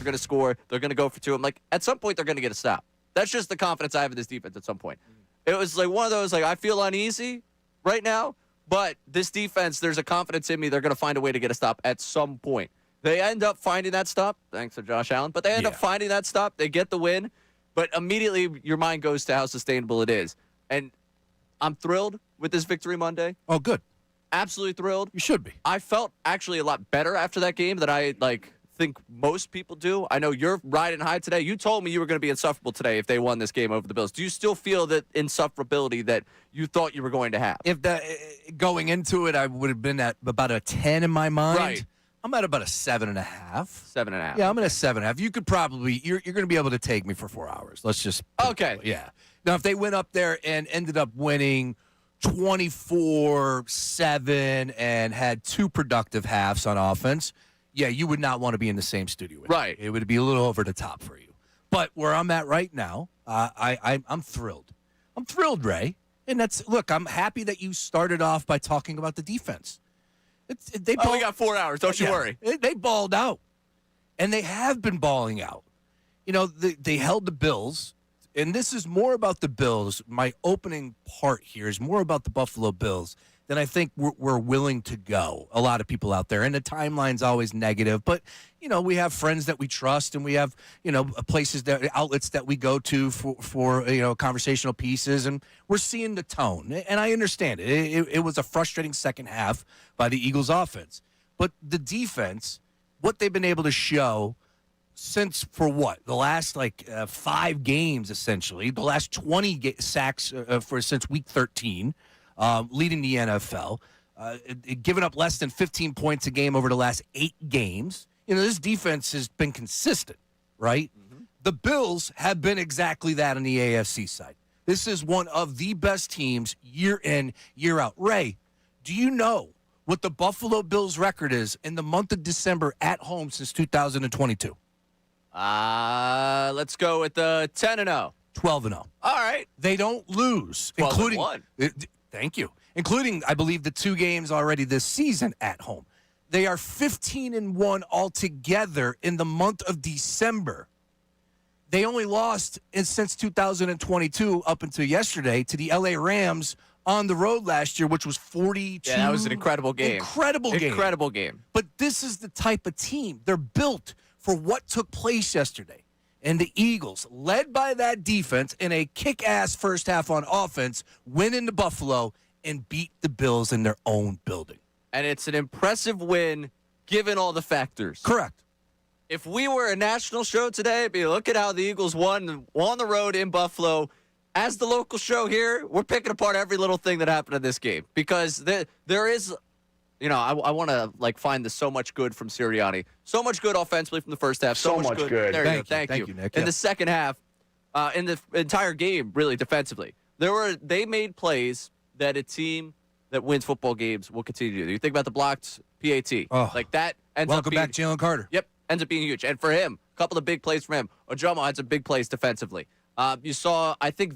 They're going to score. They're going to go for two. I'm like, at some point, they're going to get a stop. That's just the confidence I have in this defense at some point. It was like one of those, like, I feel uneasy right now, but this defense, there's a confidence in me. They're going to find a way to get a stop at some point. They end up finding that stop, thanks to Josh Allen, but they end up finding that stop. They get the win, but immediately your mind goes to how sustainable it is. And I'm thrilled with this victory Monday. Oh, good. Absolutely thrilled. You should be. I felt actually a lot better after that game than I think most people do. I know you're riding high today. You told me you were going to be insufferable today if they won this game over the Bills. Do you still feel that insufferability that you thought you were going to have? If going into it, I would have been at about a 10 in my mind. Right. I'm at about a 7.5. 7.5. Yeah, I'm at a 7.5. You could probably you're going to be able to take me for 4 hours. Let's just okay. Yeah. Now, if they went up there and ended up winning 24-7 and had 2 productive halves on offense, yeah, you would not want to be in the same studio with right. me. It would be a little over the top for you. But where I'm at right now, I'm thrilled. I'm thrilled, Ray. And look, I'm happy that you started off by talking about the defense. We got 4 hours. Don't you worry. They balled out, and they have been balling out. You know, they held the Bills, and this is more about the Bills. My opening part here is more about the Buffalo Bills than I think we're willing to go. A lot of people out there, and the timeline's always negative. But you know, we have friends that we trust, and we have outlets that we go to for conversational pieces, and we're seeing the tone. And I understand it. It was a frustrating second half by the Eagles' offense, but the defense, what they've been able to show since the last 5 games, essentially, the last 20 sacks since week 13. Leading the NFL, giving up less than 15 points a game over the last 8 games. You know, this defense has been consistent, right? Mm-hmm. The Bills have been exactly that on the AFC side. This is one of the best teams year in, year out. Ray, do you know what the Buffalo Bills record is in the month of December at home since 2022? Let's go with the 10-0. 12-0. All right. They don't lose, including thank you. Including, I believe, the 2 games already this season at home. They are 15-1 altogether in the month of December. They only lost since 2022 up until yesterday to the LA Rams on the road last year, which was 42. Yeah, that was an incredible game. Incredible game. But this is the type of team. They're built for what took place yesterday. And the Eagles, led by that defense in a kick-ass first half on offense, went into Buffalo and beat the Bills in their own building. And it's an impressive win, given all the factors. Correct. If we were a national show today, it'd be look at how the Eagles won on the road in Buffalo. As the local show here, we're picking apart every little thing that happened in this game. Because there is... I want to find the so much good from Sirianni. So much good offensively from the first half. So much good. There you go. Thank you, Nick. In the second half, in the entire game, really defensively, they made plays that a team that wins football games will continue to do. You think about the blocked PAT, that ends up being, welcome back, Jalen Carter. Yep, ends up being huge. And for him, a couple of big plays from him. Ojomo had some big plays defensively. You saw, I think.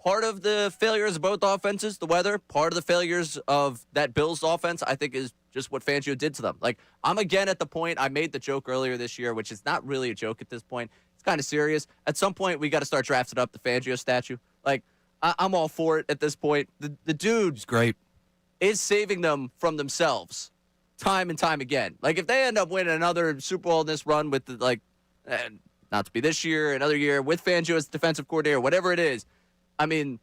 Part of the failures of both offenses, the weather, part of the failures of that Bills offense, I think, is just what Fangio did to them. I'm again at the point, I made the joke earlier this year, which is not really a joke at this point. It's kind of serious. At some point, we got to start drafting up the Fangio statue. I'm all for it at this point. The dude is great. Is saving them from themselves time and time again. If they end up winning another Super Bowl in this run with, not to be this year, another year, with Fangio as defensive coordinator, whatever it is, I mean,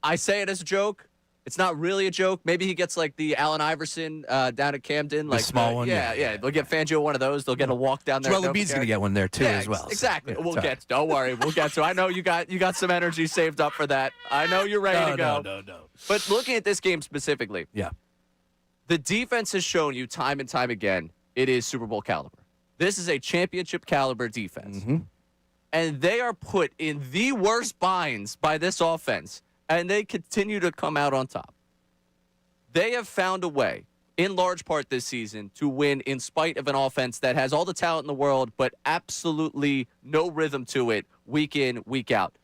I say it as a joke. It's not really a joke. Maybe he gets the Allen Iverson down at Camden. The small one? Yeah. They'll get Fangio one of those. They'll get a walk down there. Joel Embiid's going to get one there, too, as well. Exactly. So, don't worry. We'll get to it. I know you got some energy saved up for that. I know you're ready to go. No. But looking at this game specifically, the defense has shown you time and time again it is Super Bowl caliber. This is a championship caliber defense. Mm-hmm. And they are put in the worst binds by this offense, and they continue to come out on top. They have found a way, in large part this season, to win in spite of an offense that has all the talent in the world, but absolutely no rhythm to it week in, week out.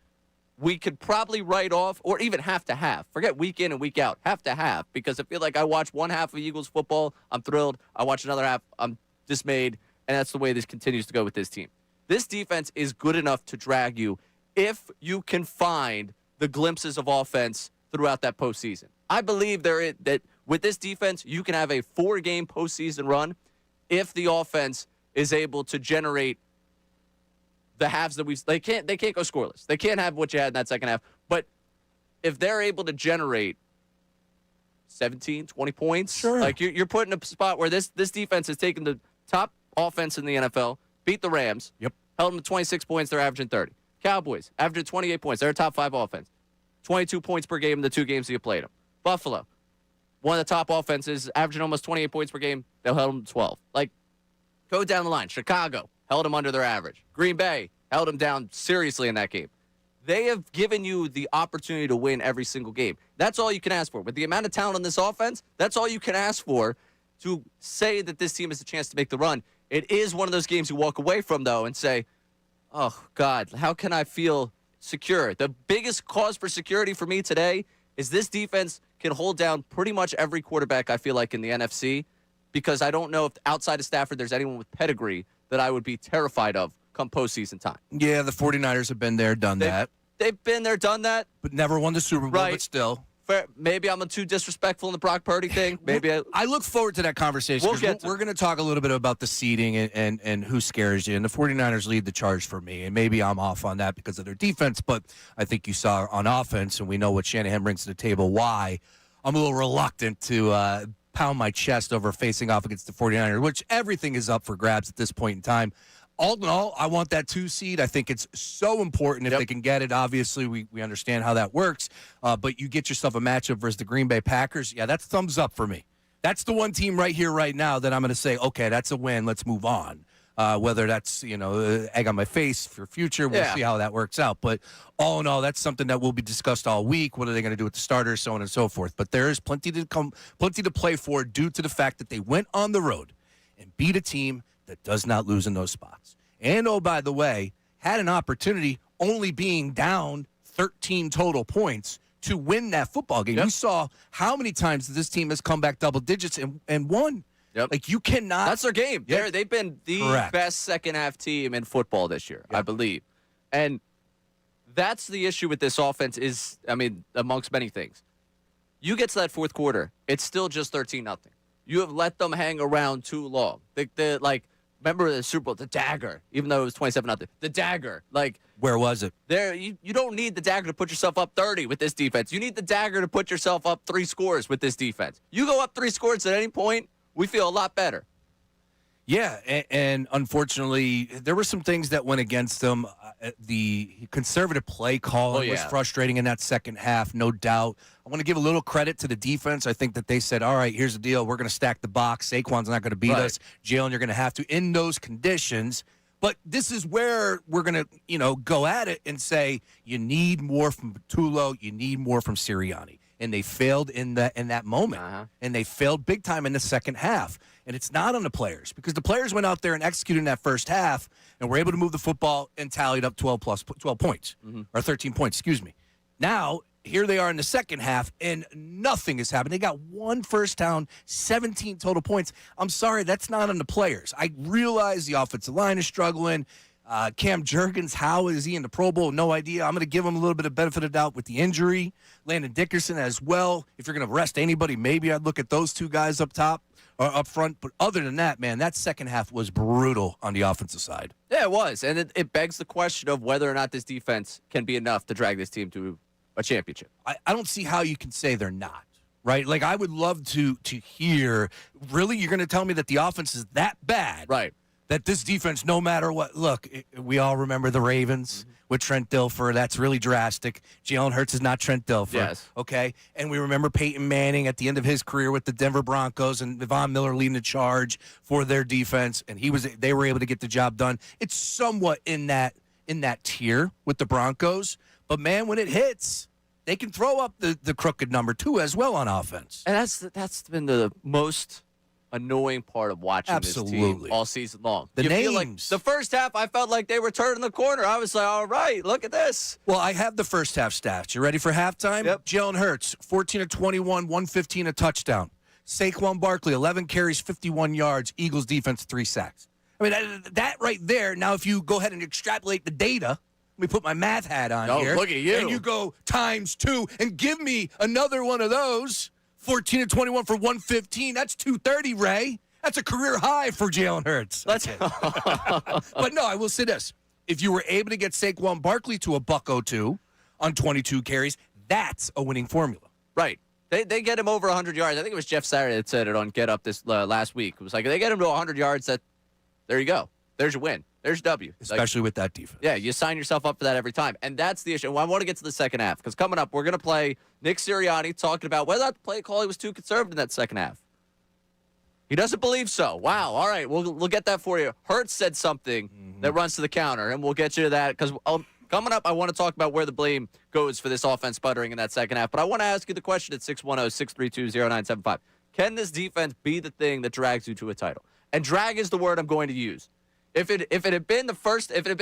We could probably write off, or even half to half. Forget week in and week out, half to half, because I feel like I watch one half of Eagles football, I'm thrilled. I watch another half, I'm dismayed, and that's the way this continues to go with this team. This defense is good enough to drag you if you can find the glimpses of offense throughout that postseason. I believe that with this defense, you can have a 4-game postseason run if the offense is able to generate the halves that they can't go scoreless. They can't have what you had in that second half. But if they're able to generate 17, 20 points, sure. like you're put in a spot where this defense has taken the top offense in the NFL, beat the Rams, held them to 26 points, they're averaging 30. Cowboys, averaging 28 points, they're a top 5 offense. 22 points per game in the 2 games that you played them. Buffalo, one of the top offenses, averaging almost 28 points per game, they'll held them to 12. Like, go down the line. Chicago, held them under their average. Green Bay, held them down seriously in that game. They have given you the opportunity to win every single game. That's all you can ask for. With the amount of talent on this offense, that's all you can ask for to say that this team has a chance to make the run. It is one of those games you walk away from, though, and say, oh, God, how can I feel secure? The biggest cause for security for me today is this defense can hold down pretty much every quarterback, I feel like, in the NFC, because I don't know if outside of Stafford there's anyone with pedigree that I would be terrified of come postseason time. Yeah, the 49ers have been there, done that. They've been there, done that. But never won the Super Bowl, right. But still. Fair. Maybe I'm too disrespectful in the Brock Purdy thing. Maybe I look forward to that conversation. We're going to talk a little bit about the seeding and who scares you. And the 49ers lead the charge for me. And maybe I'm off on that because of their defense. But I think you saw on offense, and we know what Shanahan brings to the table, why I'm a little reluctant to pound my chest over facing off against the 49ers, which everything is up for grabs at this point in time. All in all, I want that 2 seed. I think it's so important if they can get it. Obviously, we understand how that works. But you get yourself a matchup versus the Green Bay Packers. Yeah, that's thumbs up for me. That's the one team right here, right now that I'm going to say, okay, that's a win. Let's move on. Whether that's, egg on my face for future, we'll see how that works out. But all in all, that's something that will be discussed all week. What are they going to do with the starters, so on and so forth. But there is plenty to play for due to the fact that they went on the road and beat a team that does not lose in those spots. And, oh, by the way, had an opportunity only being down 13 total points to win that football game. You saw how many times this team has come back double digits and won. Like, you cannot. That's their game. They've been the best second-half team in football this year, I believe. And that's the issue with this offense is, amongst many things. You get to that fourth quarter, it's still just 13-0. You have let them hang around too long. Remember the Super Bowl, the dagger, even though it was 27-0. The dagger, where was it? There, you don't need the dagger to put yourself up 30 with this defense. You need the dagger to put yourself up 3 scores with this defense. You go up 3 scores at any point, we feel a lot better. Yeah, and unfortunately, there were some things that went against them. The conservative play calling was frustrating in that second half, no doubt. I want to give a little credit to the defense. I think that they said, all right, here's the deal. We're going to stack the box. Saquon's not going to beat us. Jalen, you're going to have to in those conditions. But this is where we're going to, go at it and say you need more from Tulo, you need more from Sirianni. And they failed in that moment. And they failed big time in the second half. And it's not on the players because the players went out there and executed in that first half and were able to move the football and tallied up 12 points or 13 points, excuse me. Now, here they are in the second half, and nothing has happened. They got 1 first down, 17 total points. I'm sorry, that's not on the players. I realize the offensive line is struggling. Cam Jurgens, how is he in the Pro Bowl? No idea. I'm going to give him a little bit of benefit of doubt with the injury. Landon Dickerson as well. If you're going to rest anybody, maybe I'd look at those 2 guys up top or up front. But other than that, man, that second half was brutal on the offensive side. Yeah, it was. And it begs the question of whether or not this defense can be enough to drag this team to a championship. I don't see how you can say they're not, right? Like, I would love to hear, really, you're going to tell me that the offense is that bad? Right. That this defense, no matter what, look, we all remember the Ravens with Trent Dilfer. That's really drastic. Jalen Hurts is not Trent Dilfer. Yes. Okay? And we remember Peyton Manning at the end of his career with the Denver Broncos and Von Miller leading the charge for their defense, and they were able to get the job done. It's somewhat in that tier with the Broncos. But, man, when it hits, they can throw up the crooked number, too, as well on offense. And that's been the most annoying part of watching this team all season long. The names. Feel like the first half, I felt like they were turning the corner. I was like, all right, look at this. Well, I have the first half stats. You ready for halftime? Yep. Jalen Hurts, 14 of 21, 115, a touchdown. Saquon Barkley, 11 carries, 51 yards. Eagles defense, 3 sacks. I mean, that right there, now if you go ahead and extrapolate the data, let me put my math hat on Oh, here. look at you. And you go times 2 and give me another one of those, 14 and 21 for 115. That's 230, Ray. That's a career high for Jalen Hurts. But no, I will say this. If you were able to get Saquon Barkley to a $102 on 22 carries, that's a winning formula. Right. They get him over 100 yards. I think it was Jeff Saturday that said it on Get Up this last week. It was like, they get him to 100 yards, there you go. There's your win. There's your W. Especially with that defense. Yeah, you sign yourself up for that every time. And that's the issue. Well, I want to get to the second half because coming up, we're going to play Nick Sirianni talking about whether that play call he was too conservative in that second half. He doesn't believe so. Wow. All right. We'll get that for you. Hurts said something that runs to the counter, and we'll get you to that because coming up, I want to talk about where the blame goes for this offense sputtering in that second half. But I want to ask you the question at 610-632-0975. Can this defense be the thing that drags you to a title? And drag is the word I'm going to use. If it had been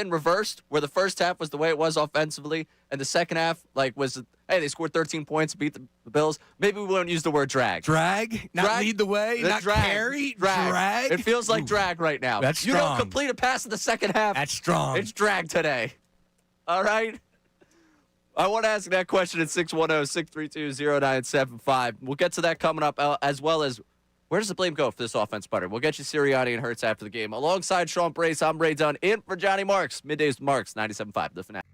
reversed, where the first half was the way it was offensively, and the second half they scored 13 points, beat the Bills, maybe we wouldn't use the word drag. Drag? Not lead the way? Not drag. carry? Drag. It feels like drag right now. That's strong. You don't complete a pass in the second half. That's strong. It's drag today. All right? I want to ask that question at 610-632-0975. We'll get to that coming up, as well as where does the blame go for this offense sputter? We'll get you Sirianni and Hurts after the game. Alongside Sean Brace, I'm Ray Dunn in for Johnny Marks. Middays with Marks, 97.5, The Fanatic.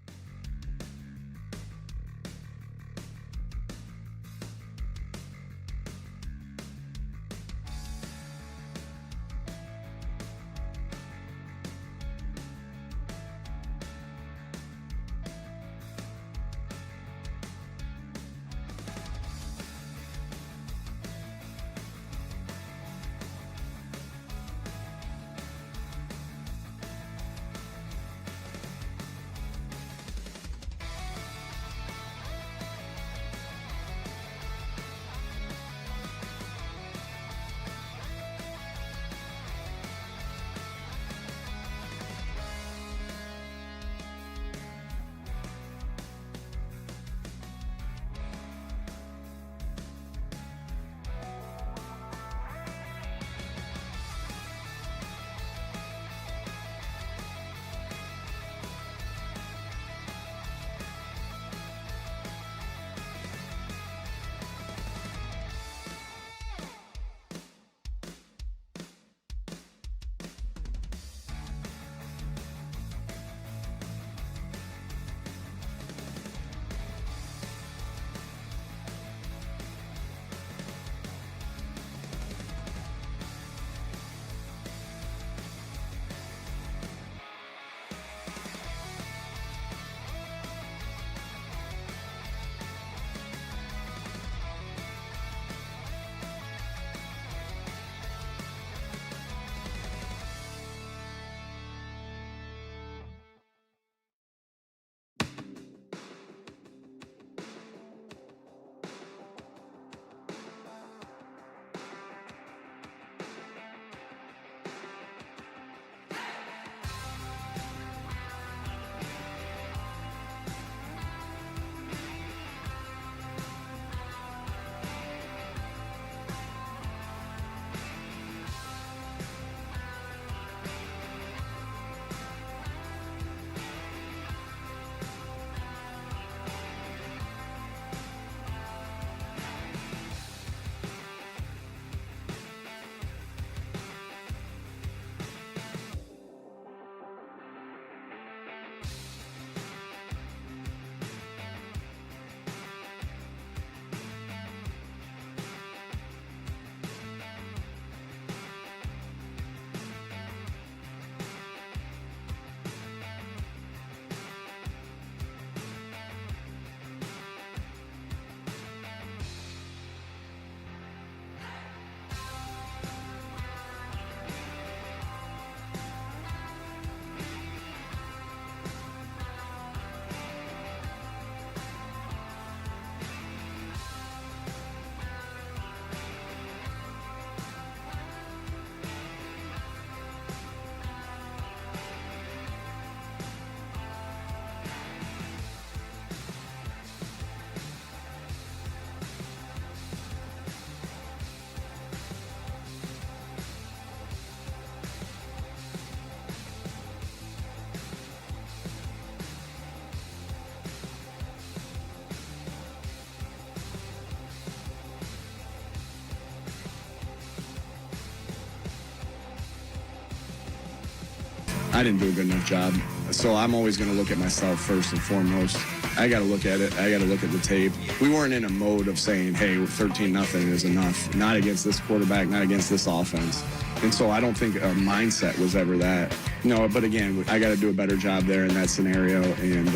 I didn't do a good enough job. So I'm always going to look at myself first and foremost. I got to look at it. I got to look at the tape. We weren't in a mode of saying, hey, 13-0 is enough. Not against this quarterback, not against this offense. And so I don't think a mindset was ever that. No, but again, I got to do a better job there in that scenario, and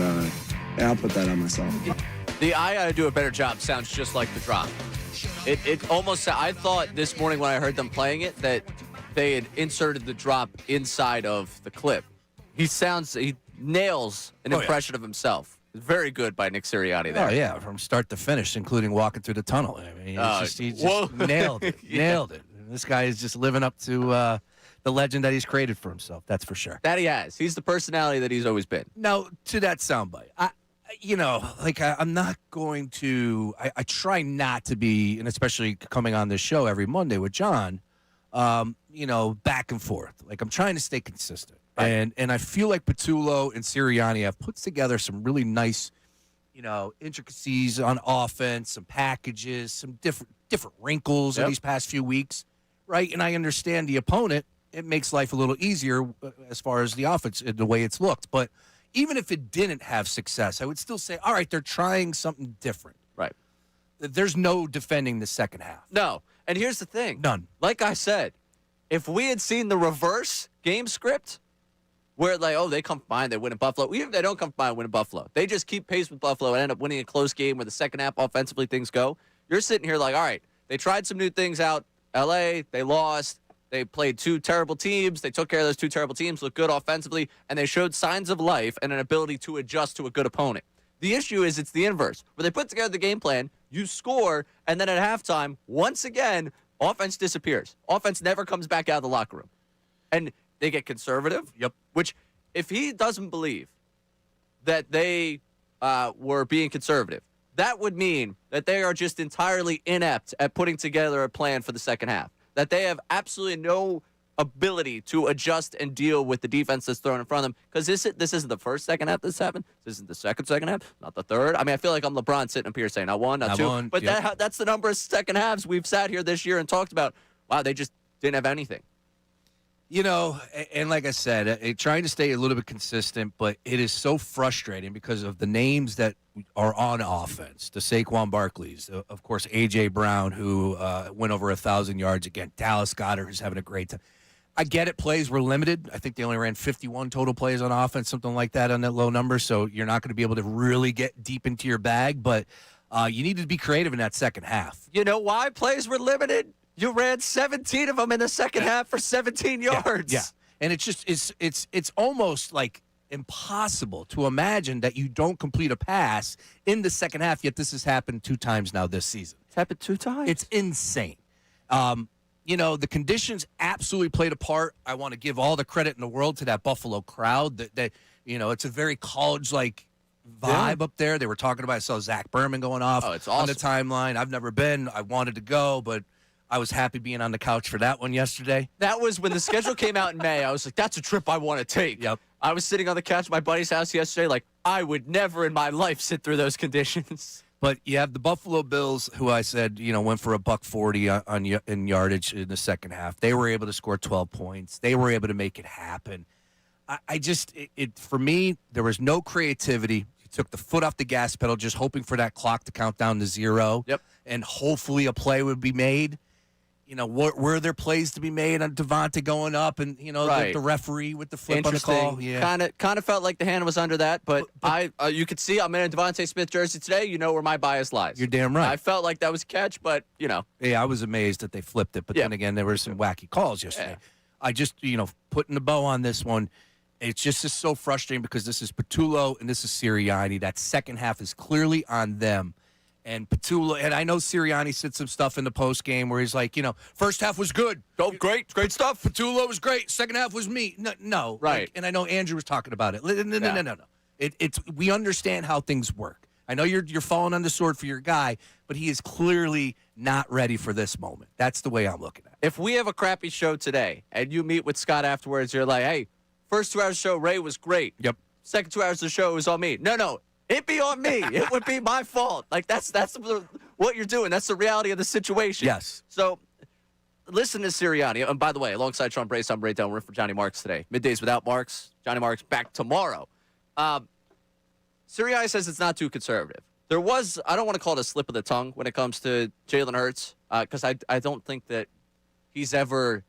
I'll put that on myself. The I got to do a better job sounds just like the drop. It almost, I thought this morning when I heard them playing it that they had inserted the drop inside of the clip. He nails an impression of himself. Very good by Nick Sirianni there. Oh, yeah, from start to finish, including walking through the tunnel. I mean, he just nailed it. Nailed it. This guy is just living up to the legend that he's created for himself. That's for sure. That he has. He's the personality that he's always been. Now, to that soundbite, I'm not going to. I try not to be, and especially coming on this show every Monday with John, back and forth. Like, I'm trying to stay consistent. Right. And I feel like Patullo and Sirianni have put together some really nice, intricacies on offense, some packages, some different wrinkles in these past few weeks, right? And I understand the opponent. It makes life a little easier as far as the offense, the way it's looked. But even if it didn't have success, I would still say, all right, they're trying something different. Right. There's no defending the second half. No. And here's the thing. None. Like I said, if we had seen the reverse game script, where they come from behind, they win in Buffalo. Even if they don't come from behind, win in Buffalo. They just keep pace with Buffalo and end up winning a close game where the second half offensively things go. You're sitting here like, all right, they tried some new things out. L.A., they lost. They played two terrible teams. They took care of those two terrible teams, looked good offensively, and they showed signs of life and an ability to adjust to a good opponent. The issue is it's the inverse, where they put together the game plan, you score, and then at halftime, once again, offense disappears. Offense never comes back out of the locker room. And they get conservative. Yep. Which, if he doesn't believe that they were being conservative, that would mean that they are just entirely inept at putting together a plan for the second half. That they have absolutely no ability to adjust and deal with the defense that's thrown in front of them. Because this isn't the first second half this happened. This isn't the second half, not the third. I mean, I feel like I'm LeBron sitting up here saying, not one, not two. But that's the number of second halves we've sat here this year and talked about. Wow, they just didn't have anything. And like I said, trying to stay a little bit consistent, but it is so frustrating because of the names that are on offense. The Saquon Barkleys, of course, A.J. Brown, who went over 1,000 yards again. Dallas Goedert, who's having a great time. I get it, plays were limited. I think they only ran 51 total plays on offense, something like that on that low number, so you're not going to be able to really get deep into your bag, but you need to be creative in that second half. You know why plays were limited? You ran 17 of them in the second half for 17 yards. Yeah. And it's just it's almost like impossible to imagine that you don't complete a pass in the second half, yet this has happened 2 times now this season. It's happened 2 times? It's insane. The conditions absolutely played a part. I want to give all the credit in the world to that Buffalo crowd. That it's a very college-like vibe up there. They were talking about, I saw Zach Berman going off it's awesome. On the timeline. I've never been. I wanted to go, but I was happy being on the couch for that one yesterday. That was when the schedule came out in May. I was like, that's a trip I want to take. Yep. I was sitting on the couch at my buddy's house yesterday like, I would never in my life sit through those conditions. But you have the Buffalo Bills, who I said, went for $140 in yardage in the second half. They were able to score 12 points. They were able to make it happen. For me, there was no creativity. You took the foot off the gas pedal, just hoping for that clock to count down to 0. Yep. And hopefully a play would be made. Were there plays to be made on Devontae going up and, right. the referee with the flip on the call? Yeah. Kind of felt like the hand was under that, but you could see I'm in a Devontae Smith jersey today. You know where my bias lies. You're damn right. I felt like that was a catch, but, Yeah, I was amazed that they flipped it, but then again, there were some wacky calls yesterday. Yeah. I just, putting the bow on this one, it's just so frustrating because this is Patullo and this is Sirianni. That second half is clearly on them. And Patullo, and I know Sirianni said some stuff in the post game where he's like, first half was good. Oh, great stuff. Patullo was great. Second half was me. No. Right. And I know Andrew was talking about it. No. We understand how things work. I know you're falling on the sword for your guy, but he is clearly not ready for this moment. That's the way I'm looking at it. If we have a crappy show today and you meet with Scott afterwards, you're like, hey, first 2 hours of the show, Ray was great. Yep. Second 2 hours of the show was on me. No. It'd be on me. It would be my fault. Like, that's what you're doing. That's the reality of the situation. Yes. So listen to Sirianni. And by the way, alongside Sean Brace, I'm Ray Dunn. We're in for Johnny Marks today. Middays without Marks. Johnny Marks back tomorrow. Sirianni says it's not too conservative. There was, I don't want to call it a slip of the tongue when it comes to Jalen Hurts, because I don't think that he's ever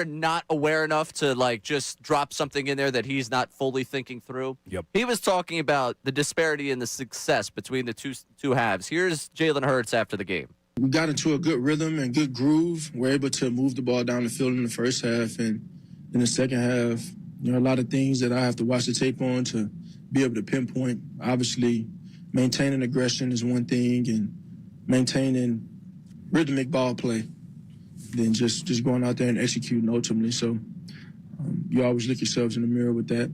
not aware enough to, like, just drop something in there that he's not fully thinking through. Yep. He was talking about the disparity in the success between the two halves. Here's Jalen Hurts after the game. We got into a good rhythm and good groove. We're able to move the ball down the field in the first half. And in the second half, there are a lot of things that I have to watch the tape on to be able to pinpoint. Obviously, maintaining aggression is one thing, and maintaining rhythmic ball play, then just going out there and executing ultimately. So you always look yourselves in the mirror with that.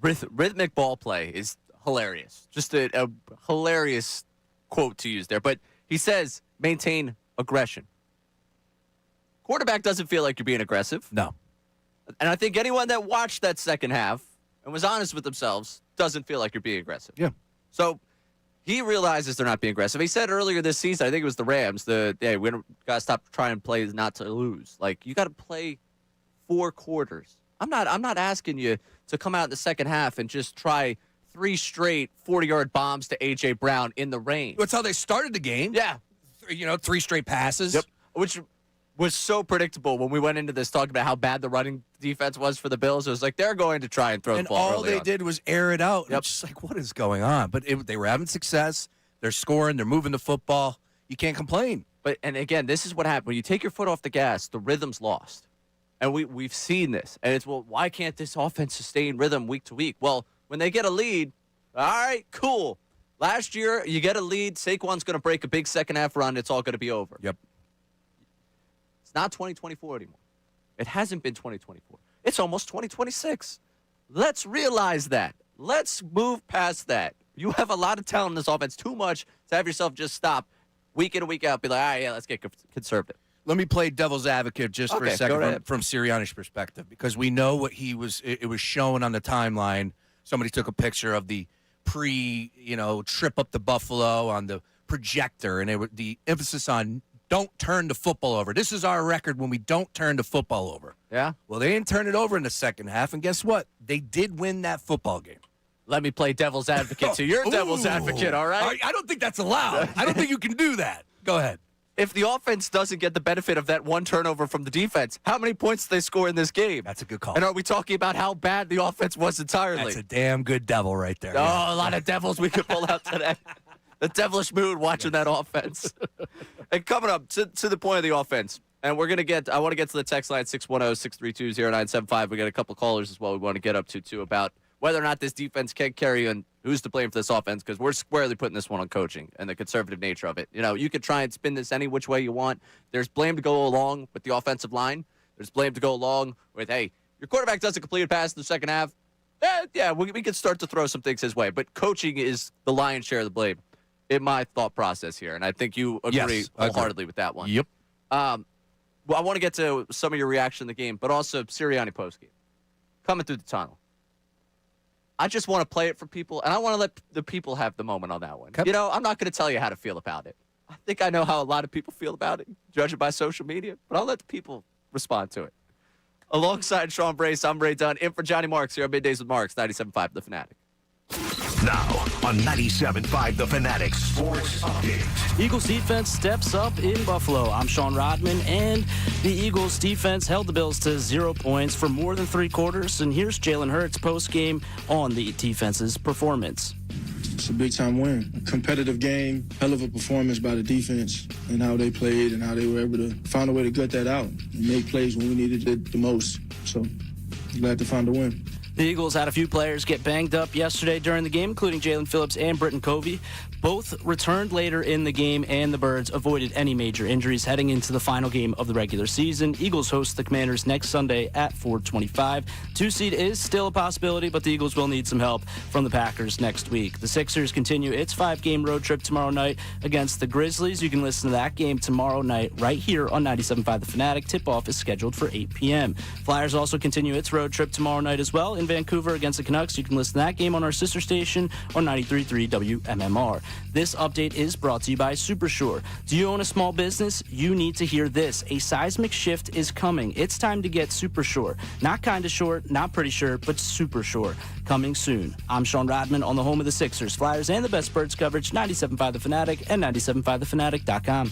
Rhythmic ball play is hilarious. Just a hilarious quote to use there. But he says, maintain aggression. Quarterback doesn't feel like you're being aggressive. No. And I think anyone that watched that second half and was honest with themselves doesn't feel like you're being aggressive. Yeah. So he realizes they're not being aggressive. He said earlier this season, I think it was the Rams, we got to stop trying to play not to lose. Like, you got to play 4 quarters. I'm not asking you to come out in the second half and just try 3 straight 40-yard bombs to A.J. Brown in the rain. That's how they started the game. Yeah. 3 straight passes. Yep. Which was so predictable when we went into this talking about how bad the running defense was for the Bills. It was like they're going to try and throw the ball all early they on. did was air it out. Yep. It's just like, what is going on? But they were having success. They're scoring. They're moving the football. You can't complain. And again, this is what happened. When you take your foot off the gas, the rhythm's lost. And we've seen this. And it's, well, why can't this offense sustain rhythm week to week? Well, when they get a lead, all right, cool. Last year, you get a lead. Saquon's going to break a big second-half run. It's all going to be over. Yep. It's not 2024 anymore. It hasn't been 2024. It's almost 2026. Let's realize that. Let's move past that. You have a lot of talent in this offense, too much to have yourself just stop week in and week out, be like, all right, yeah, let's get conservative. Let me play devil's advocate just for a Okay, second go ahead. from Sirianni's perspective, because we know what it was shown on the timeline. Somebody took a picture of the trip up to Buffalo on the projector, and the emphasis on don't turn the football over. This is our record when we don't turn the football over. Yeah? Well, they didn't turn it over in the second half, and guess what? They did win that football game. Let me play devil's advocate to your devil's advocate, all right? I don't think that's allowed. I don't think you can do that. Go ahead. If the offense doesn't get the benefit of that one turnover from the defense, how many points do they score in this game? That's a good call. And are we talking about how bad the offense was entirely? That's a damn good devil right there. Oh, Yeah. a lot of devils we could pull out today. The devilish mood watching that offense. And coming up to the point of the offense, and I want to get to the text line 610-632-0975. We got a couple callers as well we want to get up to, too, about whether or not this defense can carry and who's to blame for this offense, because we're squarely putting this one on coaching and the conservative nature of it. You know, you could try and spin this any which way you want. There's blame to go along with the offensive line. There's blame to go along with, hey, your quarterback doesn't complete a pass in the second half. We could start to throw some things his way. But coaching is the lion's share of the blame in my thought process here. And I think you agree Yes, I agree. wholeheartedly with that one. Yep. Well, I want to get to some of your reaction to the game, but also Sirianni postgame. Coming through the tunnel. I just want to play it for people, and I want to let the people have the moment on that one. Okay. You know, I'm not going to tell you how to feel about it. I think I know how a lot of people feel about it, judging by social media, but I'll let the people respond to it. Alongside Sean Brace, I'm Ray Dunn, in for Johnny Marks here on Middays with Marks, 97.5 The Fanatic. Now on 97.5 The Fanatic Sports Update. Eagles defense steps up in Buffalo. I'm Sean Rodman, and the Eagles defense held the Bills to 0 points for more than 3 quarters. And here's Jalen Hurts post-game on the defense's performance. It's a big-time win. A competitive game, hell of a performance by the defense and how they played and how they were able to find a way to gut that out and make plays when we needed it the most. So glad to find a win. The Eagles had a few players get banged up yesterday during the game, including Jalen Phillips and Britton Covey. Both returned later in the game, and the Birds avoided any major injuries heading into the final game of the regular season. Eagles host the Commanders next Sunday at 4:25. 2-seed is still a possibility, but the Eagles will need some help from the Packers next week. The Sixers continue its 5-game road trip tomorrow night against the Grizzlies. You can listen to that game tomorrow night right here on 97.5 The Fanatic. Tip-off is scheduled for 8 p.m. Flyers also continue its road trip tomorrow night as well in Vancouver against the Canucks. You can listen to that game on our sister station on 93.3 WMMR. This update is brought to you by Supersure. Do you own a small business? You need to hear this. A seismic shift is coming. It's time to get Supersure. Not kinda sure, not pretty sure, but super sure. Coming soon. I'm Sean Rodman on the home of the Sixers, Flyers, and the best Birds coverage, 97.5 The Fanatic and 97.5thefanatic.com.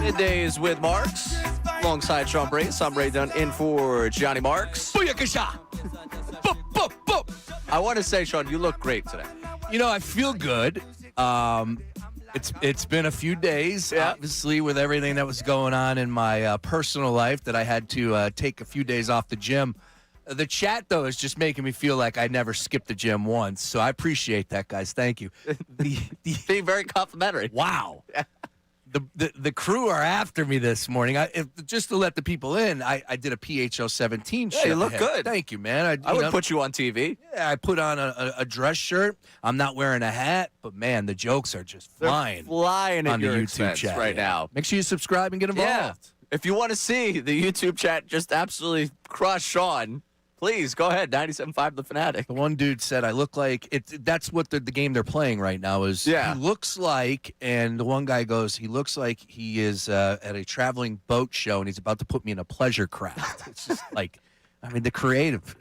Middays with Marks, alongside Sean Brace. I'm Ray Dunn in for Johnny Marks. Booyakasha! Boop, boop, boop. I want to say, Sean, you look great today. You know, I feel good. It's been a few days, obviously, with everything that was going on in my personal life that I had to take a few days off the gym. The chat, though, is just making me feel like I never skipped the gym once. So I appreciate that, guys. Thank you. Being very complimentary. Wow. The crew are after me this morning. Just to let the people in, I did a PHO 17 shirt. You look good. Thank you, man. I would put you on TV. Yeah, I put on a dress shirt. I'm not wearing a hat, but man, the jokes are just flying. Flying on at the your YouTube expense chat right now. Make sure you subscribe and get involved. Yeah. If you want to see the YouTube chat just absolutely crush Sean, please go ahead. 97.5 The Fanatic. The one dude said, I look like it. That's what the game they're playing right now is. Yeah. He looks like, and the one guy goes, he looks like he is at a traveling boat show and he's about to put me in a pleasure craft. It's just like, I mean, the creative.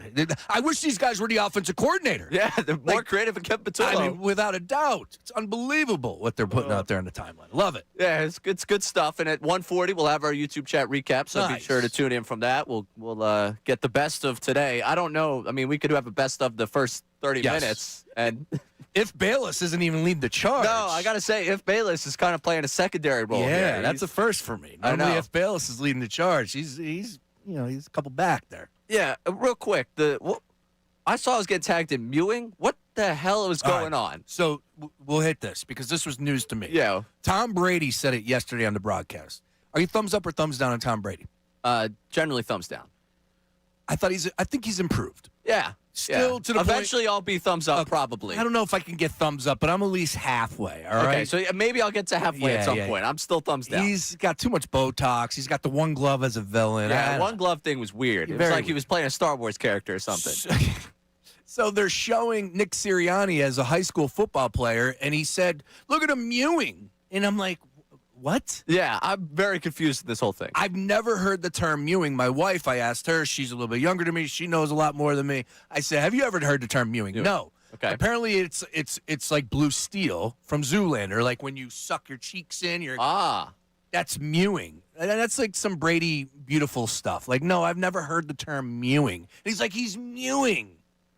I wish these guys were the offensive coordinator. Yeah, they're more creative than Kevin Patullo. I mean, without a doubt. It's unball what they're putting out there on the timeline. Love it. Yeah, it's good stuff. And at 1:40, we'll have our YouTube chat recap, so be sure to tune in from that. We'll get the best of today. I don't know. I mean, we could have a best of the first 30 minutes. And if Bayless isn't even leading the charge. No, I got to say, if Bayless is kind of playing a secondary role. Yeah, here. that's a first for me. I Normally, know. if Bayless is leading the charge, he's a couple back there. Yeah, real quick. I saw us get tagged in mewing. What the hell is going on? So we'll hit this because this was news to me. Yeah. Tom Brady said it yesterday on the broadcast. Are you thumbs up or thumbs down on Tom Brady? Generally thumbs down. I think he's improved. Yeah. Still to the point. Eventually, I'll be thumbs up, probably. I don't know if I can get thumbs up, but I'm at least halfway. All right. Okay, so maybe I'll get to halfway at some point. I'm still thumbs down. He's got too much Botox. He's got the one glove as a villain. Yeah, one glove thing was weird. It was like he was playing a Star Wars character or something. So they're showing Nick Sirianni as a high school football player, and he said, "Look at him mewing," and I'm like, what? Yeah, I'm very confused with this whole thing. I've never heard the term mewing. My wife, I asked her, she's a little bit younger than me. She knows a lot more than me. I said, have you ever heard the term mewing? No. Okay. Apparently, it's like blue steel from Zoolander, like when you suck your cheeks in. That's mewing. And that's like some Brady beautiful stuff. Like, no, I've never heard the term mewing. And he's like, he's mewing.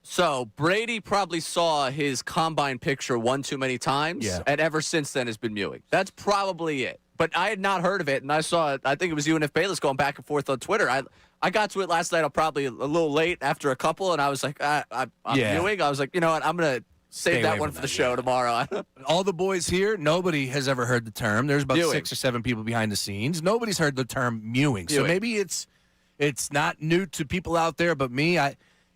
So Brady probably saw his combine picture one too many times, and ever since then has been mewing. That's probably it. But I had not heard of it, and I saw it. I think it was you and F. Bayless going back and forth on Twitter. I got to it last night. I'm probably a little late after a couple, and I was like, I'm mewing. I was like, you know what? I'm going to save that one for the show tomorrow. All the boys here, nobody has ever heard the term. There's about 6 or 7 people behind the scenes. Nobody's heard the term mewing. So maybe it's not new to people out there, but me,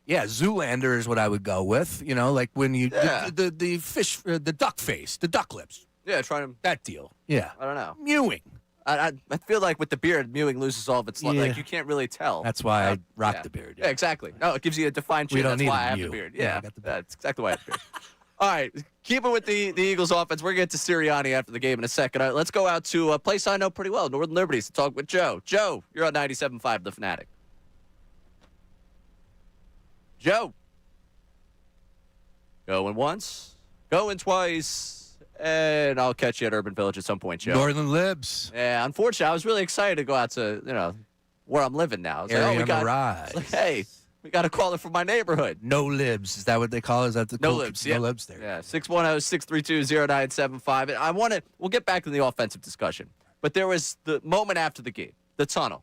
Zoolander is what I would go with. You know, like when you the fish, the duck face, the duck lips. Yeah, trying to that deal. Yeah, I don't know. Mewing. I feel like with the beard, mewing loses all of its like you can't really tell. That's why I rock the beard. Yeah, exactly. No, it gives you a defined chin. That's why I have the beard. Yeah, I got the beard. That's exactly why I have the beard. All right, keep it with the Eagles offense. We're going to get to Sirianni after the game in a second. All right, let's go out to a place I know pretty well, Northern Liberties, to talk with Joe. Joe, you're on 97.5 The Fanatic. Joe. Going once, going twice, and I'll catch you at Urban Village at some point, Joe. Northern Libs. Yeah, unfortunately, I was really excited to go out to, where I'm living now. I was Area like, on the rise. Like, hey, we got a caller from my neighborhood. No Libs. Is that what they call it? Is that the No Libs, yeah. No Libs there. Yeah, 610-632-0975. And we'll get back to the offensive discussion. But there was the moment after the game, the tunnel,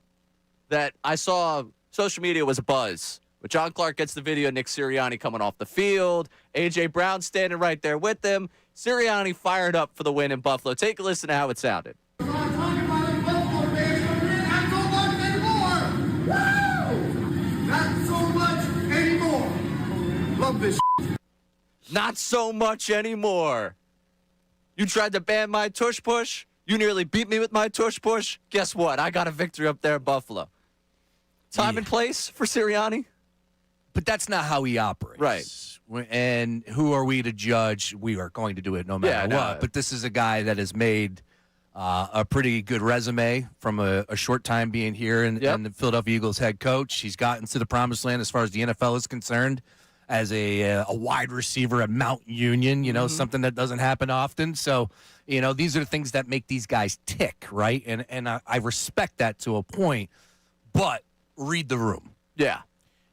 that I saw social media was abuzz. But John Clark gets the video of Nick Sirianni coming off the field. A.J. Brown standing right there with him. Sirianni fired up for the win in Buffalo. Take a listen to how it sounded. Not so much anymore. Love this. Not so much anymore. You tried to ban my tush push. You nearly beat me with my tush push. Guess what? I got a victory up there in Buffalo. Time and place for Sirianni? But that's not how he operates. Right. And who are we to judge? We are going to do it no matter what. But this is a guy that has made a pretty good resume from a short time being here and the Philadelphia Eagles head coach. He's gotten to the promised land as far as the NFL is concerned. as a wide receiver at Mount Union, something that doesn't happen often. So, these are the things that make these guys tick, right? And I respect that to a point, but read the room. Yeah.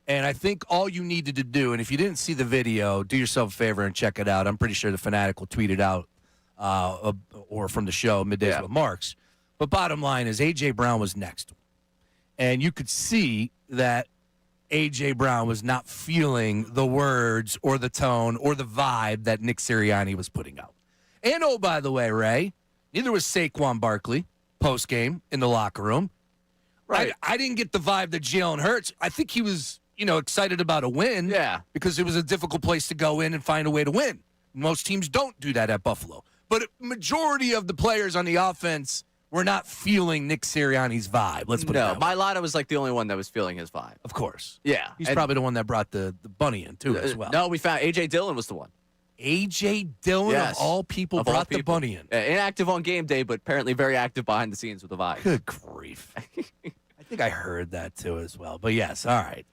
And I think all you needed to do, and if you didn't see the video, do yourself a favor and check it out. I'm pretty sure the Fanatic will tweet it out or from the show, Middays with Marks. But bottom line is A.J. Brown was next. And you could see that A.J. Brown was not feeling the words or the tone or the vibe that Nick Sirianni was putting out. And, oh, by the way, Ray, neither was Saquon Barkley post-game in the locker room. Right. I didn't get the vibe that Jalen Hurts. I think he was, excited about a win. Yeah. Because it was a difficult place to go in and find a way to win. Most teams don't do that at Buffalo. But a majority of the players on the offense were not feeling Nick Sirianni's vibe. Let's put it that way. Mailata was like the only one that was feeling his vibe. Of course. Yeah. He's probably the one that brought the bunny in, too, as well. No, we found A.J. Dillon was the one. A.J. Dillon, Yes. of all people, brought the bunny in. Inactive on game day, but apparently very active behind the scenes with the vibe. Good grief. I think I heard that, too, as well. But, yes, all right.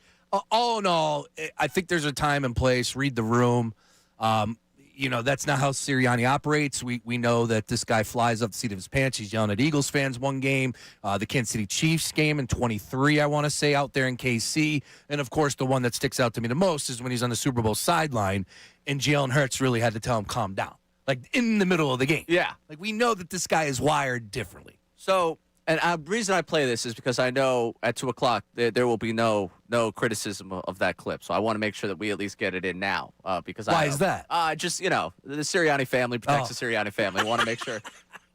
All in all, I think there's a time and place. Read the room. That's not how Sirianni operates. We know that this guy flies up the seat of his pants. He's yelling at Eagles fans one game, the Kansas City Chiefs game in 23, I want to say, out there in KC. And, of course, the one that sticks out to me the most is when he's on the Super Bowl sideline and Jalen Hurts really had to tell him, calm down, like in the middle of the game. Yeah. Like, we know that this guy is wired differently. So, and the reason I play this is because I know at 2 o'clock there will be no criticism of that clip. So I want to make sure that we at least get it in now. Because Why is that? Just, the Sirianni family protects the Sirianni family. I want to make sure.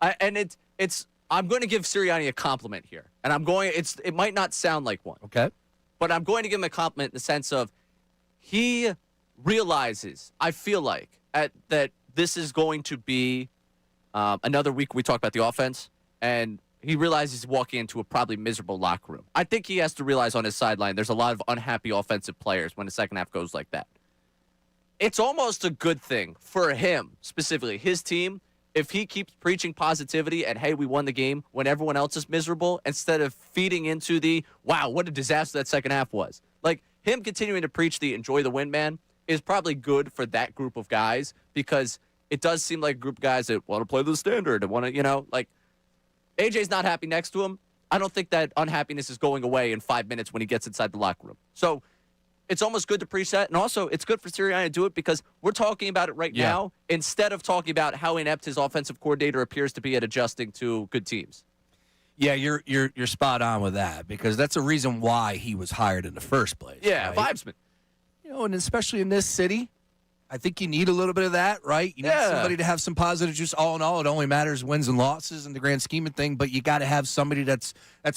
I'm going to give Sirianni a compliment here. And it might not sound like one. Okay. But I'm going to give him a compliment in the sense of he realizes, I feel like, that this is going to be another week we talk about the offense. And he realizes he's walking into a probably miserable locker room. I think he has to realize on his sideline there's a lot of unhappy offensive players when the second half goes like that. It's almost a good thing for him, specifically, his team, if he keeps preaching positivity and, hey, we won the game when everyone else is miserable, instead of feeding into the, wow, what a disaster that second half was. Like, him continuing to preach the enjoy the win, man, is probably good for that group of guys because it does seem like a group of guys that want to play the standard and want to, AJ's not happy next to him. I don't think that unhappiness is going away in 5 minutes when he gets inside the locker room. So it's almost good to preach that. And also, it's good for Sirianni to do it because we're talking about it right now instead of talking about how inept his offensive coordinator appears to be at adjusting to good teams. Yeah, you're spot on with that because that's a reason why he was hired in the first place. Yeah, right? vibesman. And especially in this city, I think you need a little bit of that, right? You need somebody to have some positive juice. All in all, it only matters wins and losses in the grand scheme of things, but you got to have somebody that's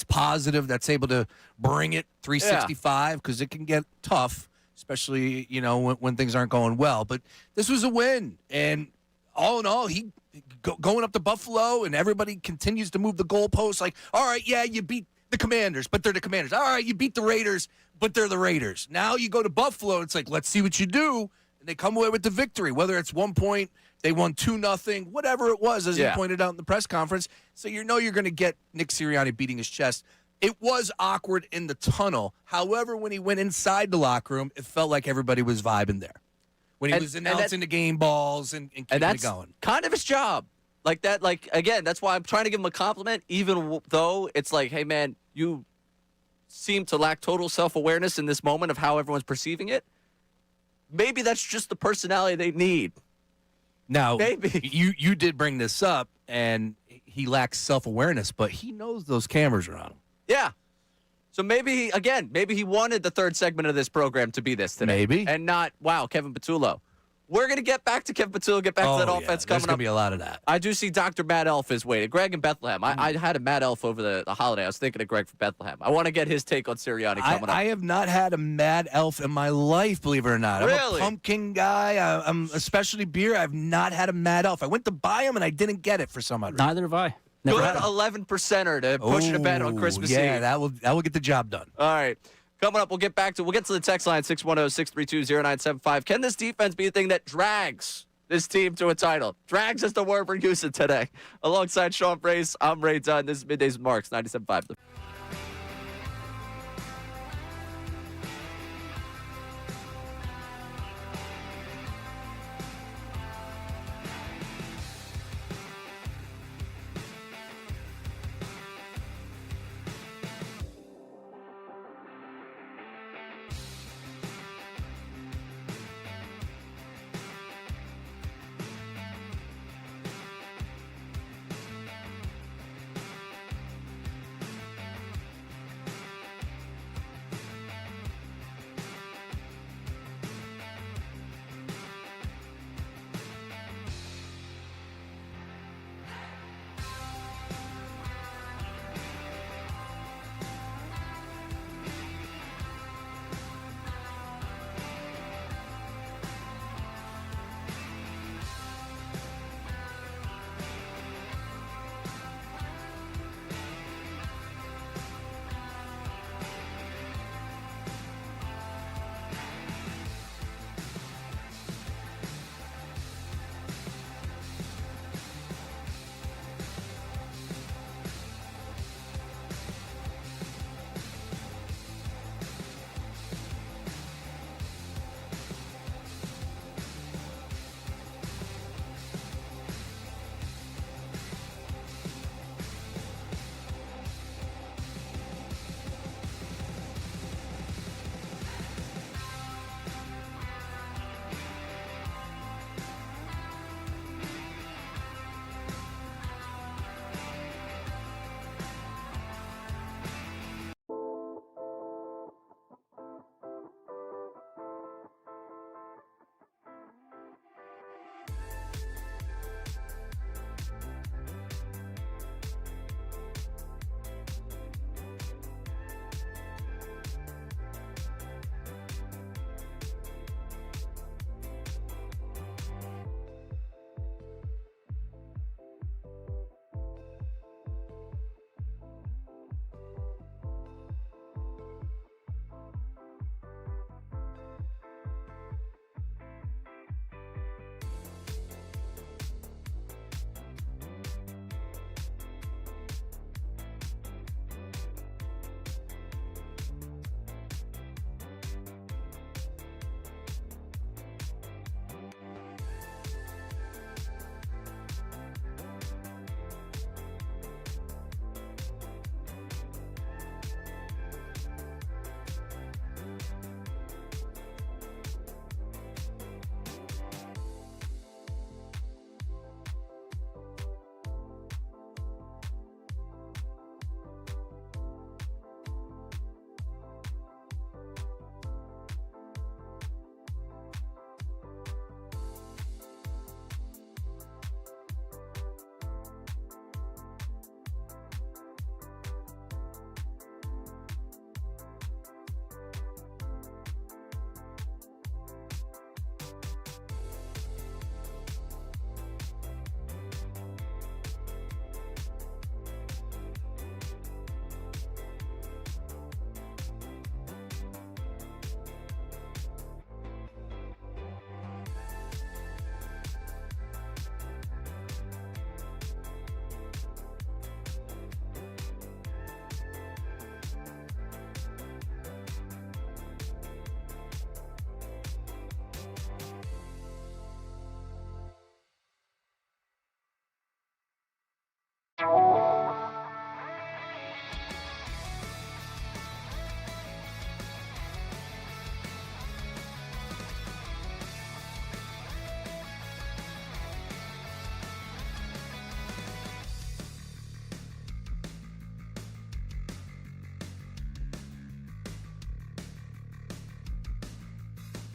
positive, that's able to bring it 365 because it can get tough, especially, when things aren't going well. But this was a win, and all in all, he going up to Buffalo, and everybody continues to move the goalposts like, all right, yeah, you beat the Commanders, but they're the Commanders. All right, you beat the Raiders, but they're the Raiders. Now you go to Buffalo, it's like, let's see what you do. And they come away with the victory, whether it's 1 point, they won 2-0, whatever it was, as he pointed out in the press conference. So you're going to get Nick Sirianni beating his chest. It was awkward in the tunnel. However, when he went inside the locker room, it felt like everybody was vibing there. When he was announcing the game balls and keeping it going. Kind of his job. Like that, again, that's why I'm trying to give him a compliment, even though it's like, hey, man, you seem to lack total self-awareness in this moment of how everyone's perceiving it. Maybe that's just the personality they need. Now, maybe you did bring this up, and he lacks self-awareness, but he knows those cameras are on him. Yeah. So maybe he wanted the third segment of this program to be this today. Maybe. And not, wow, Kevin Patullo. We're going to get back to Kevin Patullo, get back to that offense coming up. There's going to be a lot of that. I do see Dr. Matt Elf is waiting. Greg in Bethlehem. I had a Matt Elf over the holiday. I was thinking of Greg from Bethlehem. I want to get his take on Sirianni coming up. I have not had a Mad Elf in my life, believe it or not. Really? I'm a pumpkin guy. I'm especially beer. I've not had a Mad Elf. I went to buy them, and I didn't get it for some odd reason. Neither have I. Never Good had 11%er to push a bet on Christmas Eve. Yeah, that will get the job done. All right. Coming up, we'll get to the text line, 610-632-0975. Can this defense be a thing that drags this team to a title? Drags is the word we're using today. Alongside Sean Brace, I'm Ray Dunn. This is Middays with Marks, 97.5.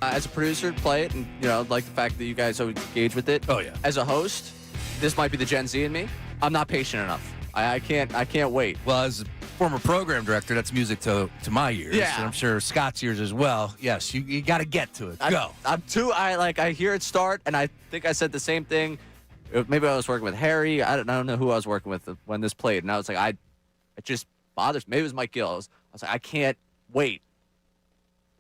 As a producer, play it, and like the fact that you guys always engage with it. Oh, yeah. As a host, this might be the Gen Z in me. I'm not patient enough. I can't wait. Well, as a former program director, that's music to my ears. Yeah. And I'm sure Scott's ears as well. Yes, you got to get to it. Go. I hear it start, and I think I said the same thing. Maybe I was working with Harry. I don't know who I was working with when this played, and I was like, it just bothers me. Maybe it was Mike Gill. I was like, I can't wait.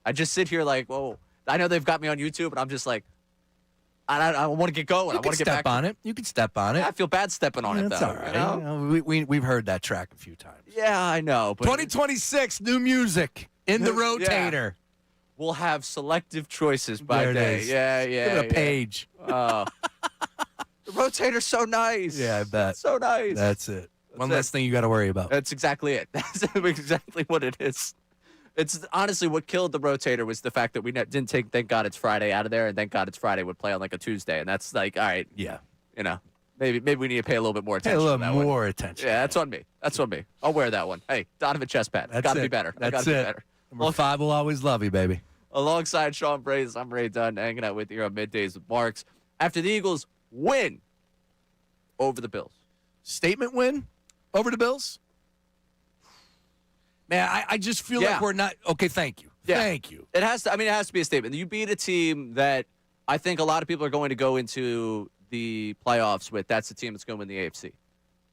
I just sit here like, whoa. I know they've got me on YouTube, and I'm just like, I want to get going. I want to get back on it. You can step on it. I feel bad stepping on it, That's though. all right. We've heard that track a few times. Yeah, I know. But 2026, new music in the rotator. Yeah. We'll have selective choices by there day. It is. Yeah. Give it a page. The rotator's so nice. Yeah, I bet. So nice. That's it. One less thing you got to worry about. That's exactly it. That's exactly what it is. It's honestly what killed the rotator was the fact that we didn't take Thank God It's Friday out of there, and Thank God It's Friday would play on like a Tuesday, and that's like, all right, Yeah. maybe we need to pay a little bit more Pay attention. a to that little one. more attention. Yeah, that's on me. That's on me. I'll wear that one. Hey, Donovan chest pad. That's Gotta it. be better. That's gotta it. be better. Number 5 will always love you, baby. Alongside Sean Braze, I'm Ray Dunn, hanging out with you on Middays with Marks. After the Eagles win over the Bills. Statement win over the Bills? Man, I just feel like we're not. Okay, thank you. Yeah. Thank you. It has to be a statement. You beat a team that I think a lot of people are going to go into the playoffs with. That's the team that's going to win the AFC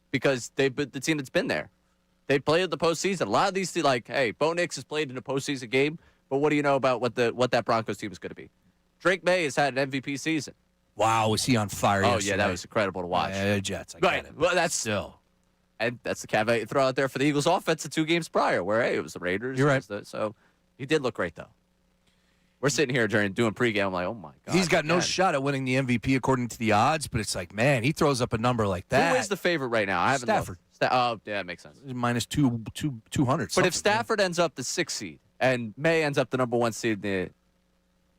because they've been the team that's been there. They played in the postseason. A lot of these teams, like, hey, Bo Nix has played in a postseason game, but what do you know about what that Broncos team is going to be? Drake May has had an MVP season. Wow, was he on fire? Oh, yesterday? yeah, that was incredible to watch. Jets. I Right. get it. Well, that's Still. And that's the caveat you throw out there for the Eagles offense the 2 games prior, where, hey, it was the Raiders. You're right. So he did look great, though. We're sitting here doing pregame. I'm like, oh, my God. He's got no again. shot at winning the MVP according to the odds, but it's like, man, he throws up a number like that. Who is the favorite right now? I haven't Stafford. looked. Oh, yeah, that makes sense. Minus 200. But if Stafford ends up the 6th seed and May ends up the number 1 seed in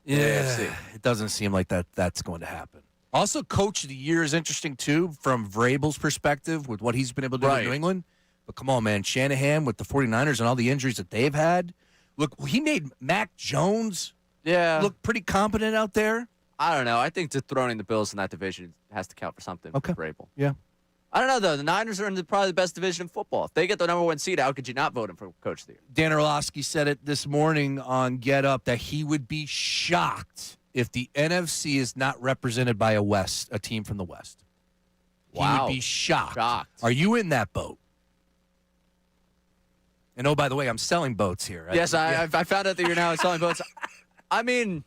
the AFC. It doesn't seem like that's going to happen. Also, Coach of the Year is interesting, too, from Vrabel's perspective with what he's been able to do in New England. But come on, man, Shanahan with the 49ers and all the injuries that they've had. Look, he made Mac Jones look pretty competent out there. I don't know. I think dethroning the Bills in that division has to count for something for Vrabel. Yeah. I don't know, though. The Niners are in probably the best division in football. If they get the number 1 seed, how could you not vote him for Coach of the Year? Dan Orlovsky said it this morning on Get Up that he would be shocked if the NFC is not represented by a team from the West. Wow. He would be shocked. Are you in that boat? And oh, by the way, I'm selling boats here. Right? Yes, I found out that you're now selling boats. I mean,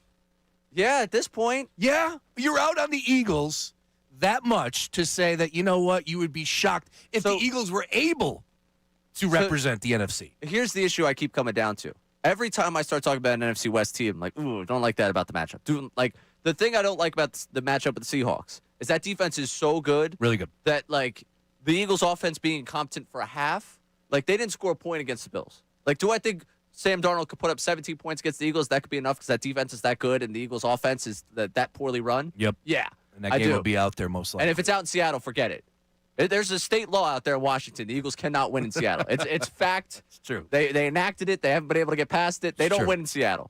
yeah, at this point. Yeah, you're out on the Eagles that much to say that, you know what, you would be shocked if the Eagles were able to represent the NFC. Here's the issue I keep coming down to. Every time I start talking about an NFC West team, I'm like, ooh, don't like that about the matchup. The thing I don't like about the matchup with the Seahawks is that defense is so good. Really good. That, the Eagles' offense being competent for a half, they didn't score a point against the Bills. Do I think Sam Darnold could put up 17 points against the Eagles? That could be enough because that defense is that good and the Eagles' offense is that poorly run? Yep. Yeah. And that game will be out there most likely. And if it's out in Seattle, forget it. There's a state law out there in Washington. The Eagles cannot win in Seattle. It's fact. It's true. They enacted it. They haven't been able to get past it. They don't win in Seattle.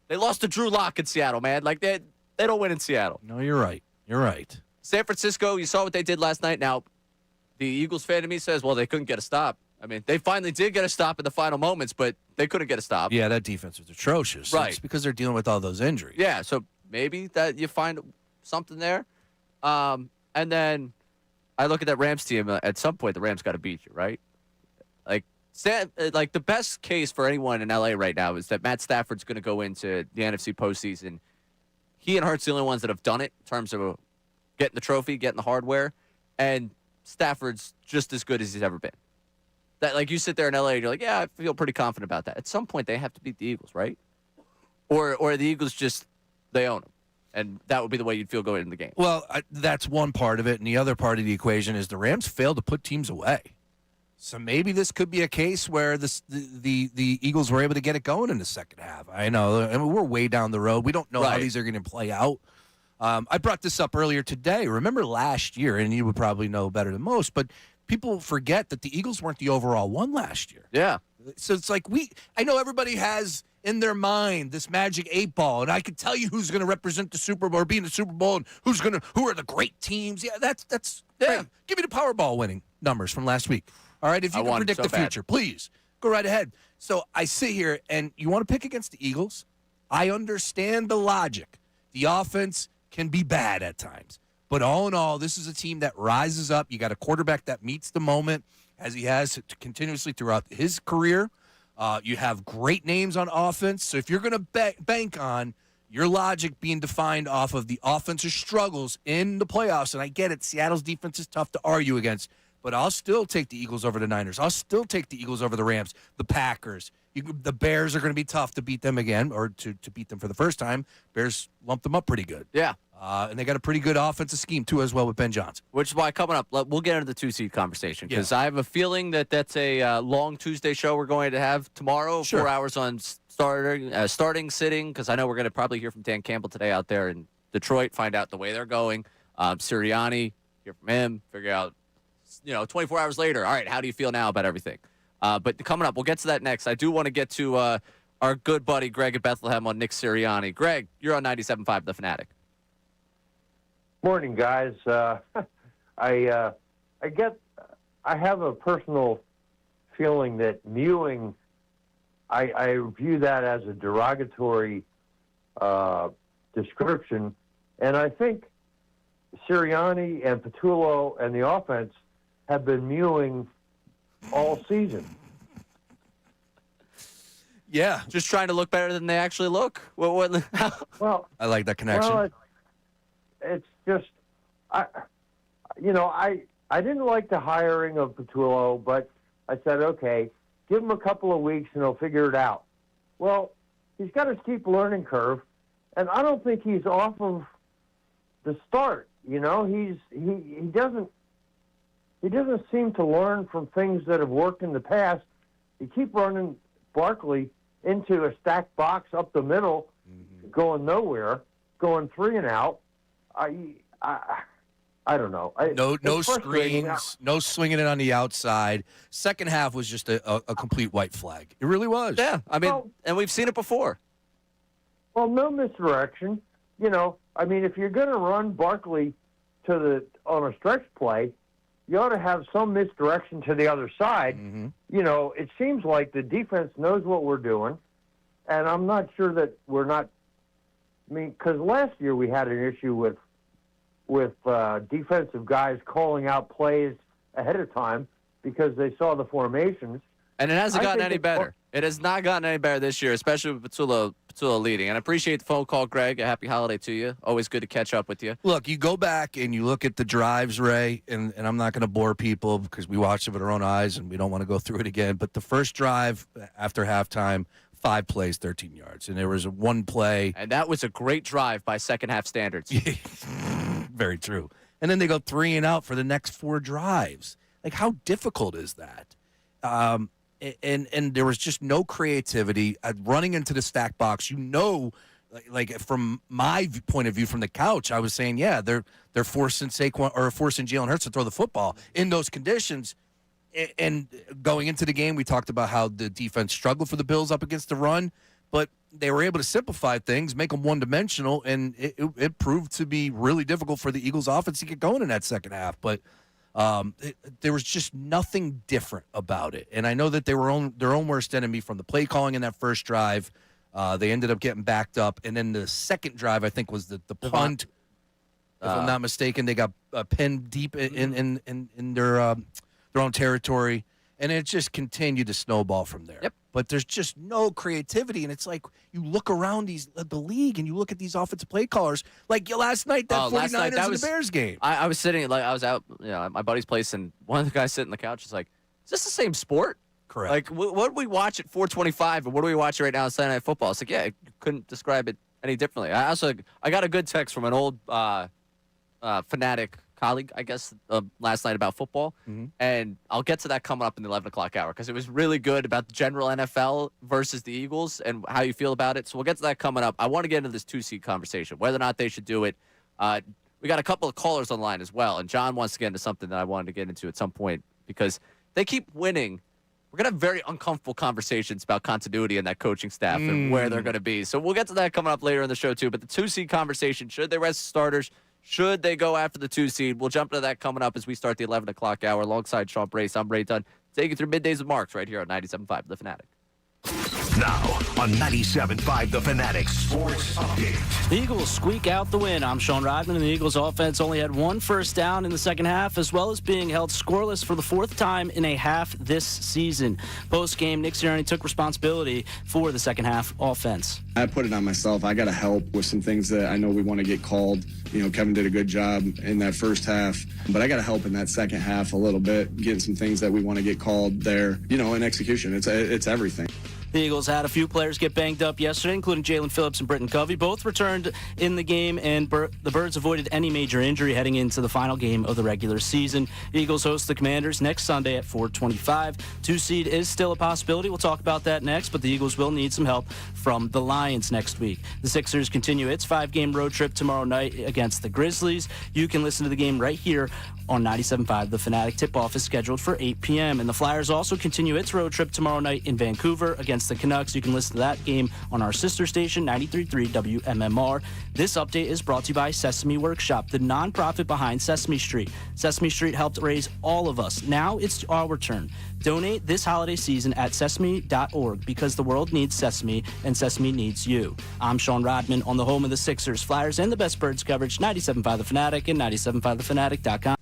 They lost to Drew Lock in Seattle, man. They don't win in Seattle. No, you're right. You're right. San Francisco, you saw what they did last night. Now, the Eagles fan of me says, well, they couldn't get a stop. I mean, they finally did get a stop in the final moments, but they couldn't get a stop. Yeah, that defense was atrocious. Right. It's because they're dealing with all those injuries. Yeah, so maybe that you find something there. And then I look at that Rams team. At some point, the Rams got to beat you, right? The best case for anyone in LA right now is that Matt Stafford's going to go into the NFC postseason. He and Hurts are the only ones that have done it in terms of getting the trophy, getting the hardware, and Stafford's just as good as he's ever been. That you sit there in LA and you're like, yeah, I feel pretty confident about that. At some point, they have to beat the Eagles, right? Or the Eagles they own them. And that would be the way you'd feel going into the game. Well, that's one part of it. And the other part of the equation is the Rams failed to put teams away. So maybe this could be a case where the Eagles were able to get it going in the second half. I know. I mean, we're way down the road. We don't know how these are going to play out. I brought this up earlier today. Remember last year, and you would probably know better than most, but people forget that the Eagles weren't the overall one last year. Yeah. So it's like I know everybody has in their mind this magic 8-ball, and I can tell you who's going to represent the Super Bowl or be in the Super Bowl and who are the great teams. Yeah, that's great. Give me the Powerball winning numbers from last week. All right, if you can predict the future, please go right ahead. So I sit here, and you want to pick against the Eagles. I understand the logic. The offense can be bad at times. But all in all, this is a team that rises up. You got a quarterback that meets the moment, as he has continuously throughout his career. You have great names on offense. So if you're going to bank on your logic being defined off of the offensive struggles in the playoffs, and I get it, Seattle's defense is tough to argue against, but I'll still take the Eagles over the Niners. I'll still take the Eagles over the Rams, the Packers. The Bears are going to be tough to beat them again, or to beat them for the first time. Bears lumped them up pretty good. Yeah. And they got a pretty good offensive scheme, too, as well, with Ben Johnson. Which is why coming up, we'll get into the 2-seed conversation, because I have a feeling that that's a long Tuesday show we're going to have tomorrow. Sure. 4 hours on starting, sitting, because I know we're going to probably hear from Dan Campbell today out there in Detroit, find out the way they're going. Sirianni, hear from him, figure out, 24 hours later, all right, how do you feel now about everything? But coming up, we'll get to that next. I do want to get to our good buddy Greg at Bethlehem on Nick Sirianni. Greg, you're on 97.5 The Fanatic. Morning, guys. I have a personal feeling that mewing, I view that as a derogatory description, and I think Sirianni and Patullo and the offense have been mewing all season. Yeah. Just trying to look better than they actually look. Well, I like that connection. Well, it's just, I didn't like the hiring of Patullo, but I said, okay, give him a couple of weeks and he'll figure it out. Well, he's got a steep learning curve, and I don't think he's off of the start. He doesn't seem to learn from things that have worked in the past. You keep running Barkley into a stacked box up the middle, going nowhere, going 3 and out. I don't know. No screens, no swinging it on the outside. Second half was just a complete white flag. It really was. Yeah, and we've seen it before. Well, no misdirection. If you're going to run Barkley on a stretch play, you ought to have some misdirection to the other side. Mm-hmm. It seems like the defense knows what we're doing, and I'm not sure that we're not. Because last year we had an issue with defensive guys calling out plays ahead of time because they saw the formations. And it hasn't gotten any better. It has not gotten any better this year, especially with Patullo leading. And I appreciate the phone call, Greg. A happy holiday to you. Always good to catch up with you. Look, you go back and you look at the drives, Ray, and I'm not going to bore people because we watched it with our own eyes and we don't want to go through it again. But the first drive after halftime, 5 plays, 13 yards. And there was one play. And that was a great drive by second half standards. Very true. And then they go 3 and out for the next 4 drives. Like, how difficult is that? And there was just no creativity. Running into the stack box, like from my point of view from the couch, I was saying, yeah, they're forcing Saquon or forcing Jalen Hurts to throw the football in those conditions. And going into the game, we talked about how the defense struggled for the Bills up against the run, but they were able to simplify things, make them one-dimensional, and it proved to be really difficult for the Eagles' offense to get going in that second half. But there was just nothing different about it. And I know that they were their own worst enemy from the play calling in that first drive. They ended up getting backed up. And then the second drive, I think, was the punt. If I'm not mistaken, they got pinned deep in their own territory. And it just continued to snowball from there. Yep. But there's just no creativity. And it's like you look around the league and you look at these offensive play callers. Like last night, that 49ers and the Bears game. I was sitting, I was out at my buddy's place, and one of the guys sitting on the couch is like, is this the same sport? Correct. Like, what do we watch at 4:25, and what do we watch right now on Sunday Night Football? It's like, yeah, you couldn't describe it any differently. I got a good text from an old Fanatic colleague, I guess, last night about football, and I'll get to that coming up in the 11 o'clock hour because it was really good about the general NFL versus the Eagles and how you feel about it. So we'll get to that coming up. I want to get into this 2-seed conversation, whether or not they should do it. We got a couple of callers online as well, and John wants to get into something that I wanted to get into at some point because they keep winning we're going to have very uncomfortable conversations about continuity in that coaching staff and where they're going to be. So we'll get to that coming up later in the show, too. But the 2-seed conversation, should they rest starters? Should they go after the 2-seed? We'll jump into that coming up as we start the 11 o'clock hour alongside Sean Brace. I'm Ray Dunn. Take you through Middays with Marks right here on 97.5 The Fanatic. Now on 97.5 The Fanatic Sports Update. The Eagles squeak out the win. I'm Sean Rodman, and the Eagles offense only had one first down in the second half, as well as being held scoreless for the fourth time in a half this season. Post-game, Nick Sirianni took responsibility for the second half offense. I put it on myself. I got to help with some things that I know we want to get called. You know, Kevin did a good job in that first half, but I got to help in that second half a little bit, getting some things that we want to get called there. You know, in execution, it's everything. The Eagles had a few players get banged up yesterday, including Jalen Phillips and Britton Covey. Both returned in the game, and the Birds avoided any major injury heading into the final game of the regular season. The Eagles host the Commanders next Sunday at 4:25. 2-seed is still a possibility. We'll talk about that next, but the Eagles will need some help from the Lions next week. The Sixers continue its 5-game road trip tomorrow night against the Grizzlies. You can listen to the game right here on 97.5. The Fanatic tip-off is scheduled for 8 p.m. And the Flyers also continue its road trip tomorrow night in Vancouver against the Canucks. You can listen to that game on our sister station, 93.3 WMMR. This update is brought to you by Sesame Workshop, the nonprofit behind Sesame Street. Sesame Street helped raise all of us. Now it's our turn. Donate this holiday season at sesame.org because the world needs Sesame and Sesame needs you. I'm Sean Rodman on the home of the Sixers, Flyers, and the best Birds coverage, 97.5 The Fanatic and 97.5thefanatic.com.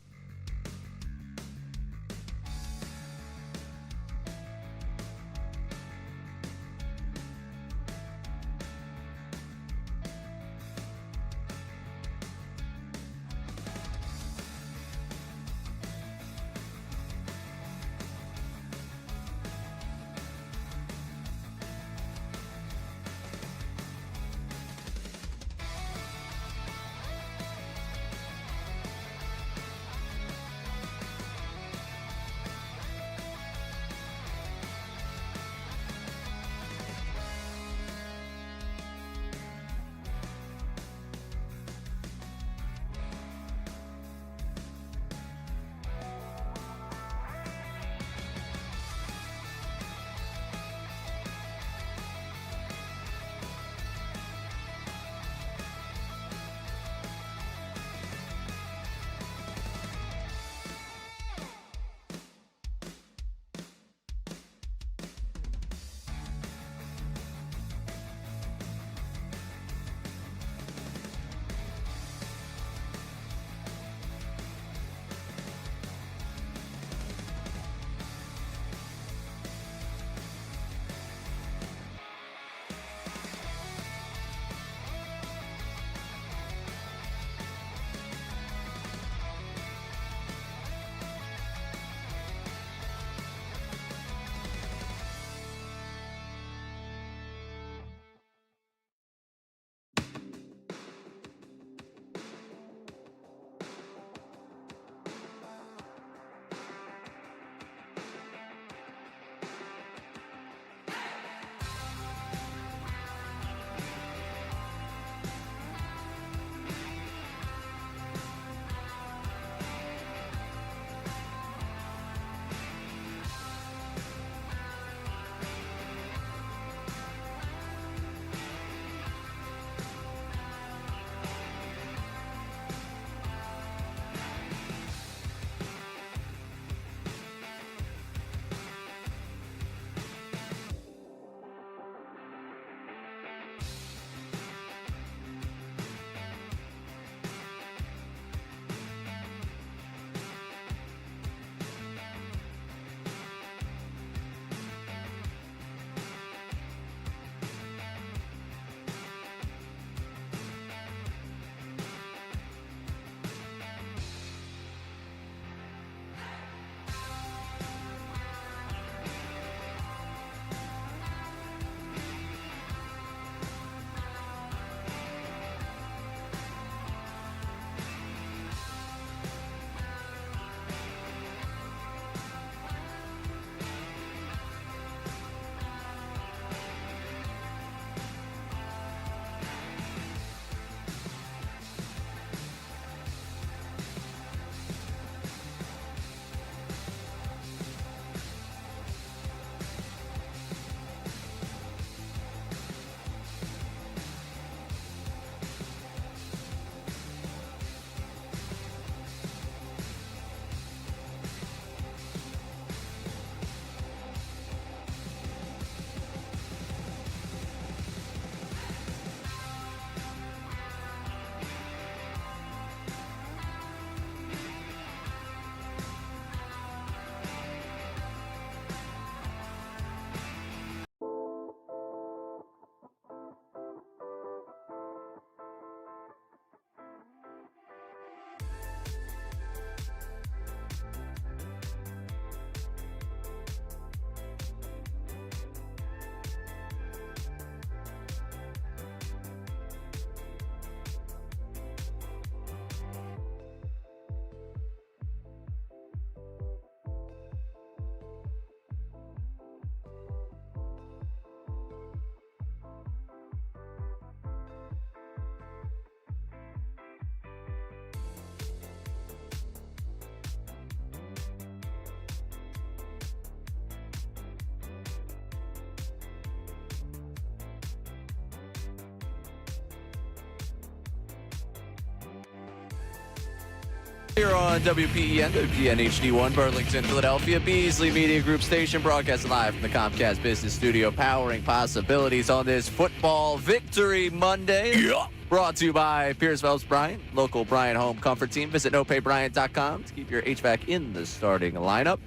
Here on WPEN, WPEN HD1, Burlington, Philadelphia, Beasley Media Group station, broadcast live from the Comcast Business Studio, powering possibilities on this Football Victory Monday. Yeah. Brought to you by Pierce Phelps Bryant, local Bryant home comfort team. Visit nopaybryant.com to keep your HVAC in the starting lineup.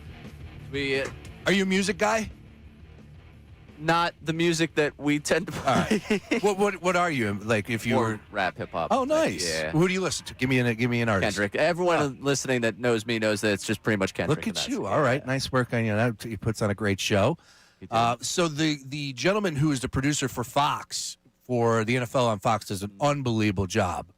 Are you a music guy? Not the music that we tend to play. All right. What are you like? If you were rap, hip hop. Oh, nice. Yeah. Who do you listen to? Give me an artist. Kendrick. Everyone listening that knows me knows that it's just pretty much Kendrick. Look at you. All right. Nice work on you. He puts on a great show. So the gentleman who is the producer for Fox, for the NFL on Fox, does an unbelievable job.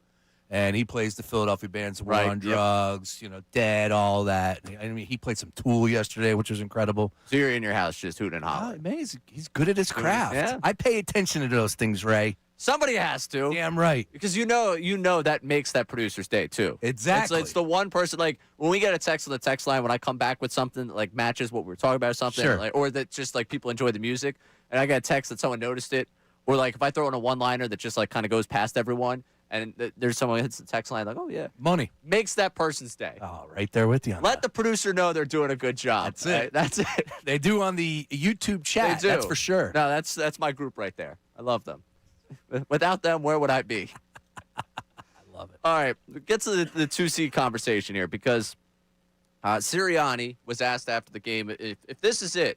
And he plays the Philadelphia Band's War on Drugs, Dead, all that. I mean, he played some Tool yesterday, which was incredible. So you're in your house just hooting and hollering. Man, he's good at his craft. Yeah. I pay attention to those things, Ray. Somebody has to. Damn right. Because you know that makes that producer's day, too. Exactly. It's the one person, like, when we get a text on the text line, when I come back with something that, like, matches what we're talking about or something, sure. or that just, like, people enjoy the music, and I get a text that someone noticed it, or, like, if I throw in a one-liner that just, like, kind of goes past everyone, and there's someone who hits the text line like, oh, yeah. Money. Makes that person's day. Oh, right there with you on Let that. the producer know they're doing a good job. That's it. Right? That's it. They do on the YouTube chat. They do. That's for sure. No, that's my group right there. I love them. Without them, where would I be? I love it. All right, get to the 2C conversation here because Sirianni was asked after the game, if this is it,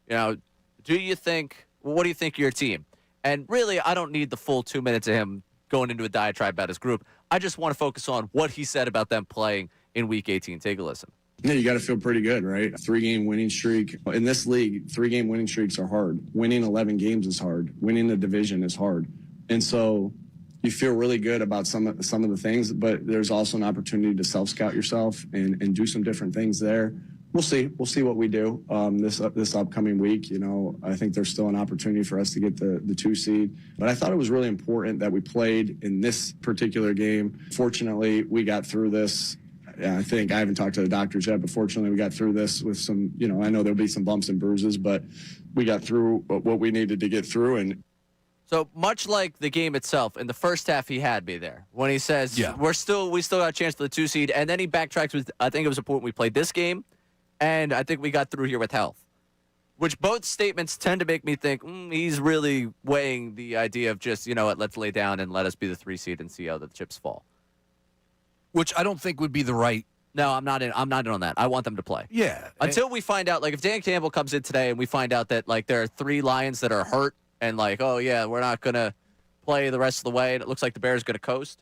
what do you think of your team? And really, I don't need the full 2 minutes of him going into a diatribe about his group. I just want to focus on what he said about them playing in Week 18. Take a listen. Yeah, you got to feel pretty good, right? 3-game winning streak. In this league, 3-game winning streaks are hard. Winning 11 games is hard. Winning the division is hard. And so you feel really good about some of the things, but there's also an opportunity to self-scout yourself and do some different things there. We'll see. We'll see what we do this upcoming week. I think there's still an opportunity for us to get the 2 seed. But I thought it was really important that we played in this particular game. Fortunately, we got through this. I think I haven't talked to the doctors yet, but fortunately we got through this with some, I know there'll be some bumps and bruises, but we got through what we needed to get through. And so much like the game itself, in the first half he had me there when he says, we still got a chance for the 2 seed. And then he backtracks with, I think it was important we played this game. And I think we got through here with health, which both statements tend to make me think he's really weighing the idea of just, let's lay down and let us be the 3 seed and see how the chips fall. Which I don't think would be the right. No, I'm not in on that. I want them to play. Yeah. Until we find out, like if Dan Campbell comes in today and we find out that like there are 3 Lions that are hurt and like, oh yeah, we're not going to play the rest of the way and it looks like the Bears are going to coast.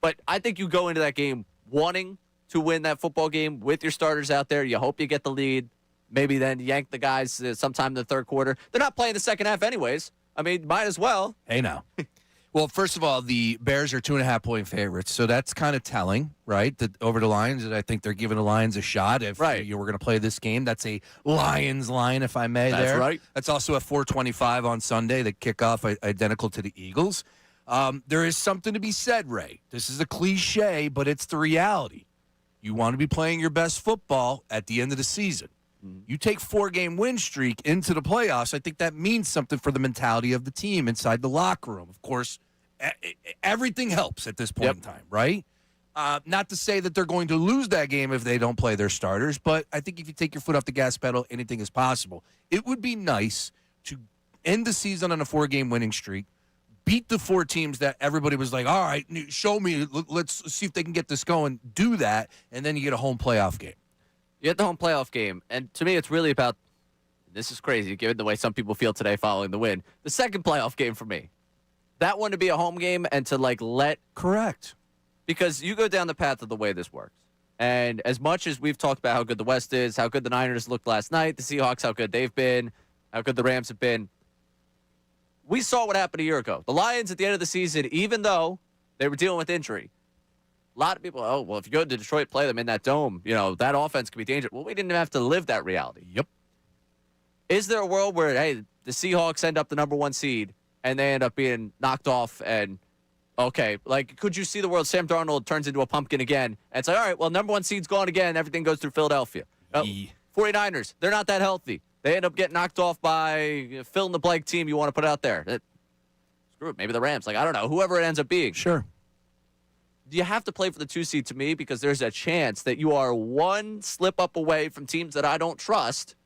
But I think you go into that game wanting to win that football game with your starters out there. You hope you get the lead. Maybe then yank the guys sometime in the third quarter. They're not playing the second half anyways. I mean, might as well. Hey, now. Well, first of all, the Bears are 2.5-point favorites, so that's kind of telling, right? That over the Lions, I think they're giving the Lions a shot. If you were going to play this game, that's a Lions line, if I may. That's there. Right. That's also at 4:25 on Sunday. The kickoff identical to the Eagles. There is something to be said, Ray. This is a cliche, but it's the reality. You want to be playing your best football at the end of the season. You take 4-game win streak into the playoffs, I think that means something for the mentality of the team inside the locker room. Of course, everything helps at this point in time, right? Not to say that they're going to lose that game if they don't play their starters, but I think if you take your foot off the gas pedal, anything is possible. It would be nice to end the season on a 4-game winning streak, beat the 4 teams that everybody was like, all right, show me, let's see if they can get this going, do that, and then you get a home playoff game. You get the home playoff game, and to me, it's really about, this is crazy, given the way some people feel today following the win, the second playoff game for me. That one to be a home game and to, let... Correct. Because you go down the path of the way this works. And as much as we've talked about how good the West is, how good the Niners looked last night, the Seahawks, how good they've been, how good the Rams have been, we saw what happened a year ago. The Lions at the end of the season, even though they were dealing with injury, a lot of people, if you go to Detroit, play them in that dome, that offense could be dangerous. Well, we didn't have to live that reality. Yep. Is there a world where, hey, the Seahawks end up the number 1 seed and they end up being knocked off and, could you see the world Sam Darnold turns into a pumpkin again and it's like, all right, well, number 1 seed's gone again. Everything goes through Philadelphia. 49ers, they're not that healthy. They end up getting knocked off by fill-in-the-blank team you want to put out there. Screw it, maybe the Rams. I don't know. Whoever it ends up being. Sure. you have to play for the 2 seed to me because there's a chance that you are one slip up away from teams that I don't trust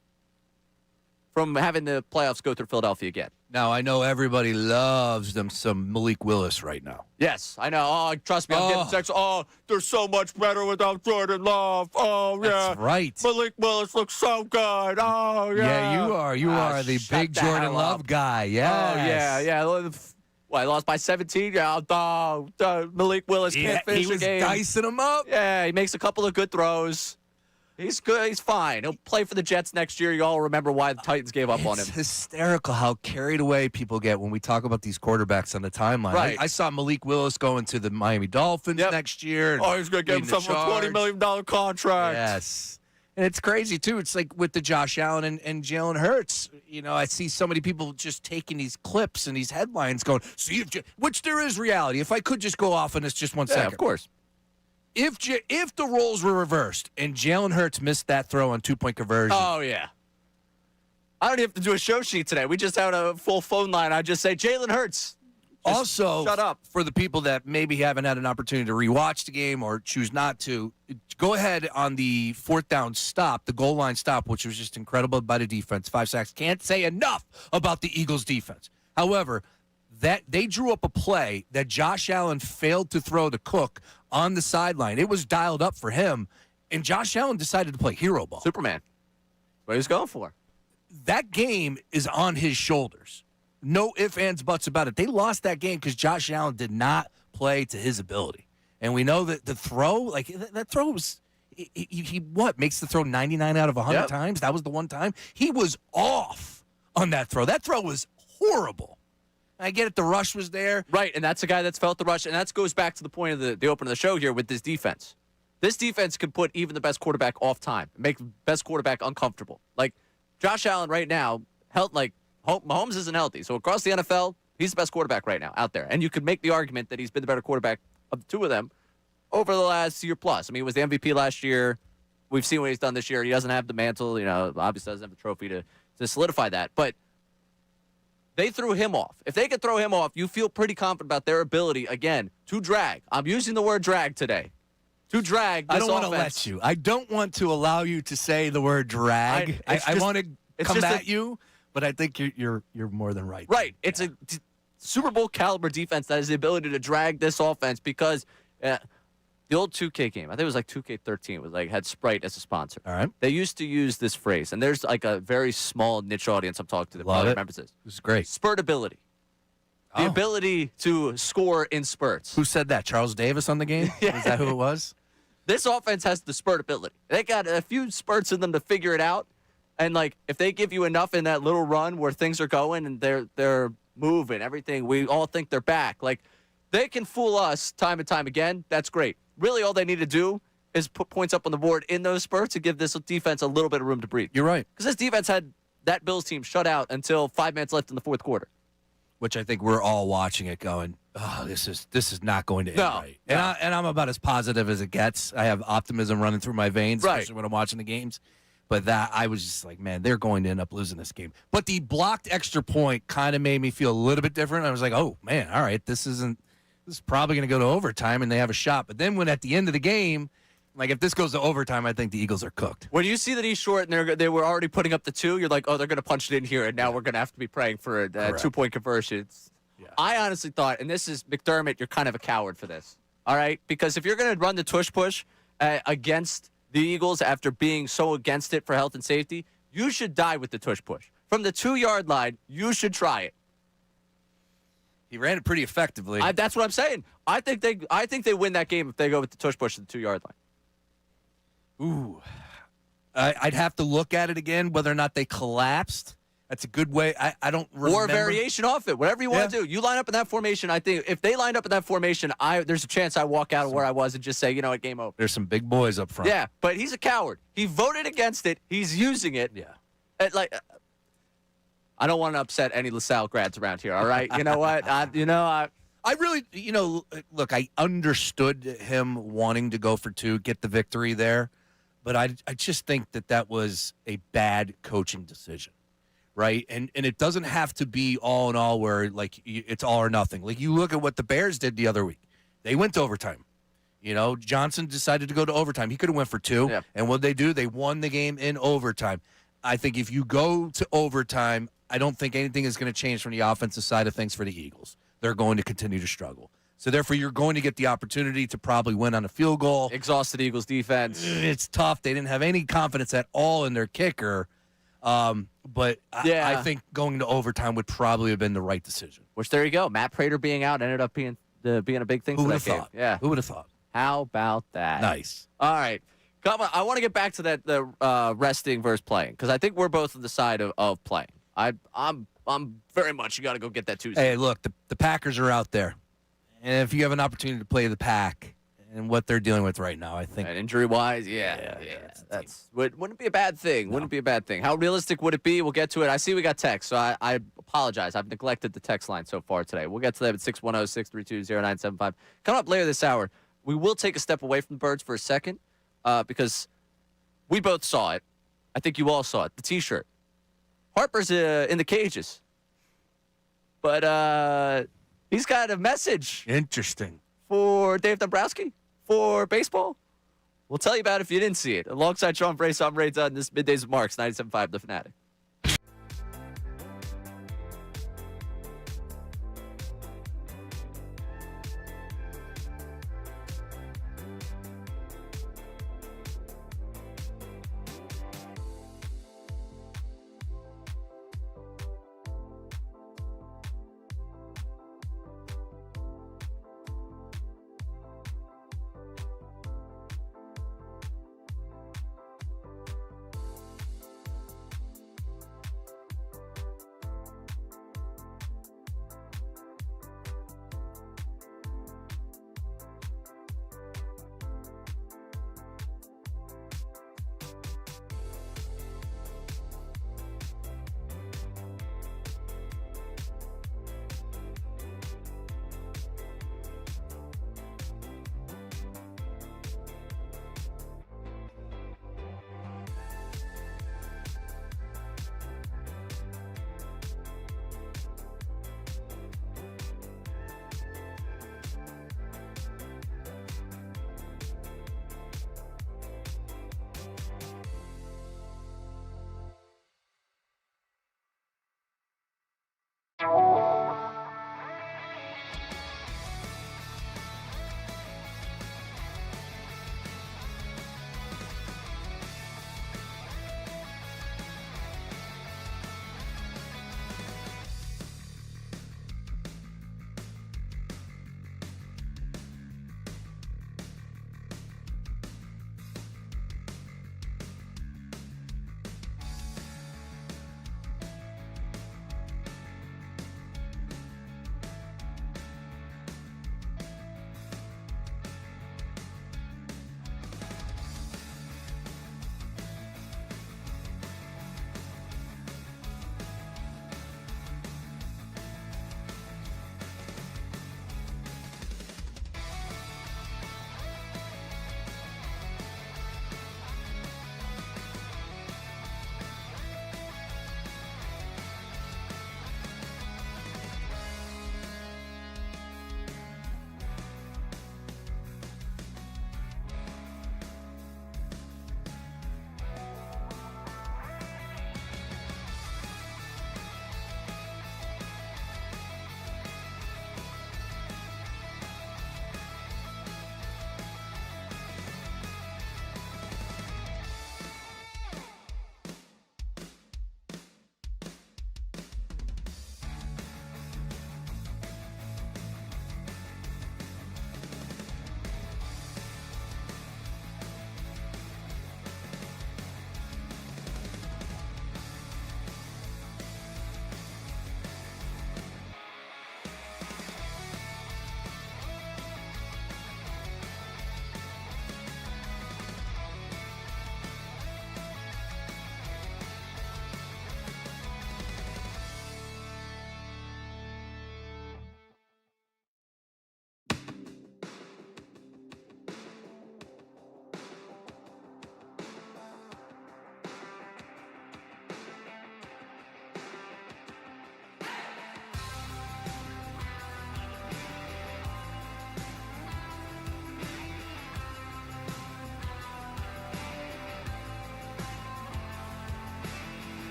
from having the playoffs go through Philadelphia again. Now, I know everybody loves them some Malik Willis right now. Yes, I know. Oh, trust me, I'm getting texts. Oh, they're so much better without Jordan Love. Oh, yeah. That's right. Malik Willis looks so good. Oh, yeah. Yeah, you are. You are the big Jordan Love guy. Yes. Oh, yeah. Well, I lost by 17. Yeah, Malik Willis can't finish he was a game. dicing him up. Yeah, he makes a couple of good throws. He's good. He's fine. He'll play for the Jets next year. You all remember why the Titans gave up on him. It's hysterical how carried away people get when we talk about these quarterbacks on the timeline. Right. I saw Malik Willis going to the Miami Dolphins next year. Oh, he's going to give himself a $20 million contract. Yes. And it's crazy, too. It's like with the Josh Allen and Jalen Hurts. You know, I see so many people just taking these clips and these headlines going, see if which there is reality. If I could just go off on this just 1 second. Yeah, of course. If the roles were reversed and Jalen Hurts missed that throw on 2-point conversion. Oh, yeah. I don't even have to do a show sheet today. We just had a full phone line. I just say, Jalen Hurts. Also, shut up. For the people that maybe haven't had an opportunity to rewatch the game or choose not to, go ahead on the 4th down stop, the goal line stop, which was just incredible by the defense. 5 sacks. Can't say enough about the Eagles' defense. However, that they drew up a play that Josh Allen failed to throw to Cook on the sideline. It was dialed up for him, and Josh Allen decided to play hero ball. Superman. What he was going for. That game is on his shoulders. No ifs, ands, buts about it. They lost that game because Josh Allen did not play to his ability. And we know that the throw, like that throw was, he makes the throw 99 out of 100 times? That was the one time. He was off on that throw. That throw was horrible. I get it. The rush was there. Right, and that's a guy that's felt the rush, and that goes back to the point of the opening of the show here with this defense. This defense can put even the best quarterback off time, make the best quarterback uncomfortable. Like, Josh Allen right now, Mahomes isn't healthy, so across the NFL, he's the best quarterback right now out there. And you could make the argument that he's been the better quarterback of the two of them over the last year plus. I mean, he was the MVP last year. We've seen what he's done this year. He doesn't have the mantle, obviously doesn't have the trophy to solidify that. But they threw him off. If they could throw him off, you feel pretty confident about their ability, again, to drag. I'm using the word drag today. To drag this I don't want to offense. let you. I don't want to allow you to say the word drag. I want to come at you, but I think you're more than right. Right. It's a Super Bowl caliber defense that has the ability to drag this offense because the old 2K game, I think it was like 2K13, was like had Sprite as a sponsor. All right. They used to use this phrase, and there's like a very small niche audience I'm talking to that probably remembers this. This is great. Spurt ability. The ability to score in spurts. Who said that? Charles Davis on the game? Yeah. Is that who it was? This offense has the spurt ability. They got a few spurts in them to figure it out. And, like, if they give you enough in that little run where things are going and they're moving, everything, we all think they're back. Like, they can fool us time and time again. That's great. Really, all they need to do is put points up on the board in those spurts and give this defense a little bit of room to breathe. You're right. Because this defense had that Bills team shut out until 5 minutes left in the fourth quarter. Which I think we're all watching it going, oh, this is not going to end right. No. And I'm about as positive as it gets. I have optimism running through my veins, Right. especially when I'm watching the games. But that I was just like, man, they're going to end up losing this game. But the blocked extra point kind of made me feel a little bit different. I was like, oh, man, all right, this is probably going to go to overtime, and they have a shot. But then when at the end of the game, like if this goes to overtime, I think the Eagles are cooked. When you see that he's short and they were already putting up the 2, you're like, oh, they're going to punch it in here, and now we're going to have to be praying for a 2-point conversion. I honestly thought, and this is McDermott, you're kind of a coward for this, all right? Because if you're going to run the tush push against the Eagles after being so against it for health and safety, you should die with the tush push. From the 2-yard line, you should try it. He ran it pretty effectively. That's what I'm saying. I think they win that game if they go with the tush push to the 2-yard line. Ooh. I'd have to look at it again, whether or not they collapsed. That's a good way. I don't remember. Or a variation off it, whatever you want to do. You line up in that formation, I think if they lined up in that formation, there's a chance I walk out of where I was and just say, you know what, game over. There's some big boys up front. Yeah, but he's a coward. He voted against it. He's using it. Yeah. I don't want to upset any LaSalle grads around here, all right? You know what? I really, look, I understood him wanting to go for 2, get the victory there, but I just think that was a bad coaching decision, right? And it doesn't have to be all in all where, like, it's all or nothing. Like, you look at what the Bears did the other week. They went to overtime. Johnson decided to go to overtime. He could have went for 2. Yeah. And what they do, they won the game in overtime. I think if you go to overtime, I don't think anything is going to change from the offensive side of things for the Eagles. They're going to continue to struggle. So, therefore, you're going to get the opportunity to probably win on a field goal. Exhausted Eagles defense. It's tough. They didn't have any confidence at all in their kicker. But I think going to overtime would probably have been the right decision. Which, there you go. Matt Prater being out ended up being a big thing Who for would that have game. thought? Yeah. Who would have thought? How about that? Nice. All right. Come on. I want to get back to the resting versus playing because I think we're both on the side of playing. I'm very much you got to go get that Tuesday. Hey, look, the Packers are out there. And if you have an opportunity to play the Pack and what they're dealing with right now, I think. And injury-wise, that's wouldn't be a bad thing. No. Wouldn't be a bad thing. How realistic would it be? We'll get to it. I see we got text, so I apologize. I've neglected the text line so far today. We'll get to that at 610-632-0975. Coming up later this hour, we will take a step away from the Birds for a second because we both saw it. I think you all saw it, the T-shirt. Harper's in the cages. But he's got a message. Interesting. For Dave Dombrowski for baseball. We'll tell you about it if you didn't see it. Alongside Sean Brace, I'm Ray Dunn. This is Middays with Marks, 97.5 The Fanatic.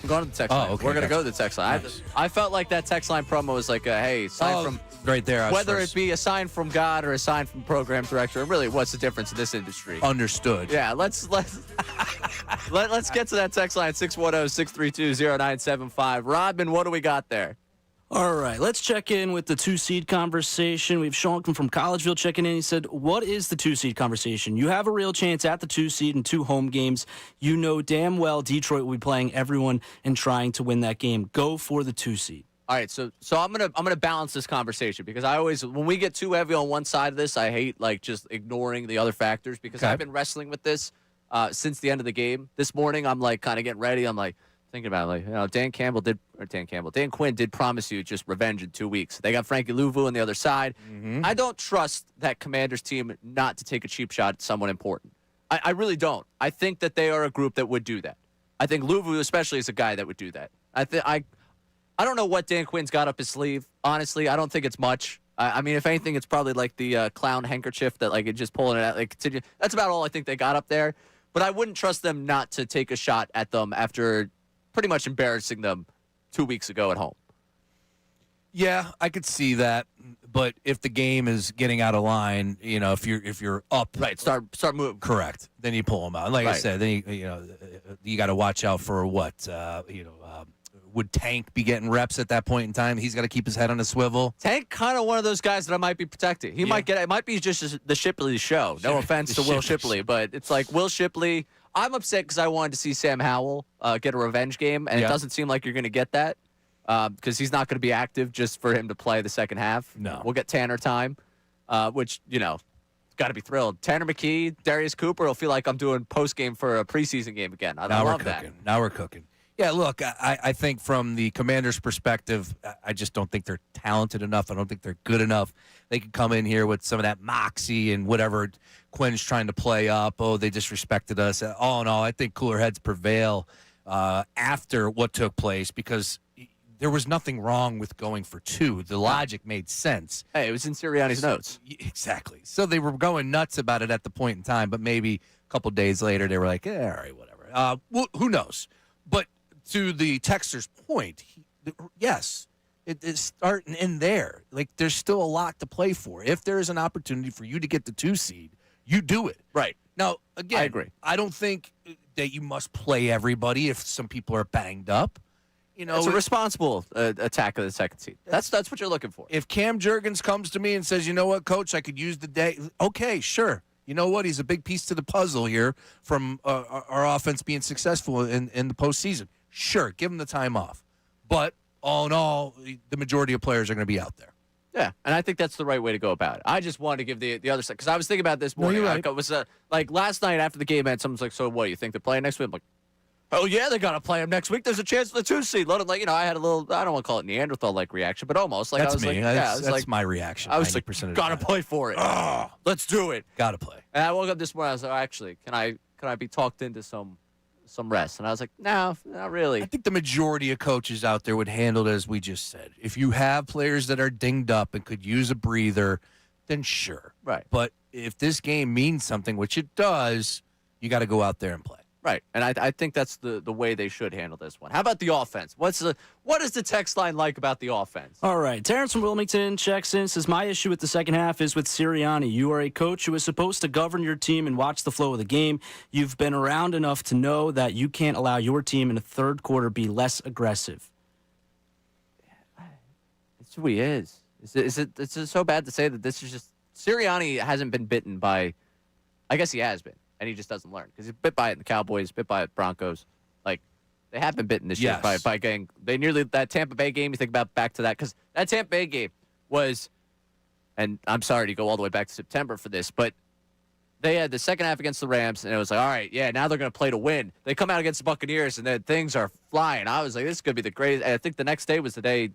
I'm going to the text line. okay, We're going to gotcha. go to the text line. Nice. I felt like that text line promo was like a, hey, sign from right there. I was whether first. it be a sign from God or a sign from program director. Really, what's the difference in this industry? Understood. Yeah, let's let's get to that text line 610-632-0975. Rodman, what do we got there? All right, let's check in with the 2-seed conversation. We have Sean from Collegeville checking in. He said, what is the 2-seed conversation? You have a real chance at the 2-seed in 2 home games. You know damn well Detroit will be playing everyone and trying to win that game. Go for the 2-seed. All right, so I'm gonna balance this conversation because I always, when we get too heavy on one side of this, I hate like just ignoring the other factors because Okay. I've been wrestling with this since the end of the game. This morning, I'm like kind of getting ready. I'm like thinking about it, like, you know, Dan Quinn did promise you just revenge in 2 weeks. They got Frankie Louvu on the other side. Mm-hmm. I don't trust that Commanders team not to take a cheap shot at someone important. I really don't. I think that they are a group that would do that. I think Louvu especially is a guy that would do that. I don't know what Dan Quinn's got up his sleeve. Honestly, I don't think it's much. I mean, if anything, it's probably like the clown handkerchief that like it just pulling it out. Like continue. That's about all I think they got up there. But I wouldn't trust them not to take a shot at them after pretty much embarrassing them 2 weeks ago at home. Yeah, I could see that. But if the game is getting out of line, you know, if you're up, Right. Start moving. correct, then you pull them out. Like I Right. said, then you got to watch out for what would Tank be getting reps at that point in time? He's got to keep his head on a swivel. Tank kind of one of those guys that I might be protecting. He might get it. Might be just the Shipley show. No offense to Will Shipley, but it's like Will Shipley. I'm upset because I wanted to see Sam Howell get a revenge game, and it doesn't seem like you're going to get that because he's not going to be active just for him to play the second half. No. We'll get Tanner time, which, you know, got to be thrilled. Tanner McKee, Darius Cooper will feel like I'm doing post game for a preseason game again. I love that. Now we're cooking. Yeah, look, I think from the Commanders' perspective, I just don't think they're talented enough. I don't think they're good enough. They could come in here with some of that moxie and whatever Quinn's trying to play up. Oh, they disrespected us. All in all, I think cooler heads prevail after what took place because there was nothing wrong with going for 2. The logic made sense. Hey, it was in Sirianni's notes. Exactly. So they were going nuts about it at the point in time, but maybe a couple days later they were like, all right, whatever. Well, who knows? But to the texter's point, yes, it is start and end there. Like, there's still a lot to play for. If there is an opportunity for you to get the 2-seed, you do it. Right. Now, again, I agree. I don't think that you must play everybody if some people are banged up. You know, It's a responsible attack of the second seed. That's what you're looking for. if Cam Jurgens comes to me and says, you know what, Coach, I could use the day. Okay, sure. You know what? He's a big piece to the puzzle here from our offense being successful in the postseason. Sure, give him the time off. But all in all, the majority of players are going to be out there. Yeah, and I think that's the right way to go about it. I just wanted to give the other side because I was thinking about this morning. you're right. Like, it was like last night after the game, and someone's like, "So what? You think they're playing next week?" I'm like, "Oh yeah, they're gonna play him next week. There's a chance for the 2-seed." Like, you know, I had a little, I don't want to call it Neanderthal-like reaction, but almost like That's I was me. like, That's, yeah, I was that's like, my reaction. I was like, 90% of the gotta time. play for it. Let's do it. Gotta play. And I woke up this morning. I was like, actually, can I be talked into some rest? And I was like, no, not really. I think the majority of coaches out there would handle it as we just said. If you have players that are dinged up and could use a breather, then sure. Right. But if this game means something, which it does, you got to go out there and play. Right, and I think that's the way they should handle this one. How about the offense? What is the text line like about the offense? All right. Terrence from Wilmington checks in, says, my issue with the second half is with Sirianni. You are a coach who is supposed to govern your team and watch the flow of the game. You've been around enough to know that you can't allow your team in the third quarter be less aggressive. It's who he is. Is it so bad to say that this is just Sirianni hasn't been bitten by? I guess he has been, and he just doesn't learn because he's bit by it in the Cowboys, bit by it Broncos. Like they have been bitten this year Yes. by getting. They nearly that Tampa Bay game. You think about back to that because that Tampa Bay game was, and I'm sorry to go all the way back to September for this, but they had the second half against the Rams, and it was like, all right, yeah, now they're going to play to win. They come out against the Buccaneers, and then things are flying. I was like, this is going to be the greatest. And I think the next day was the day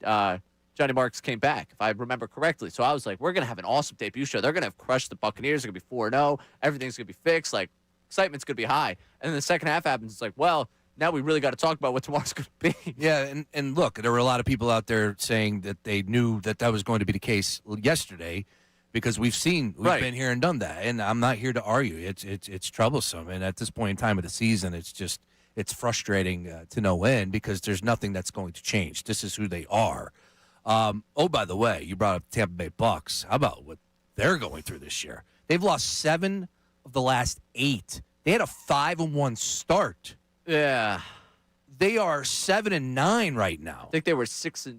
Johnny Marks came back, if I remember correctly. So I was like, we're going to have an awesome debut show. They're going to have crushed the Buccaneers. They're going to be 4-0. Everything's going to be fixed. Like, excitement's going to be high. And then the second half happens. It's like, well, now we really got to talk about what tomorrow's going to be. Yeah, and look, there were a lot of people out there saying that they knew that was going to be the case yesterday because we've been here and done that. And I'm not here to argue. It's troublesome. And at this point in time of the season, it's just it's frustrating to no end because there's nothing that's going to change. This is who they are. Oh, by the way, you brought up Tampa Bay Bucks. How about what they're going through this year? They've lost 7 of the last 8. They had a 5-1 start. Yeah. They are 7-9 right now. I think they were 6-2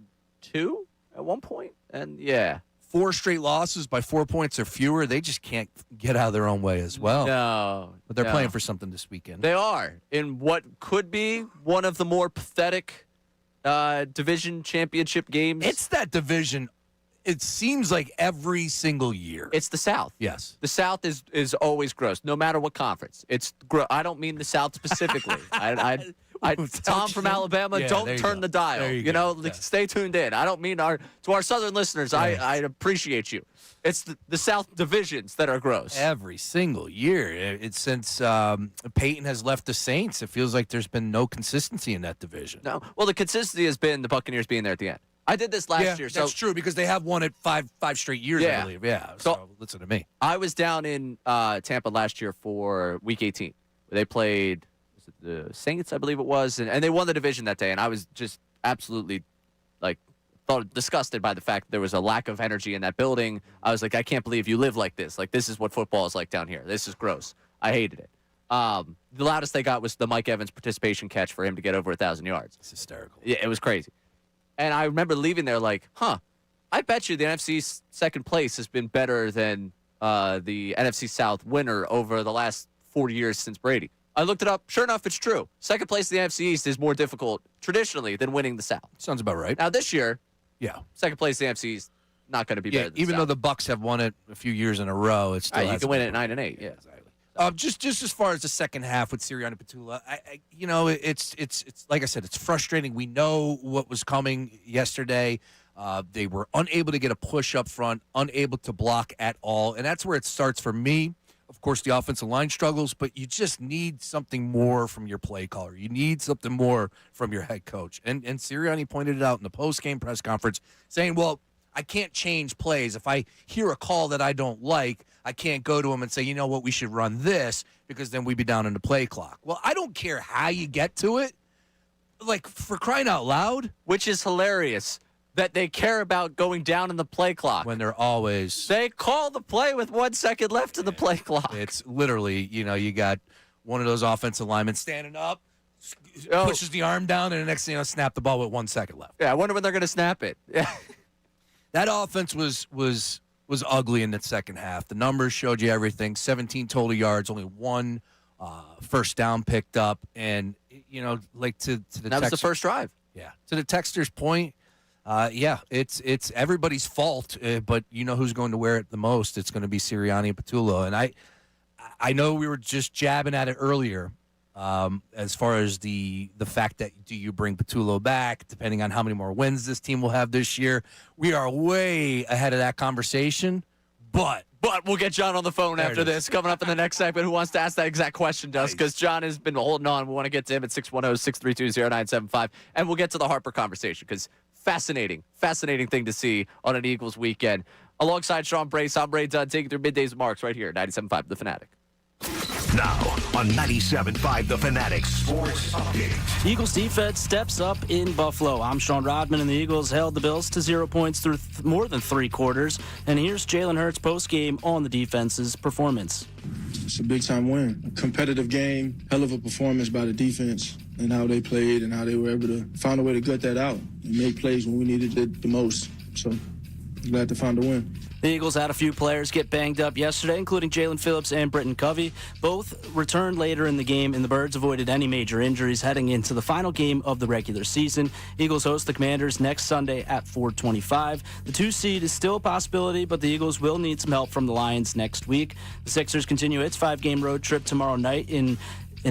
at one point. And, yeah. 4 straight losses by 4 points or fewer. They just can't get out of their own way as well. No. But they're no. playing for something this weekend. They are in what could be one of the more pathetic division championship games. It's that division. It seems like every single year. It's the South. Yes. The South is always gross, no matter what conference. It's I don't mean the South specifically. Tom from Alabama, Yeah, don't there you turn go. the dial. There you You know, go. like, Yeah. stay tuned in. I don't mean to our Southern listeners. Yes. I appreciate you. It's the South divisions that are gross. Every single year. It's since Peyton has left the Saints. It feels like there's been no consistency in that division. No, well, the consistency has been the Buccaneers being there at the end. I did this last year. So that's true because they have won it five straight years, Yeah. I believe. Yeah. So- So listen to me. I was down in Tampa last year for Week 18. They played was it the Saints, I believe it was, and they won the division that day. And I was just absolutely disgusted by the fact that there was a lack of energy in that building. I was like, I can't believe you live like this. Like, this is what football is like down here. This is gross. I hated it. The loudest they got was the Mike Evans participation catch for him to get over 1,000 yards. It's hysterical. Yeah, it was crazy. And I remember leaving there like, I bet you the NFC's second place has been better than the NFC South winner over the last 40 years since Brady. I looked it up. Sure enough, it's true. Second place in the NFC East is more difficult traditionally than winning the South. Sounds about right. Now, this year, Yeah. second place in the NFC East not going to be better than Even the though South. the Bucks have won it a few years in a row, it's still You hasn't can win been it at 9-8, yeah. Exactly. Just as far as the second half with Sirianni Petula, it's like I said, it's frustrating. We know what was coming yesterday. They were unable to get a push up front, unable to block at all, and that's where it starts for me. Of course, the offensive line struggles, but you just need something more from your play caller. You need something more from your head coach. And Sirianni pointed it out in the post-game press conference, saying, well, I can't change plays. If I hear a call that I don't like, I can't go to him and say, you know what, we should run this because then we'd be down in the play clock. Well, I don't care how you get to it. Like, for crying out loud. Which is hilarious that they care about going down in the play clock. When they're always. They call the play with 1 second left in the play clock. It's literally, you got one of those offensive linemen standing up, Oh. pushes the arm down, and the next thing, snap the ball with 1 second left. Yeah, I wonder when they're going to snap it. Yeah. That offense was ugly in the second half. The numbers showed you everything. 17 total yards, only 1 first down picked up, and like to the That was the first drive. Yeah, to the texter's point. It's everybody's fault, but you know who's going to wear it the most? It's going to be Sirianni and Petullo, and I know we were just jabbing at it earlier. As far as the fact that do you bring Petullo back, depending on how many more wins this team will have this year. We are way ahead of that conversation, but we'll get John on the phone There after it is. this. Coming up in the next segment, who wants to ask that exact question to us? Because John has been holding on. We want to get to him at 610-632-0975. And we'll get to the Harper conversation because fascinating thing to see on an Eagles weekend. Alongside Sean Brace, I'm Ray Dunn, taking through Middays Marks right here, 97.5 The Fanatic. Now on 97.5 The Fanatic Sports Update. Eagles defense steps up in Buffalo. I'm Sean Rodman, and the Eagles held the Bills to 0 points through more than 3 quarters. And here's Jalen Hurts post-game on the defense's performance. It's a big-time win. A competitive game, hell of a performance by the defense and how they played and how they were able to find a way to gut that out and make plays when we needed it the most. So glad to find a win. The Eagles had a few players get banged up yesterday, including Jalen Phillips and Britton Covey. Both returned later in the game, and the Birds avoided any major injuries heading into the final game of the regular season. Eagles host the Commanders next Sunday at 4:25. The 2 seed is still a possibility, but the Eagles will need some help from the Lions next week. The Sixers continue its 5-game road trip tomorrow night in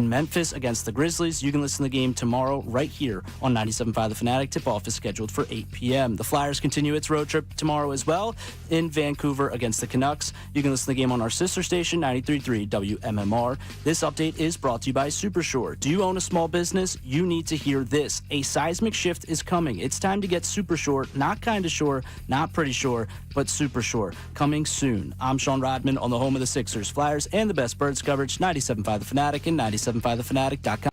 Memphis against the Grizzlies. You can listen to the game tomorrow right here on 97.5 The Fanatic. Tip-off is scheduled for 8 p.m. The Flyers continue its road trip tomorrow as well in Vancouver against the Canucks. You can listen to the game on our sister station, 93.3 WMMR. This update is brought to you by Supershore. Do you own a small business? You need to hear this. A seismic shift is coming. It's time to get Supershore, not kind of sure, not pretty sure, but Supershore. Coming soon. I'm Sean Rodman on the home of the Sixers, Flyers, and the best Birds coverage, 97.5 The Fanatic and 97.5thefanatic.com.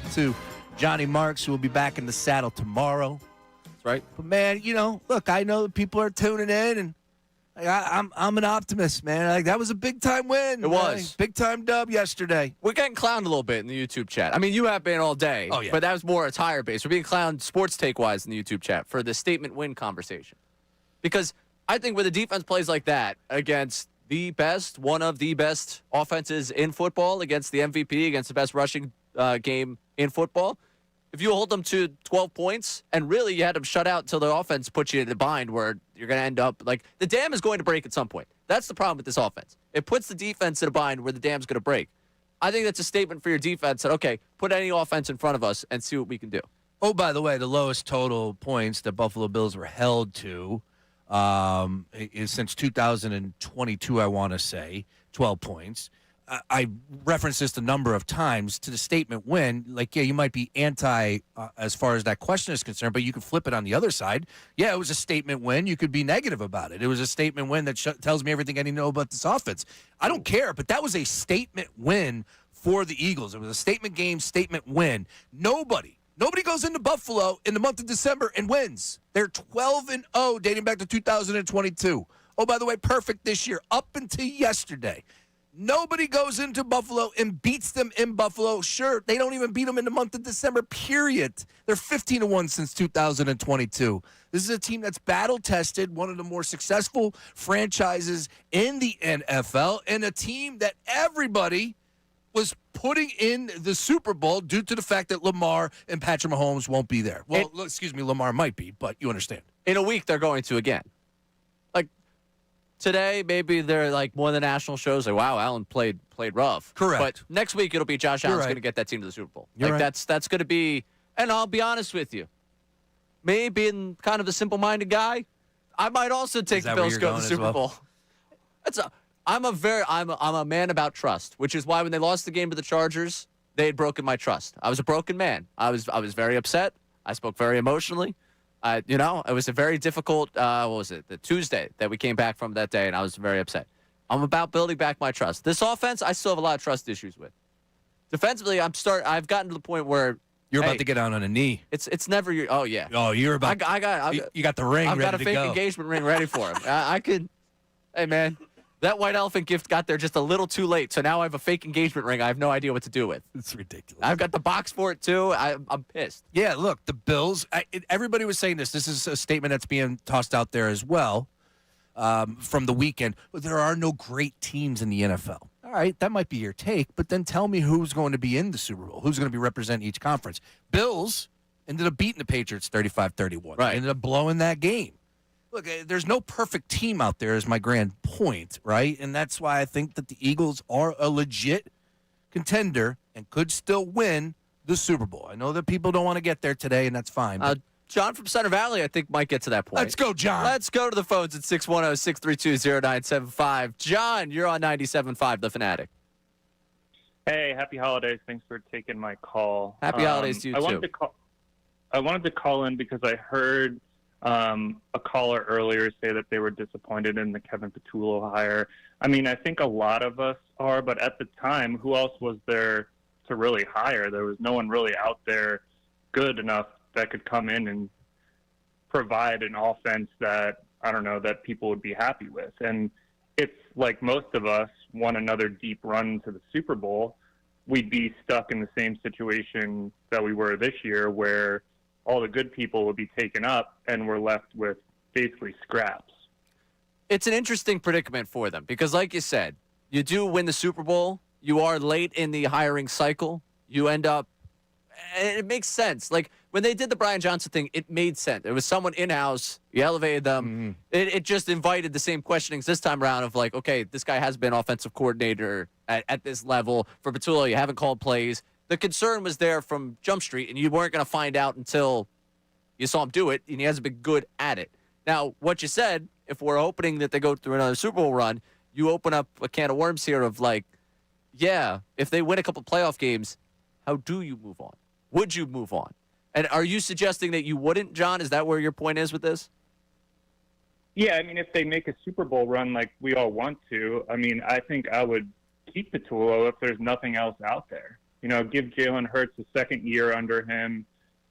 to Johnny Marks, who will be back in the saddle tomorrow. That's right. But, man, look, I know that people are tuning in, and I'm an optimist, man. That was a big-time win. It was. Big-time dub yesterday. We're getting clowned a little bit in the YouTube chat. I mean, you have been all day. Oh, yeah. But that was more attire-based. We're being clowned sports take-wise in the YouTube chat for the statement win conversation. Because I think when the defense plays like that against the best, one of the best offenses in football, against the MVP, against the best rushing game in football, if you hold them to 12 points and really you had them shut out until the offense puts you in the bind where you're going to end up like the dam is going to break at some point. That's the problem with this offense. It puts the defense in a bind where the dam's going to break. I think that's a statement for your defense that, okay, put any offense in front of us and see what we can do. Oh, by the way, the lowest total points that Buffalo Bills were held to is since 2022, I want to say, 12 points. I referenced this a number of times to the statement win. Like, yeah, you might be anti as far as that question is concerned, but you can flip it on the other side. Yeah, it was a statement win. You could be negative about it. It was a statement win that tells me everything I need to know about this offense. I don't care, but that was a statement win for the Eagles. It was a statement game, statement win. Nobody goes into Buffalo in the month of December and wins. They're 12-0 dating back to 2022. Oh, by the way, perfect this year up until yesterday. Nobody goes into Buffalo and beats them in Buffalo. Sure, they don't even beat them in the month of December, period. They're 15-1 since 2022. This is a team that's battle-tested, one of the more successful franchises in the NFL, and a team that everybody was putting in the Super Bowl due to the fact that Lamar and Patrick Mahomes won't be there. Well, excuse me, Lamar might be, but you understand. In a week, they're going to again. Today, maybe they're like one of the national shows. Like, wow, Allen played rough. Correct. But next week it'll be Josh Allen's right. going to get that team to the Super Bowl. You're right. That's going to be. And I'll be honest with you, me being kind of a simple-minded guy, I might also take the Bills to go to the Super Bowl. I'm a man about trust, which is why when they lost the game to the Chargers, they had broken my trust. I was a broken man. I was very upset. I spoke very emotionally. It was a very difficult, the Tuesday that we came back from that day, and I was very upset. I'm about building back my trust. This offense, I still have a lot of trust issues with. Defensively, I've gotten to the point where you're about to get down on a knee. It's never your. Oh yeah. Oh, you're about. You got the ring. I've ready got a to fake go. engagement ring ready for him. I could. Hey man, that white elephant gift got there just a little too late, so now I have a fake engagement ring. I have no idea what to do with. It's ridiculous. I've got the box for it too. I'm pissed. Yeah, look, the Bills. Everybody was saying this. This is a statement that's being tossed out there as well from the weekend. But there are no great teams in the NFL. All right, that might be your take, but then tell me who's going to be in the Super Bowl. Who's going to be representing each conference? Bills ended up beating the Patriots 35-31. Right. Ended up blowing that game. Look, there's no perfect team out there is my grand point, right? And that's why I think that the Eagles are a legit contender and could still win the Super Bowl. I know that people don't want to get there today, and that's fine. John from Center Valley, I think, might get to that point. Let's go, John. Let's go to the phones at 610-632-0975. John, you're on 97.5, The Fanatic. Hey, happy holidays. Thanks for taking my call. Happy holidays to you, too. I wanted to call in because I heard a caller earlier say that they were disappointed in the Kevin Patullo hire. I mean, I think a lot of us are, but at the time, who else was there to really hire? There was no one really out there good enough that could come in and provide an offense that, I don't know, that people would be happy with. And it's like most of us want another deep run to the Super Bowl, we'd be stuck in the same situation that we were this year where all the good people would be taken up and we're left with basically scraps. It's an interesting predicament for them because, like you said, you do win the Super Bowl. You are late in the hiring cycle. You end up, and it makes sense. Like when they did the Brian Johnson thing, it made sense. It was someone in-house. You elevated them. Mm-hmm. It just invited the same questionings this time around of like, okay, this guy has been offensive coordinator at this level. For Patullo, you haven't called plays. The concern was there from Jump Street, and you weren't going to find out until you saw him do it, and he hasn't been good at it. Now, what you said, if we're hoping that they go through another Super Bowl run, you open up a can of worms here of like, yeah, if they win a couple playoff games, how do you move on? Would you move on? And are you suggesting that you wouldn't, John? Is that where your point is with this? Yeah, I mean, if they make a Super Bowl run like we all want to, I mean, I think I would keep Patullo if there's nothing else out there. give Jalen Hurts a second year under him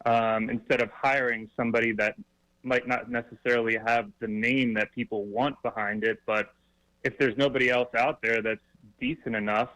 instead of hiring somebody that might not necessarily have the name that people want behind it. But if there's nobody else out there that's decent enough,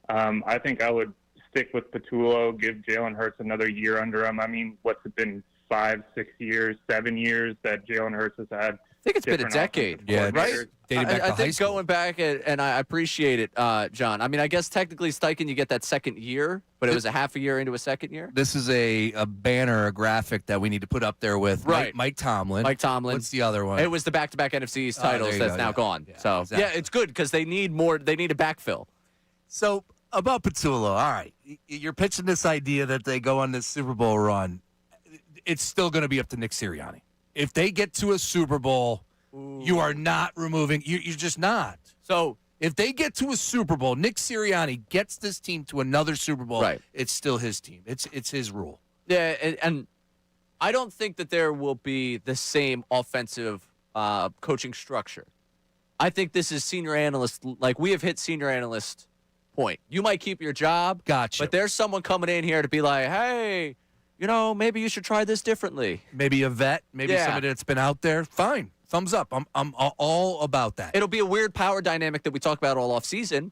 I think I would stick with Patullo, give Jalen Hurts another year under him. I mean, what's it been, 5, 6 years, 7 years that Jalen Hurts has had? I think it's been a decade, right? Dating back to I high think school. going back, and I appreciate it, John. I mean, I guess technically Steichen, you get that second year, but it was a half a year into a second year. This is a banner, a graphic that we need to put up there with Mike Tomlin. Mike Tomlin. What's the other one? It was the back-to-back NFC East titles that's now gone. Yeah, so, exactly. yeah, it's good because they need more. They need a backfill. So, about Patullo, all right. You're pitching this idea that they go on this Super Bowl run. It's still going to be up to Nick Sirianni. If they get to a Super Bowl, you are not removing – you're just not. So if they get to a Super Bowl, Nick Sirianni gets this team to another Super Bowl, right. It's still his team. It's his rule. Yeah, and I don't think that there will be the same offensive coaching structure. I think this is senior analyst – like we have hit senior analyst point. You might keep your job. Gotcha. But there's someone coming in here to be like, hey – maybe you should try this differently. Maybe a vet, maybe somebody that's been out there. Fine. Thumbs up. I'm all about that. It'll be a weird power dynamic that we talk about all off season.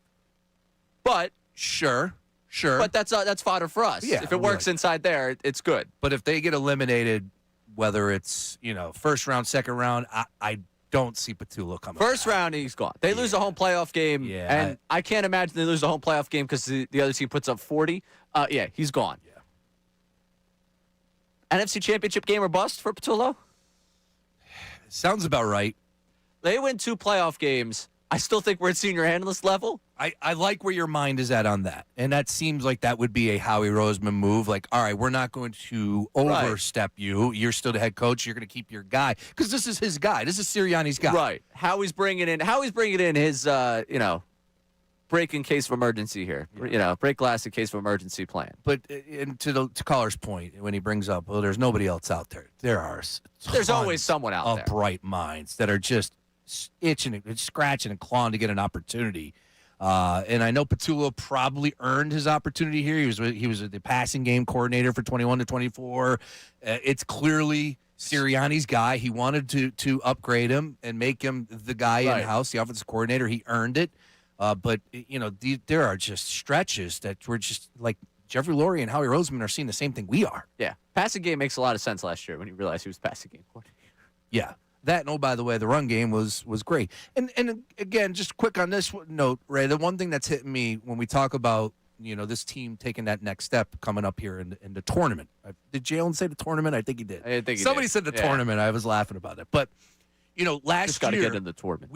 But sure. But that's fodder for us. Yeah, if it works inside there, it's good. But if they get eliminated, whether it's, first round, second round, I don't see Patullo coming First back. round, he's gone. They lose a home playoff game, and I can't imagine they lose a home playoff game because the other team puts up 40. He's gone. Yeah. NFC Championship game or bust for Patullo? Sounds about right. They win 2 playoff games. I still think we're at senior analyst level. I like where your mind is at on that. And that seems like that would be a Howie Roseman move. Like, all right, we're not going to overstep you. You're still the head coach. You're going to keep your guy. Because this is his guy. This is Sirianni's guy. Right. Howie's bringing in his, break in case of emergency here. Break glass in case of emergency plan. But to Caller's point, when he brings up, well, there's nobody else out there. There's always someone out there. Bright minds that are just itching and scratching and clawing to get an opportunity. And I know Patullo probably earned his opportunity here. He was the passing game coordinator for 21 to 24. It's clearly Sirianni's guy. He wanted to upgrade him and make him the guy in-house, the offensive coordinator. He earned it. But there are just stretches that we're just like Jeffrey Lurie and Howie Roseman are seeing the same thing we are. Yeah. Passing game makes a lot of sense last year when you realized he was passing game coordinator. Yeah. That, and by the way, the run game was great. And again, just quick on this note, Ray, the one thing that's hitting me when we talk about, this team taking that next step coming up here in the tournament. Did Jalen say the tournament? I think he did. I think Somebody said the tournament. I was laughing about it. But, last just got to year. get in the tournament.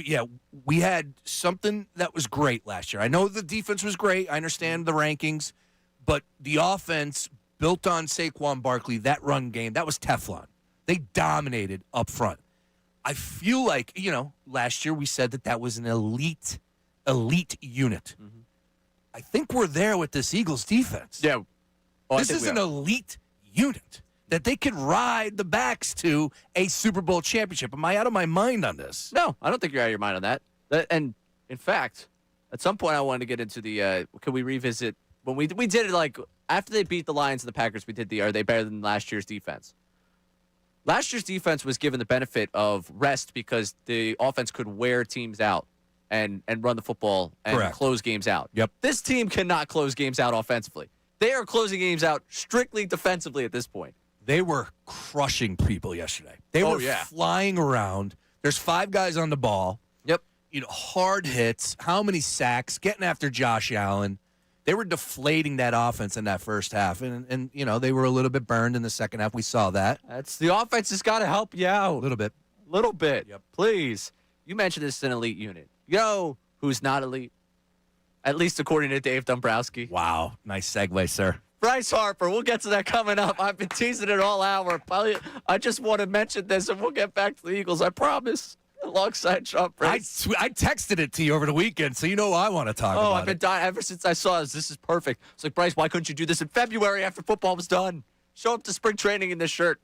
We had something that was great last year. I know the defense was great. I understand the rankings. But the offense built on Saquon Barkley, that run game, that was Teflon. They dominated up front. I feel like, last year we said that was an elite unit. Mm-hmm. I think we're there with this Eagles defense. Yeah. This is an elite unit that they could ride the backs to a Super Bowl championship. Am I out of my mind on this? No, I don't think you're out of your mind on that. And, in fact, at some point I wanted to get into the could we revisit when we did it like after they beat the Lions and the Packers, we did the are they better than last year's defense? Last year's defense was given the benefit of rest because the offense could wear teams out and run the football and close games out. Yep. This team cannot close games out offensively. They are closing games out strictly defensively at this point. They were crushing people yesterday. They were flying around. There's 5 guys on the ball. Yep. Hard hits. How many sacks? Getting after Josh Allen. They were deflating that offense in that first half. And they were a little bit burned in the second half. We saw that. The offense has got to help you out. A little bit. Yep. Please. You mentioned this is an elite unit. Who's not elite? At least according to Dave Dombrowski. Wow. Nice segue, sir. Bryce Harper. We'll get to that coming up. I've been teasing it all hour. I just want to mention this, and we'll get back to the Eagles. I promise. Alongside Sean Price. I texted it to you over the weekend, so you know I want to talk about it. I've been dying ever since I saw this. This is perfect. It's like, Bryce, why couldn't you do this in February after football was done? Show up to spring training in this shirt.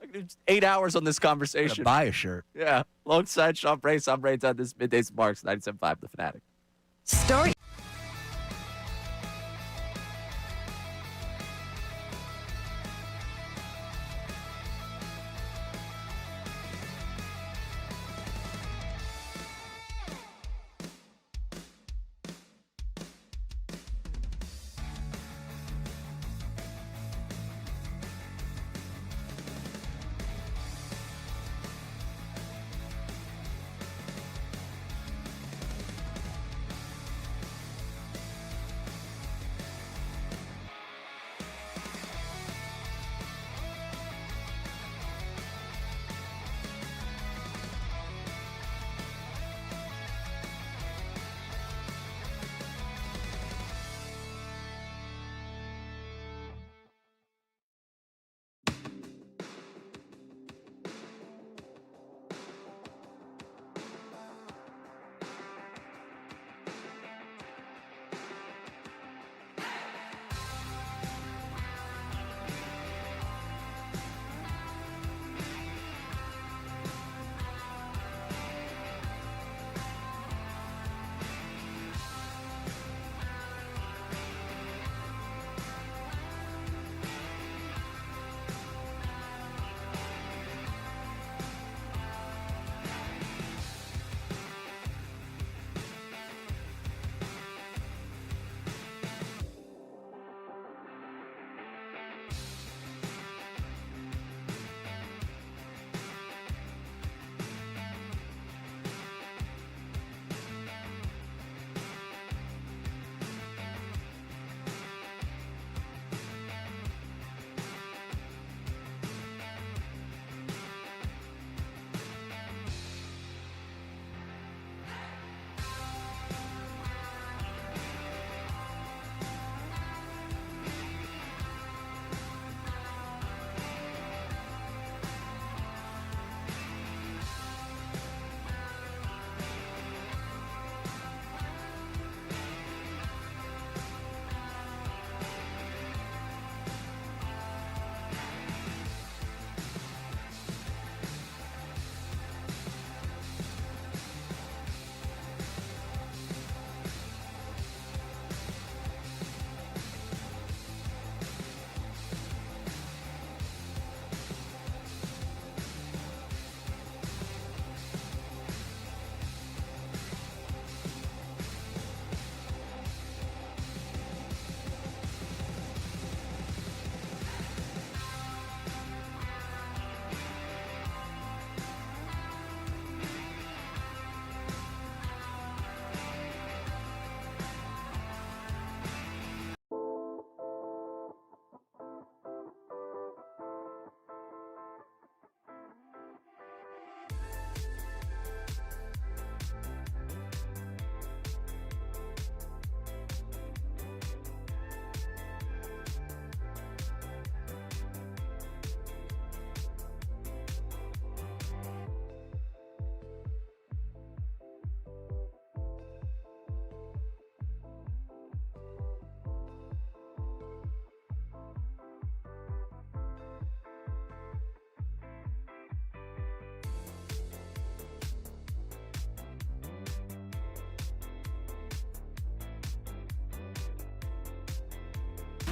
I could do 8 hours on this conversation. Buy a shirt. Yeah. Alongside Sean Price, I'm Ray on this Middays and Marks, 97.5 The Fanatic.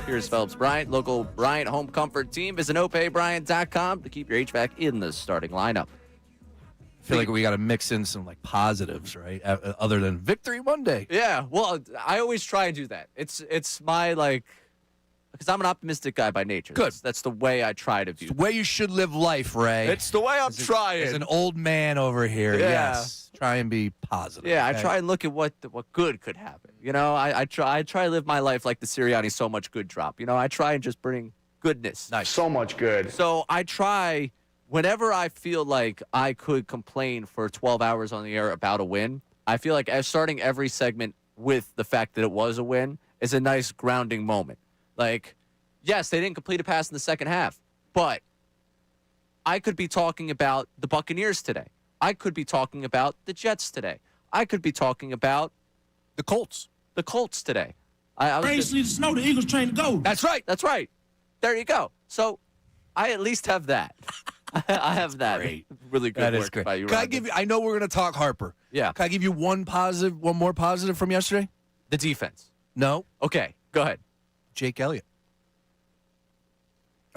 Here's Phelps Bryant, local Bryant home comfort team. Visit OPayBryant.com to keep your HVAC in the starting lineup. I feel like we got to mix in some like positives, right? Other than victory Monday. Yeah, well, I always try and do that. It's my because I'm an optimistic guy by nature. Good. That's the way I try to view. It's the way you should live life, Ray. It's the way I'm trying. As an old man over here, Yeah. Yes. Try and be positive. Yeah, okay? I try and look at what good could happen. You know, I try to live my life like the Sirianni So Much Good drop. You know, I try and just bring goodness. Nice. So much good. So I try, whenever I feel like I could complain for 12 hours on the air about a win, I feel like starting every segment with the fact that it was a win is a nice grounding moment. Like, yes, they didn't complete a pass in the second half, but I could be talking about the Buccaneers today. I could be talking about the Jets today. I could be talking about the Colts. The Colts today. I was Braves need to snow. The Eagles train to go. That's right. That's right. There you go. So I at least have that. I have that. Great. Really good That work is great. by you, Can I Ryan. give you? I know we're going to talk Harper. Yeah. Can I give you one more positive from yesterday? The defense. No. Okay, go ahead. Jake Elliott.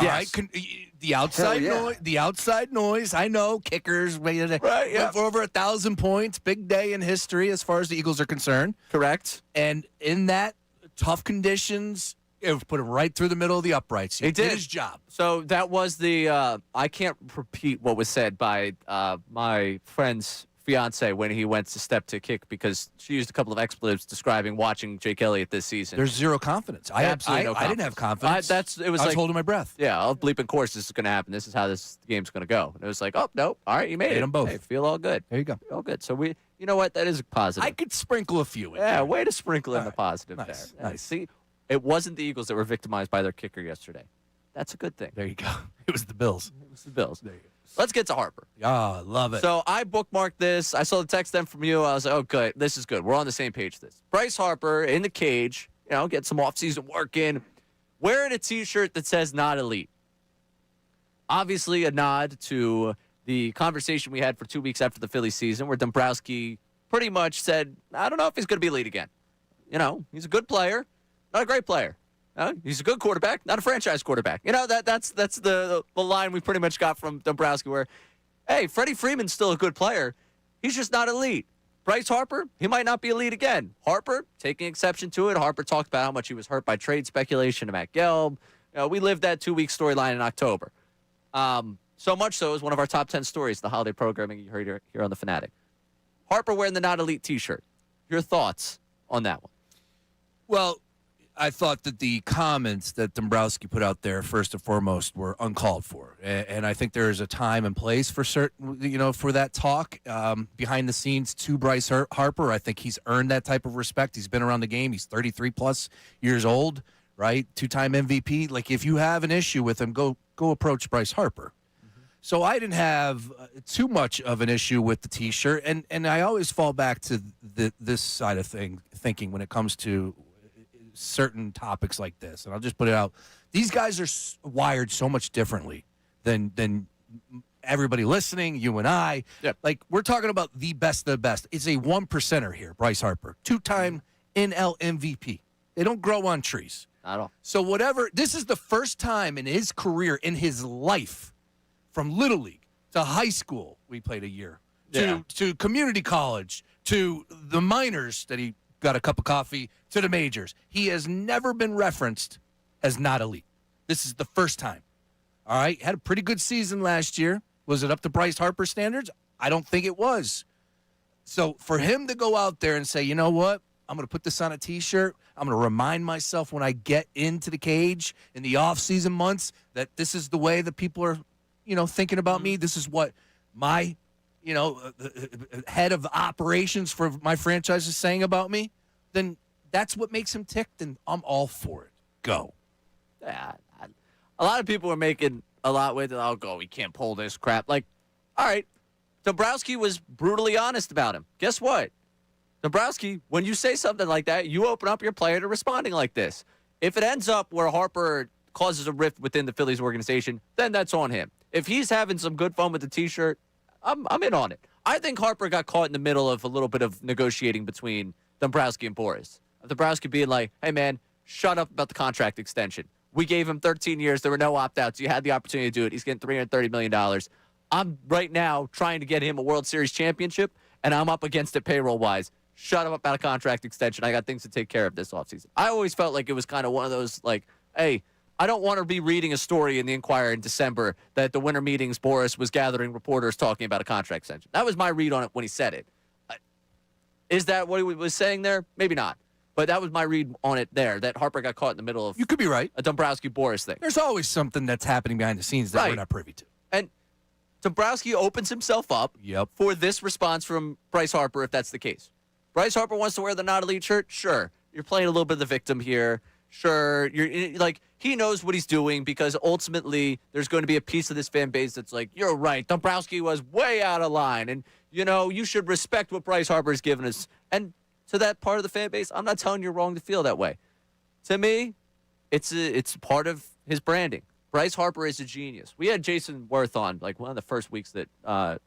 Yes. All right. The outside Hell yeah. noise. The outside noise. I know kickers. Right. yeah. For over 1,000 points. Big day in history as far as the Eagles are concerned. Correct. And in that tough conditions, it put him right through the middle of the uprights. He did his job. So that was the I can't repeat what was said by my friend's fiance when he went to step to kick because she used a couple of expletives describing watching Jake Elliott this season. There's zero confidence. Absolutely no I didn't have confidence. It was I was like holding my breath. Yeah, I'll bleep in course. This is going to happen. This is how this game's going to go. And it was like, oh no, all right, you made it. them both. Hey, feel all good. There you go. Feel all good. So you know what? That is a positive. I could sprinkle a few in. Yeah, there. way to sprinkle in All the right. positive Nice, there. nice. See, it wasn't the Eagles that were victimized by their kicker yesterday. That's a good thing. There you go. It was the Bills. It was the Bills. There you go. Let's get to Harper. Ah, love it. So I bookmarked this. I saw the text then from you. I was like, oh, good. This is good. We're on the same page with this. Bryce Harper in the cage, get some offseason work in, wearing a T-shirt that says not elite. Obviously a nod to the conversation we had for 2 weeks after the Phillies season where Dombrowski pretty much said, I don't know if he's going to be elite again. He's a good player, not a great player. He's a good quarterback, not a franchise quarterback. That's the line we pretty much got from Dombrowski where, hey, Freddie Freeman's still a good player. He's just not elite. Bryce Harper, he might not be elite again. Harper, taking exception to it. Harper talked about how much he was hurt by trade speculation to Matt Gelb. We lived that 2-week storyline in October. So much so is one of our top 10 stories, the holiday programming you heard here on the Fanatic. Harper wearing the not elite T-shirt. Your thoughts on that one? Well, I thought that the comments that Dombrowski put out there, first and foremost, were uncalled for. And I think there is a time and place for certain, for that talk behind the scenes to Bryce Harper. I think he's earned that type of respect. He's been around the game. He's 33 plus years old, right? 2-time MVP. Like, if you have an issue with him, go approach Bryce Harper. So I didn't have too much of an issue with the T-shirt. And I always fall back to this side of thinking when it comes to certain topics like this, and I'll just put it out. These guys are wired so much differently than everybody listening, you and I. Yep. Like, we're talking about the best of the best. It's a 1%er here, Bryce Harper. 2-time NL MVP. They don't grow on trees. Not at all. So this is the first time in his career, in his life, from Little League to high school, we played a year, to community college, to the minors that he got a cup of coffee, to the majors. He has never been referenced as not elite. This is the first time. All right? Had a pretty good season last year. Was it up to Bryce Harper standards? I don't think it was. So for him to go out there and say, you know what? I'm going to put this on a T-shirt. I'm going to remind myself when I get into the cage in the off-season months that this is the way that people are, thinking about me. This is what my head of operations for my franchise is saying about me, then that's what makes him tick, and I'm all for it. Go. Yeah, a lot of people are making a lot with it. Oh, we can't pull this crap. Like, all right, Dombrowski was brutally honest about him. Guess what? Dombrowski, when you say something like that, you open up your player to responding like this. If it ends up where Harper causes a rift within the Phillies organization, then that's on him. If he's having some good fun with the T-shirt, I'm in on it. I think Harper got caught in the middle of a little bit of negotiating between Dombrowski and Boris. Dombrowski being like, hey, man, shut up about the contract extension. We gave him 13 years. There were no opt-outs. You had the opportunity to do it. He's getting $330 million. I'm right now trying to get him a World Series championship, and I'm up against it payroll-wise. Shut up about a contract extension. I got things to take care of this offseason. I always felt like it was kind of one of those, like, hey, I don't want to be reading a story in the Inquirer in December that at the winter meetings Boris was gathering reporters talking about a contract extension. That was my read on it when he said it. Is that what he was saying there? Maybe not. But that was my read on it there, that Harper got caught in the middle of You could be right. a Dombrowski-Boris thing. There's always something that's happening behind the scenes that we're Right. not privy to. And Dombrowski opens himself up for this response from Bryce Harper, if that's the case. Bryce Harper wants to wear the not elite shirt? Sure. You're playing a little bit of the victim here. Sure. You're like, he knows what he's doing because ultimately there's going to be a piece of this fan base that's like, you're right. Dombrowski was way out of line. And, you know, you should respect what Bryce Harper's given us. And to that part of the fan base, I'm not telling you wrong to feel that way. To me, it's part of his branding. Bryce Harper is a genius. We had Jason Worth on, like, one of the first weeks that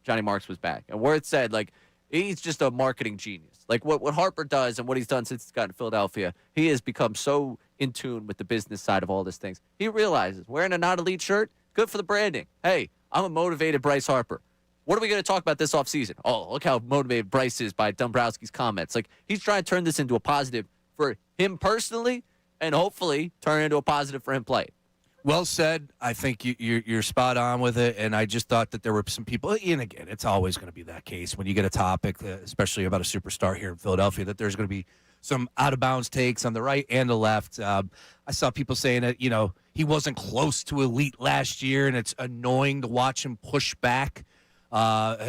Johnny Marks was back. And Worth said, like, he's just a marketing genius. Like, what Harper does and what he's done since he's gotten to Philadelphia, he has become so in tune with the business side of all these things. He realizes wearing a not elite shirt, good for the branding. Hey, I'm a motivated Bryce Harper. What are we going to talk about this offseason? Oh, look how motivated Bryce is by Dombrowski's comments. Like, he's trying to turn this into a positive for him personally and hopefully turn it into a positive for him playing. Well said. I think you're spot on with it, and I just thought that there were some people, and again, it's always going to be that case when you get a topic, especially about a superstar here in Philadelphia, that there's going to be some out-of-bounds takes on the right and the left. I saw people saying that, you know, he wasn't close to elite last year, and it's annoying to watch him push back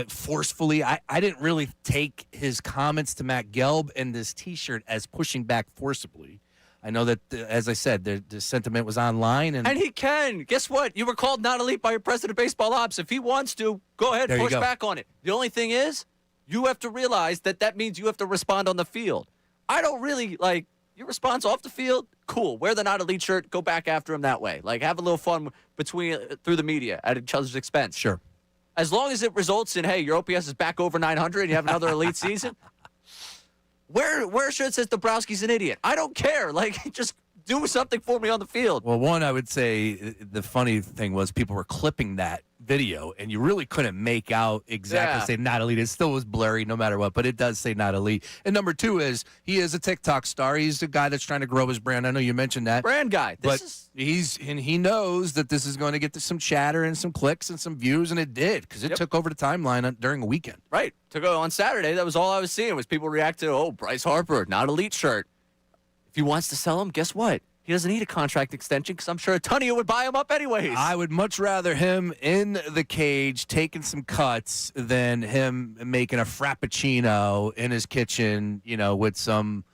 forcefully. I didn't really take his comments to Matt Gelb and this T-shirt as pushing back forcibly. I know that, as I said, the sentiment was online. And he can. Guess what? You were called not elite by your president of baseball ops. If he wants to, go ahead, push back on it. The only thing is, you have to realize that means you have to respond on the field. I don't really, like, your response off the field, cool. Wear the not elite shirt, go back after him that way. Like, have a little fun through the media at each other's expense. Sure. As long as it results in, hey, your OPS is back over 900 and you have another elite season, Where should says Dombrowski's an idiot? I don't care. Like, just do something for me on the field. Well, one, I would say the funny thing was people were clipping that video, and you really couldn't make out exactly say not elite. It still was blurry no matter what, but it does say not elite. And number two is he is a TikTok star. He's a guy that's trying to grow his brand. I know you mentioned that. Brand guy. He knows that this is going to get to some chatter and some clicks and some views, and it did because it took over the timeline during a weekend. Right. To go on Saturday, that was all I was seeing was people react to, Bryce Harper, not elite shirt. If he wants to sell him, guess what? He doesn't need a contract extension because I'm sure a ton of you would buy him up anyways. I would much rather him in the cage taking some cuts than him making a frappuccino in his kitchen, you know, with some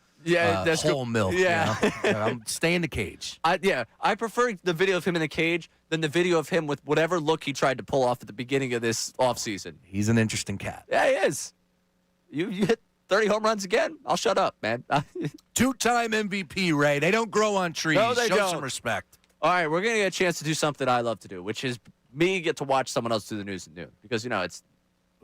whole milk. Yeah. You know? I'm stay in the cage. I prefer the video of him in the cage than the video of him with whatever look he tried to pull off at the beginning of this offseason. He's an interesting cat. Yeah, he is. You hit 30 home runs again? I'll shut up, man. Two-time MVP, Ray. They don't grow on trees. No, they Show don't. some respect. All right, we're going to get a chance to do something I love to do, which is me get to watch someone else do the news at noon. Because, you know, it's...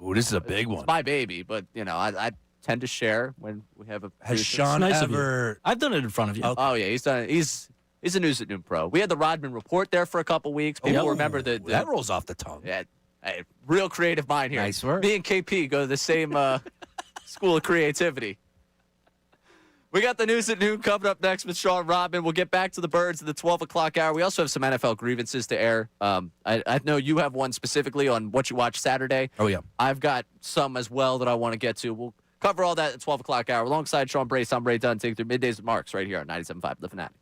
Ooh, this is a big one. It's my baby, but, you know, I tend to share when we have a... Has Sean ever... I've done it in front of you. Okay. Oh, yeah, he's done it. He's a news at noon pro. We had the Rodman Report there for a couple weeks. People remember that rolls off the tongue. Yeah, hey, real creative mind here. Nice work. Me and KP go to the same school of creativity. We got the news at noon coming up next with Sean Rodman. We'll get back to the Birds at the 12 o'clock hour. We also have some NFL grievances to air. I know you have one specifically on what you watched Saturday. Oh, yeah. I've got some as well that I want to get to. We'll cover all that at 12 o'clock hour. Alongside Sean Brace, I'm Ray Dunn. Take through Middays with Marks right here on 97.5 The Fanatic.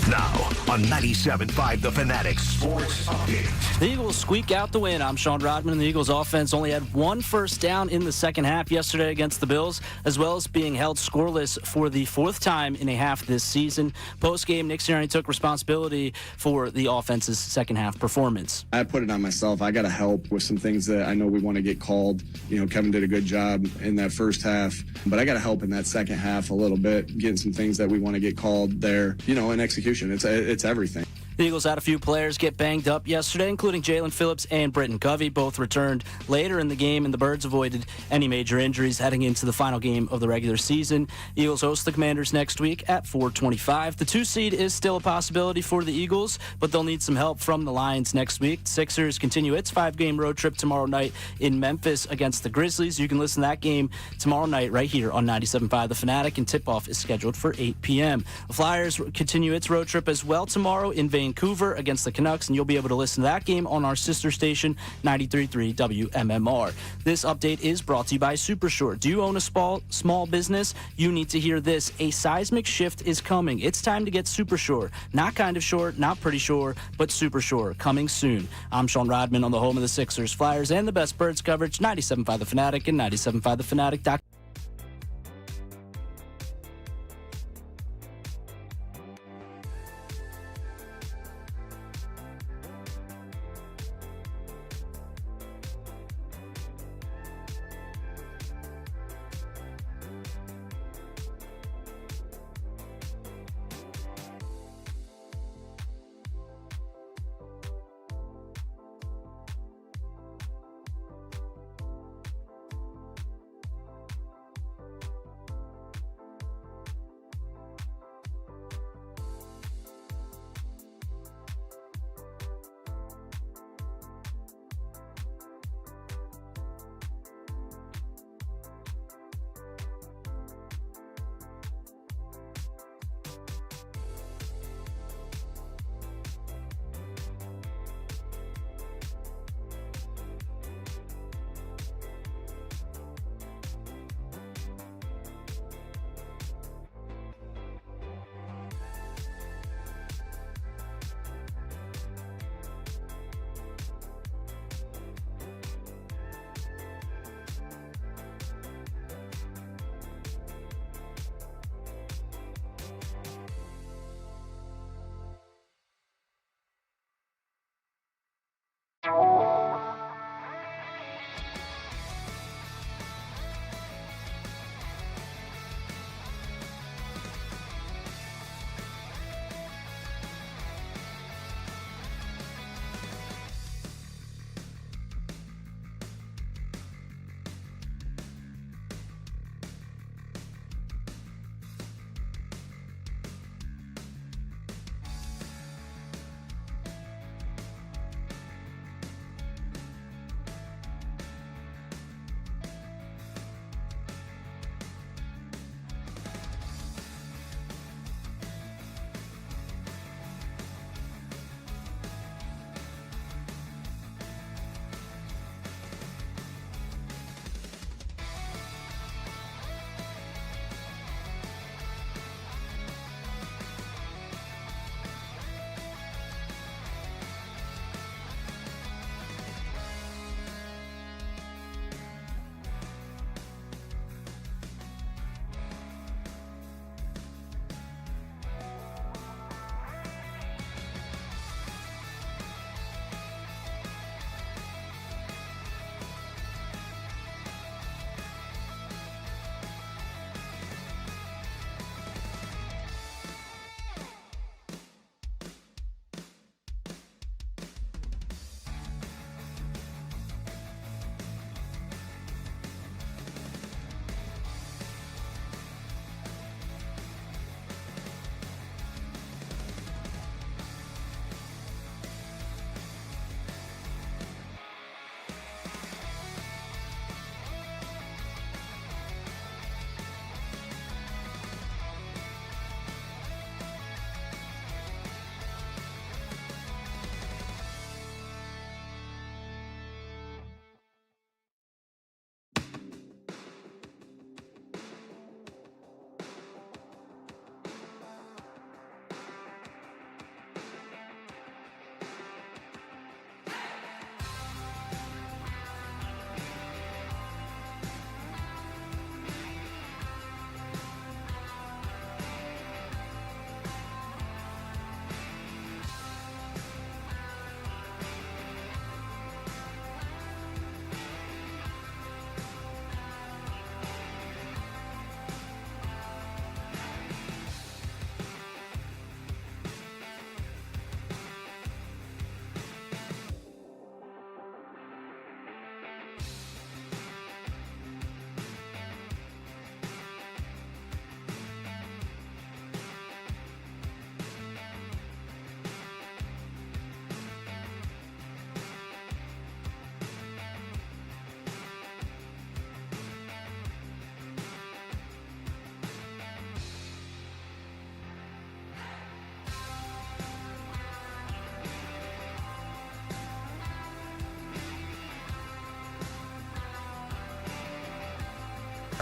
Now on 97.5 The Fanatic Sports Update. The Eagles squeak out the win. I'm Sean Rodman, and the Eagles offense only had one first down in the second half yesterday against the Bills, as well as being held scoreless for the fourth time in a half this season. Post-game, Nick Sirianni took responsibility for the offense's second half performance. I put it on myself. I got to help with some things that I know we want to get called. You know, Kevin did a good job in that first half, but I got to help in that second half a little bit, getting some things that we want to get called there, you know, in execution. It's it's everything. The Eagles had a few players get banged up yesterday, including Jalen Phillips and Britton Covey. Both returned later in the game, and the Birds avoided any major injuries heading into the final game of the regular season. Eagles host the Commanders next week at 4:25. The 2 seed is still a possibility for the Eagles, but they'll need some help from the Lions next week. Sixers continue its 5-game road trip tomorrow night in Memphis against the Grizzlies. You can listen to that game tomorrow night right here on 97.5 The Fanatic, and tip-off is scheduled for 8 p.m. The Flyers continue its road trip as well tomorrow in Vancouver against the Canucks, and you'll be able to listen to that game on our sister station, 93.3 WMMR. This update is brought to you by Supershore. Do you own a small business? You need to hear this. A seismic shift is coming. It's time to get Supershore. Not kind of short, not pretty sure, but Supershore. Coming soon. I'm Sean Rodman on the home of the Sixers, Flyers, and the best Birds coverage, 97.5 The Fanatic and 97.5thefanatic.com.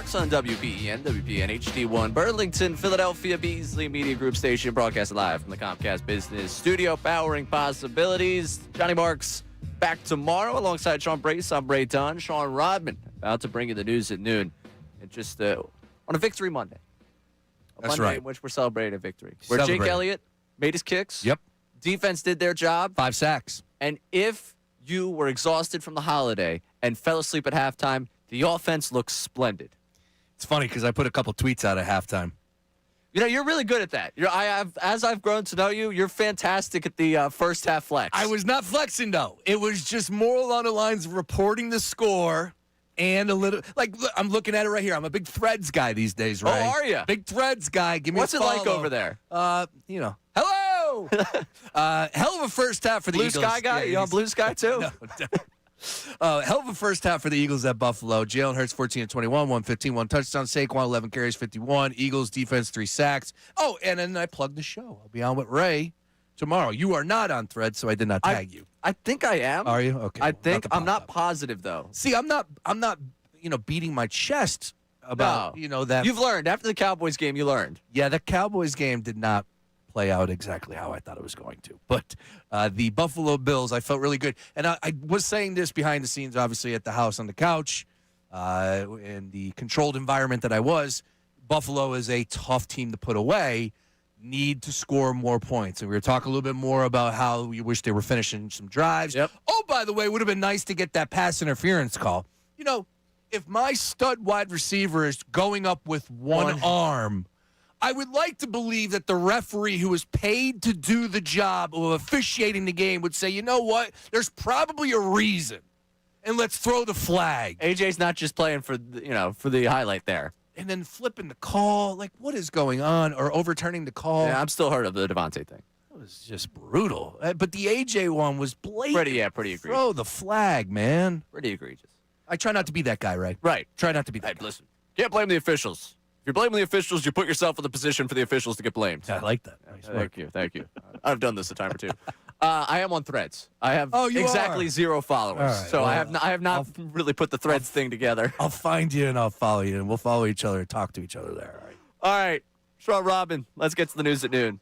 Fox on WBEN, WBN HD1, Burlington, Philadelphia, Beasley Media Group Station, broadcast live from the Comcast Business Studio, powering possibilities. Johnny Marks back tomorrow alongside Sean Brace. I'm Ray Dunn. Sean Rodman about to bring you the news at noon. And just on a Victory Monday. That's Monday right. in which we're celebrating a victory. Where Jake Elliott made his kicks. Yep. Defense did their job. 5 sacks. And if you were exhausted from the holiday and fell asleep at halftime, the offense looks splendid. It's funny because I put a couple tweets out at halftime. You know, you're really good at that. As I've grown to know you, you're fantastic at the first half flex. I was not flexing, though. It was just more along the lines of reporting the score and a little, like, look, I'm looking at it right here. I'm a big Threads guy these days, right? Oh, are you? Big Threads guy. Give me What's a it like follow. over there? Hello! Hell of a first half for the Blue Eagles. Sky guy? You on Blue Sky, too? No. Hell of a first half for the Eagles at Buffalo. Jalen Hurts 14-21, 115, 1 touchdown. Saquon 11 carries, 51. Eagles defense 3 sacks. Oh, and then I plugged the show. I'll be on with Ray tomorrow. You are not on Threads, so I did not tag you. I think I am. Are you? Okay. I well, think. nothing I'm not popped up. positive, though. See, I'm not beating my chest about, that. You've learned. After the Cowboys game, you learned. Yeah, the Cowboys game did not play out exactly how I thought it was going to. But the Buffalo Bills, I felt really good. And I was saying this behind the scenes, obviously, at the house on the couch, in the controlled environment that I was. Buffalo is a tough team to put away, need to score more points. And we were talking a little bit more about how we wish they were finishing some drives. Yep. Oh, by the way, it would have been nice to get that pass interference call. You know, if my stud wide receiver is going up with one arm, I would like to believe that the referee who is paid to do the job of officiating the game would say, you know what, there's probably a reason, and let's throw the flag. AJ's not just playing for the highlight there. And then flipping the call, like what is going on, or overturning the call. Yeah, I'm still hurt of the Devontae thing. It was just brutal. But the AJ one was blatant. Pretty egregious. Throw the flag, man. Pretty egregious. I try not to be that guy, Ray. Right. Try not to be that Hey, guy. listen, can't blame the officials. If you're blaming the officials, you put yourself in the position for the officials to get blamed. I like that. Nice work. Thank you. I've done this a time or two. I am on Threads. I have you exactly are? 0 followers, All right, so well, I have not really put the Threads thing together. I'll find you and I'll follow you, and we'll follow each other and talk to each other there. All right. All right, Sean Robin, let's get to the news at noon.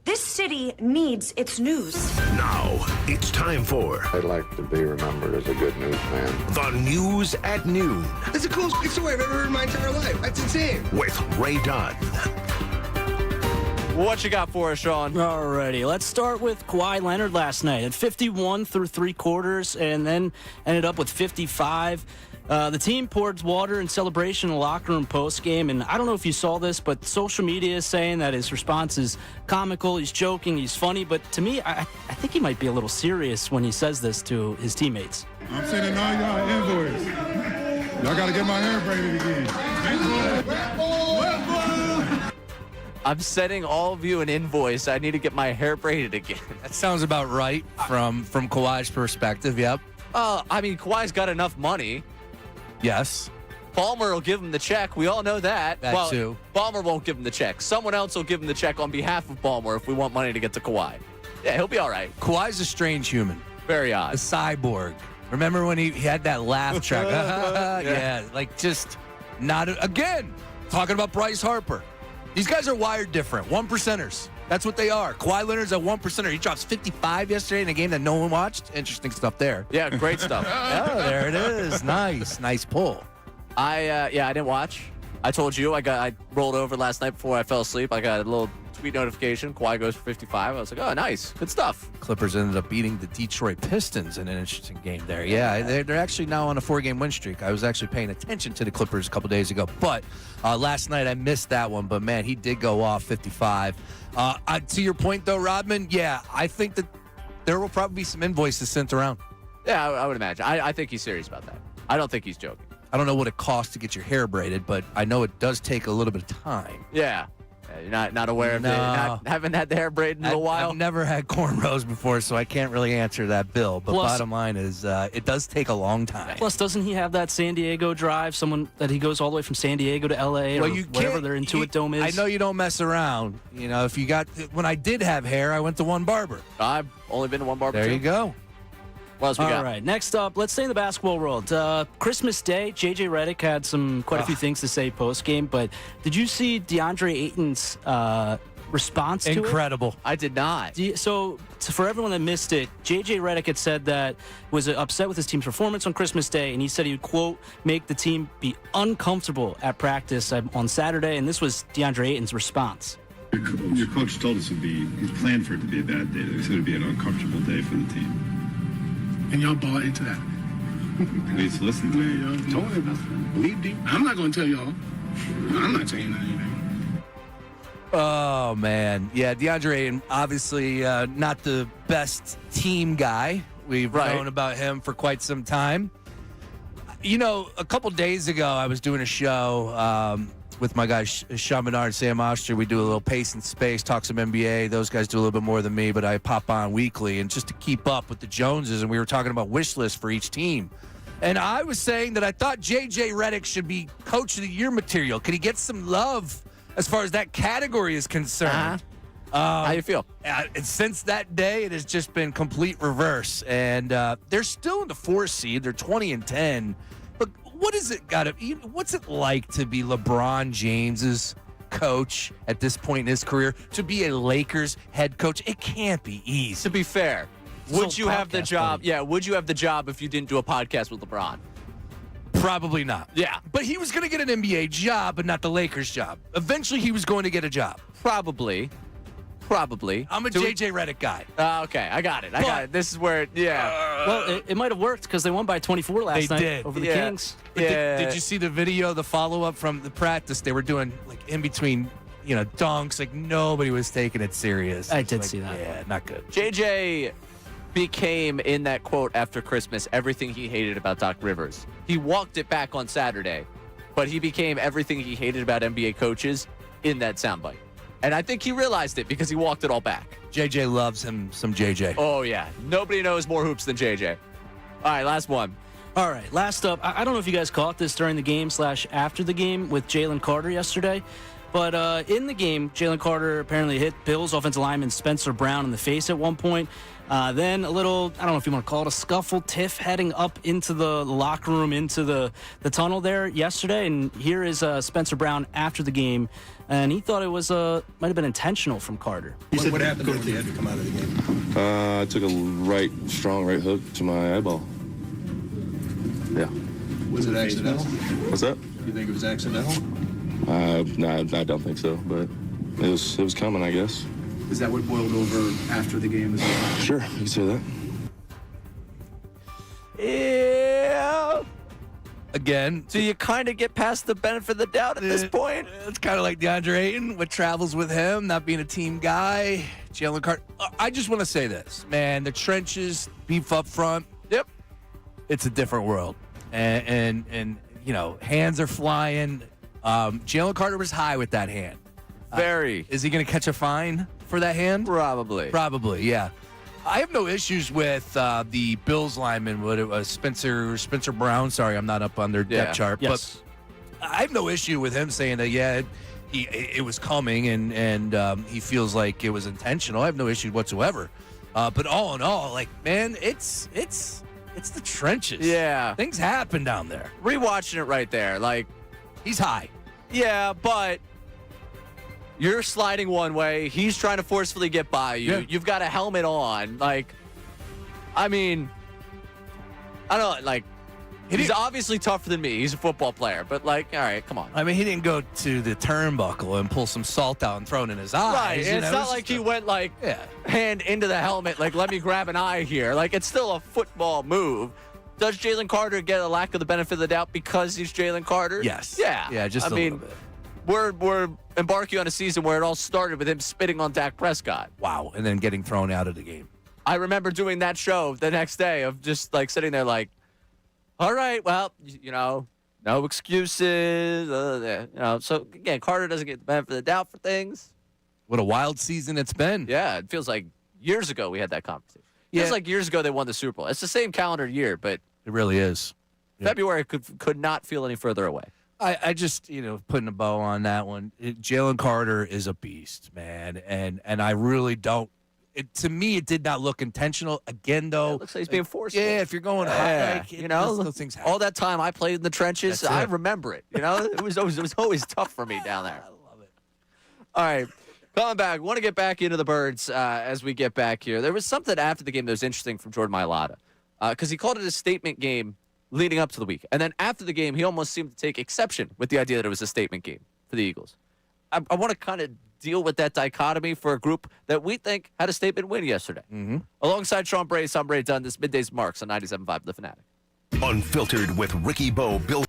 This city needs its news. Now, it's time for I'd like to be remembered as a good newsman. the news at noon That's the coolest story I've ever heard in my entire life. That's insane. with Ray Dunn. What you got for us, Sean? Alrighty, let's start with Kawhi Leonard last night at 51 through 3 quarters, and then ended up with 55. The team poured water in celebration in the locker room post-game, and I don't know if you saw this, but social media is saying that his response is comical, he's joking, he's funny, but to me, I think he might be a little serious when he says this to his teammates. I'm sending all y'all invoice. Y'all got to get my hair braided again. I'm sending all of you an invoice. I need to get my hair braided again. That sounds about right from Kawhi's perspective. Yep. I mean, Kawhi's got enough money. Yes. Ballmer will give him the check. We all know that. That too. Ballmer won't give him the check. Someone else will give him the check on behalf of Ballmer if we want money to get to Kawhi. Yeah, he'll be all right. Kawhi's a strange human. Very A odd. cyborg. Remember when he had that laugh track? Yeah, like just not again. Talking about Bryce Harper. These guys are wired different. 1%ers. That's what they are. Kawhi Leonard's a 1%er. He drops 55 yesterday in a game that no one watched. Interesting stuff there. Yeah, great stuff. Oh, there it is. Nice pull. I didn't watch. I told you I rolled over last night before I fell asleep. I got a little tweet notification. Kawhi goes for 55. I was like, oh, nice. Good stuff. Clippers ended up beating the Detroit Pistons in an interesting game there. Yeah, they're actually now on a 4-game win streak. I was actually paying attention to the Clippers a couple days ago. But last night I missed that one. But, man, he did go off 55. To your point, though, Rodman, yeah, I think that there will probably be some invoices sent around. Yeah, I would imagine. I think he's serious about that. I don't think he's joking. I don't know what it costs to get your hair braided, but I know it does take a little bit of time. Yeah. You're not aware of haven't had the hair braided in a while? I've never had cornrows before, so I can't really answer that bill. But bottom line is it does take a long time. Plus, doesn't he have that San Diego drive? Someone that he goes all the way from San Diego to L.A. or whatever their Intuit Dome is? I know you don't mess around. You know, when I did have hair, I went to one barber. I've only been to one barber. There too. you go. What else we got? All right, next up, let's stay in the basketball world. Christmas Day, J.J. Redick had quite a few things to say post-game, but did you see DeAndre Ayton's response to it? Incredible. I did not. So for everyone that missed it, J.J. Redick had said that was upset with his team's performance on Christmas Day, and he said he would, quote, make the team be uncomfortable at practice on Saturday, and this was DeAndre Ayton's response. Your coach told us he planned for it to be a bad day. He said it'd be an uncomfortable day for the team. And y'all bought into that. He needs to listen to y'all told him. Believed him. I'm not going to tell y'all. I'm not saying anything. Oh, man. Yeah, DeAndre Ayton, obviously not the best team guy. We've known about him for quite some time. You know, a couple days ago, I was doing a show with my guys, Sean Menard and Sam Oster. We do a little pace and space, talk some NBA. Those guys do a little bit more than me, but I pop on weekly. And just to keep up with the Joneses, and we were talking about wish lists for each team. And I was saying that I thought J.J. Redick should be Coach of the Year material. Could he get some love as far as that category is concerned? How you feel? And since that day, it has just been complete reverse. And they're still in the 4 seed. They're 20-10. But what's it like to be LeBron James's coach at this point in his career? To be a Lakers head coach? It can't be easy. To be fair, would you have the job? Buddy. Yeah, would you have the job if you didn't do a podcast with LeBron? Probably not. Yeah. But he was going to get an NBA job, but not the Lakers job. Eventually, he was going to get a job. Probably. I'm a J.J. Redick guy. Okay, I got it. This is where, Well, it might have worked because they won by 24 last night over the Kings. But did you see the video, the follow-up from the practice? They were doing, like, in between, dunks. Like, nobody was taking it serious. I did see that. Yeah, not good. JJ became, in that quote after Christmas, everything he hated about Doc Rivers. He walked it back on Saturday, but he became everything he hated about NBA coaches in that soundbite. And I think he realized it because he walked it all back. JJ loves him some JJ. Oh, yeah. Nobody knows more hoops than JJ. All right, last one. All right, last up. I don't know if you guys caught this during the game / after the game with Jalen Carter yesterday, but in the game, Jalen Carter apparently hit Bills offensive lineman Spencer Brown in the face at one point. Then a little, I don't know if you want to call it a scuffle, tiff heading up into the locker room, into the tunnel there yesterday. And here is Spencer Brown after the game, and he thought it was might have been intentional from Carter. What happened after you had to come out of the game? I took a strong right hook to my eyeball. Yeah. Was it accidental? What's that? You think it was accidental? No, I don't think so, but it was coming, I guess. Is that what boiled over after the game as well? Sure, you can say that. Yeah. Again, So you kind of get past the benefit of the doubt at this point? it's kind of like DeAndre Ayton, what travels with him, not being a team guy. Jalen Carter. I just want to say this, man. The trenches, beef up front. Yep. It's a different world, and hands are flying. Jalen Carter was high with that hand. Very. Is he going to catch a fine for that hand? Probably. Probably, yeah. I have no issues with the Bills lineman. What it was, Spencer Brown. Sorry, I'm not up on their depth chart. Yes. But I have no issue with him saying that. It was coming, and he feels like it was intentional. I have no issue whatsoever. But all in all, like, man, it's the trenches. Yeah. Things happen down there. Rewatching it right there, like, He's high. yeah, but you're sliding one way. He's trying to forcefully get by you. Yeah. You've got a helmet on. Like, I mean, I don't know. Like, he's obviously tougher than me. He's a football player. But, like, all right, come on. I mean, he didn't go to the turnbuckle and pull some salt out and throw it in his eyes. Right. It's not like he went, like, hand into the helmet, like, let me grab an eye here. Like, it's still a football move. Does Jalen Carter get a lack of the benefit of the doubt because he's Jalen Carter? Yes. Yeah. Yeah, just a little bit. We're embarking on a season where it all started with him spitting on Dak Prescott. Wow. And then getting thrown out of the game. I remember doing that show the next day of just, like, sitting there like, all right, well, no excuses. So, again, Carter doesn't get the benefit of the doubt for things. What a wild season it's been. Yeah, it feels like years ago we had that conversation. It Yeah. feels like years ago they won the Super Bowl. It's the same calendar year, but It really is. Yeah. February could not feel any further away. I just, putting a bow on that one. Jalen Carter is a beast, man. And I really don't To me, it did not look intentional. Again, though, It looks like he's being forceful. Yeah, if you're going high, like, those things happen. all that time I played in the trenches, That's I it. remember it. It was always tough for me down there. I love it. All right, coming back. Want to get back into the Birds as we get back here. There was something after the game that was interesting from Jordan Mailata because he called it a statement game leading up to the week, and then after the game, he almost seemed to take exception with the idea that it was a statement game for the Eagles. I want to kind of deal with that dichotomy for a group that we think had a statement win yesterday. Mm-hmm. Alongside Sean Brace, I'm Ray Dunn. This Middays Marks on 97.5 The Fanatic. Unfiltered with Ricky Bo, Bill.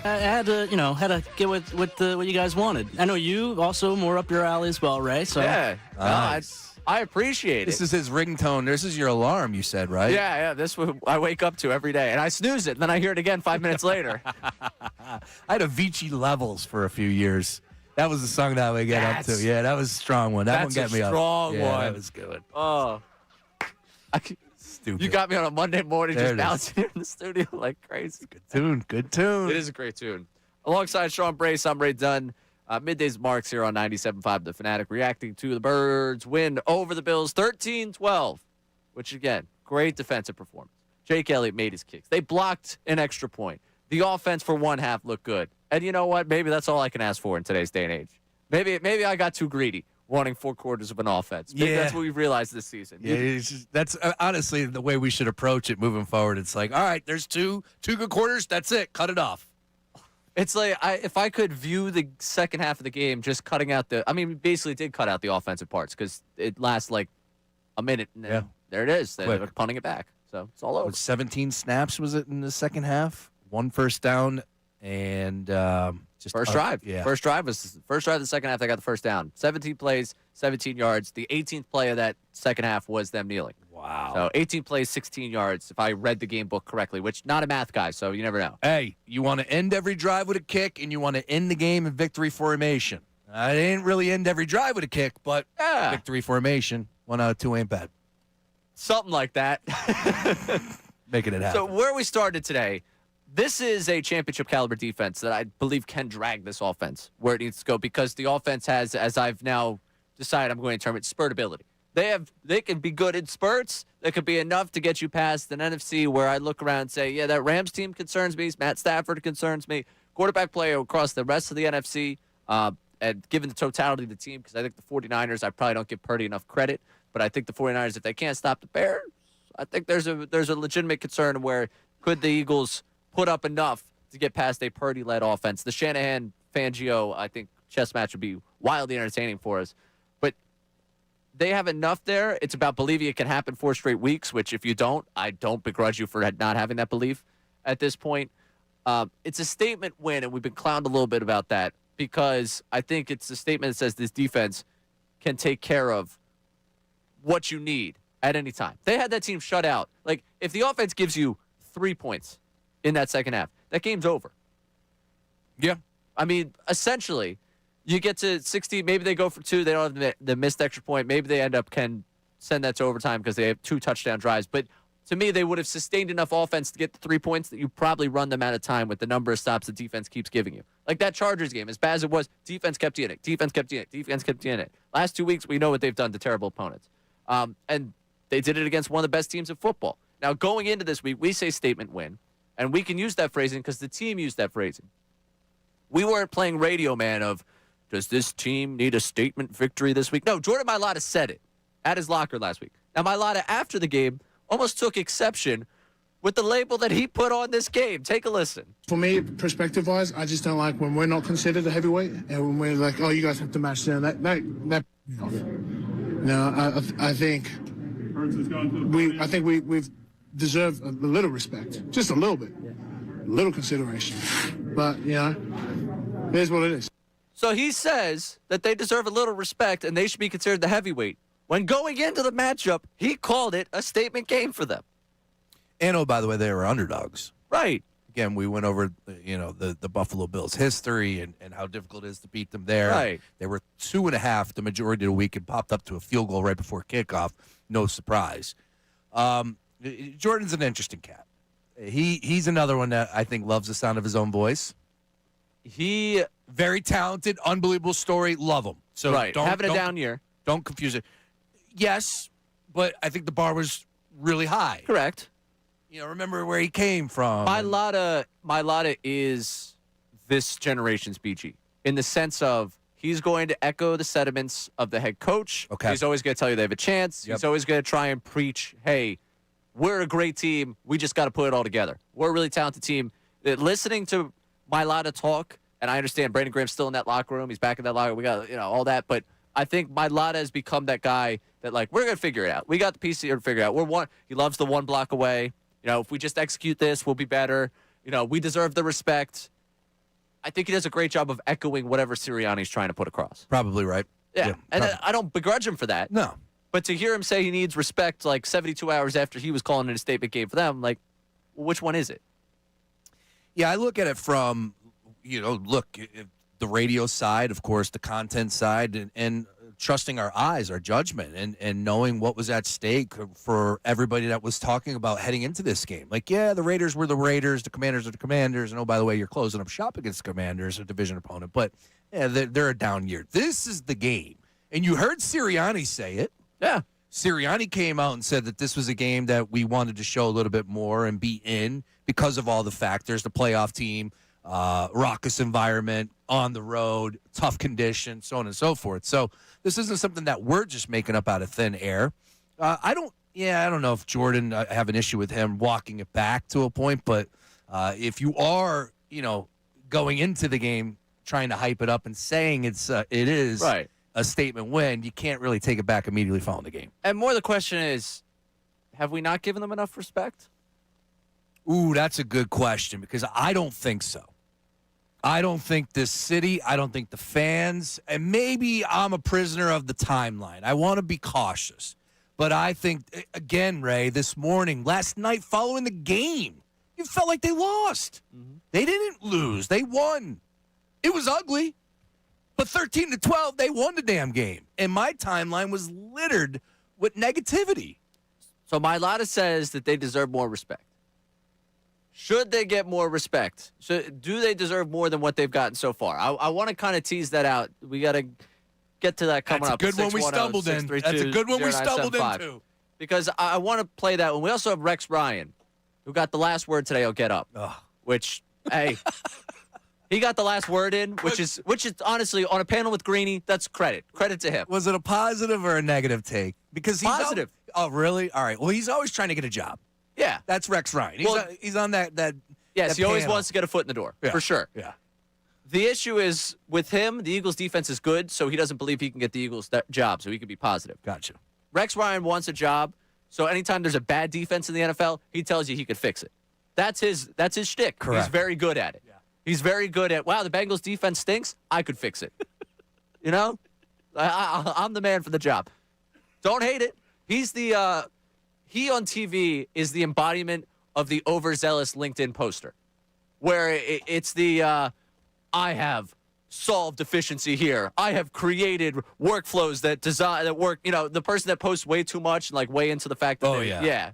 I had to get what you guys wanted. I know you also more up your alley as well, Ray. So Yeah. I appreciate it. This is his ringtone. This is your alarm, you said, right? Yeah. This what I wake up to every day, and I snooze it, and then I hear it again 5 minutes later. I had Avicii Levels for a few years. That was the song that we get up to. Yeah, that was a strong one. That one got me up. Strong Yeah, one. that was good. Oh. Stupid. You got me on a Monday morning There just it is. bouncing here in the studio like crazy. Good tune. Good tune. It is a great tune. Alongside Sean Brace, I'm Ray Dunn. Middays Marks here on 97.5 The Fanatic, reacting to the Birds' win over the Bills 13-12, which, again, great defensive performance. Jake Elliott made his kicks. They blocked an extra point. The offense for one half looked good. And you know what? Maybe that's all I can ask for in today's day and age. Maybe I got too greedy, wanting 4 quarters of an offense. Maybe that's what we've realized this season. Yeah, it's just, that's honestly the way we should approach it moving forward. It's like, all right, there's two good quarters. That's it. Cut it off. It's like if I could view the second half of the game just cutting out we basically did cut out the offensive parts because it lasts like a minute and then there it is. They're punting it back. So it's all over. 17 snaps was it in the second half? 1 first down and just first drive. Yeah. First drive of the second half. They got the first down. 17 plays, 17 yards. The 18th play of that second half was them kneeling. Wow. So 18 plays, 16 yards, if I read the game book correctly, which not a math guy, so you never know. Hey, you want to end every drive with a kick, and you want to end the game in victory formation. I didn't really end every drive with a kick, but victory formation, 1 out of 2 ain't bad. Something like that. Making it happen. So where we started today, this is a championship caliber defense that I believe can drag this offense where it needs to go because the offense has, as I've now decided I'm going to term it, spurt ability. They can be good in spurts. That could be enough to get you past an NFC where I look around and say, yeah, that Rams team concerns me. Matt Stafford concerns me. Quarterback play across the rest of the NFC, and given the totality of the team, because I think the 49ers, I probably don't give Purdy enough credit, but I think the 49ers, if they can't stop the Bears, I think there's a legitimate concern where could the Eagles put up enough to get past a Purdy-led offense. The Shanahan-Fangio, I think, chess match would be wildly entertaining for us. They have enough there. It's about believing it can happen 4 straight weeks, which if you don't, I don't begrudge you for not having that belief at this point. It's a statement win, and we've been clowned a little bit about that because I think it's a statement that says this defense can take care of what you need at any time. They had that team shut out. Like, if the offense gives you 3 points in that second half, that game's over. Yeah. I mean, essentially, you get to 60, maybe they go for 2. They don't have the missed extra point. Maybe they can send that to overtime because they have 2 touchdown drives. But to me, they would have sustained enough offense to get the 3 points that you probably run them out of time with the number of stops the defense keeps giving you. Like that Chargers game, as bad as it was, defense kept you in it. Defense kept you in it. Defense kept you in it. Last 2 weeks, we know what they've done to terrible opponents. And they did it against one of the best teams in football. Now, going into this week, we say statement win. And we can use that phrasing because the team used that phrasing. We weren't playing radio man of, does this team need a statement victory this week? No, Jordan Mailata said it at his locker last week. Now, Mailata, after the game, almost took exception with the label that he put on this game. Take a listen. For me, perspective-wise, I just don't like when we're not considered a heavyweight and when we're like, oh, you guys have to match down. That no, I think we've deserved a little respect, just a little bit, a little consideration. But it is what it is. So he says that they deserve a little respect and they should be considered the heavyweight. When going into the matchup, he called it a statement game for them. And, oh, by the way, they were underdogs. Right. Again, we went over, the Buffalo Bills history and how difficult it is to beat them there. Right. They were 2.5 the majority of the week and popped up to a field goal right before kickoff. No surprise. Jordan's an interesting cat. He's another one that I think loves the sound of his own voice. He very talented, unbelievable story. Love him. So right. Having a down year. Don't confuse it. Yes, but I think the bar was really high. Correct. Remember where he came from. Mailata is this generation's BG in the sense of he's going to echo the sentiments of the head coach. Okay. He's always going to tell you they have a chance. Yep. He's always going to try and preach, hey, we're a great team. We just got to put it all together. We're a really talented team. Listening to Mailata talk, and I understand Brandon Graham's still in that locker room. He's back in that locker room. We got, all that. But I think Mailata has become that guy that, we're going to figure it out. We got the piece here to figure it out. He loves the 1 block away. If we just execute this, we'll be better. We deserve the respect. I think he does a great job of echoing whatever Sirianni's trying to put across. Probably right. Yeah. And I don't begrudge him for that. No. But to hear him say he needs respect 72 hours after he was calling it a statement game for them, well, which one is it? Yeah, I look at it from, the radio side, of course, the content side, and trusting our eyes, our judgment, and knowing what was at stake for everybody that was talking about heading into this game. Like, yeah, the Raiders were the Raiders, the Commanders are the Commanders, and oh, by the way, you're closing up shop against the Commanders, a division opponent. But, yeah, they're a down year. This is the game. And you heard Sirianni say it. Yeah. Sirianni came out and said that this was a game that we wanted to show a little bit more and be in because of all the factors, the playoff team, raucous environment, on the road, tough conditions, so on and so forth. So this isn't something that we're just making up out of thin air. I don't know if Jordan, I have an issue with him walking it back to a point, but if you are, going into the game trying to hype it up and saying it is right. a statement win, you can't really take it back immediately following the game. And more the question is, have we not given them enough respect? Ooh, that's a good question because I don't think so. I don't think this city, I don't think the fans, and maybe I'm a prisoner of the timeline. I want to be cautious. But I think, again, Ray, last night following the game, you felt like they lost. Mm-hmm. They didn't lose. They won. It was ugly. But 13-12, they won the damn game. And my timeline was littered with negativity. So my Lotta says that they deserve more respect. Should they get more respect? Do they deserve more than what they've gotten so far? I want to kind of tease that out. We got to get to that coming up. That's a good one we stumbled in. That's a good one we stumbled into. Because I want to play that one. We also have Rex Ryan, who got the last word today. I'll get up. Which, hey, he got the last word in, which is honestly on a panel with Greeny. That's credit to him. Was it a positive or a negative take? Because he's positive. Oh, really? All right. Well, he's always trying to get a job. Yeah. That's Rex Ryan. He's on that Yes, that he always panel. wants to get a foot in the door, for sure. Yeah. The issue is, with him, the Eagles' defense is good, so he doesn't believe he can get the Eagles' job, so he can be positive. Gotcha. Rex Ryan wants a job, so anytime there's a bad defense in the NFL, he tells you he could fix it. That's his shtick. Correct. He's very good at it. Yeah. He's very good at, wow, the Bengals' defense stinks. I could fix it. I'm the man for the job. Don't hate it. He's the he on TV is the embodiment of the overzealous LinkedIn poster, where it's the I have solved deficiency here. I have created workflows that work. The person that posts way too much and like way into the fact that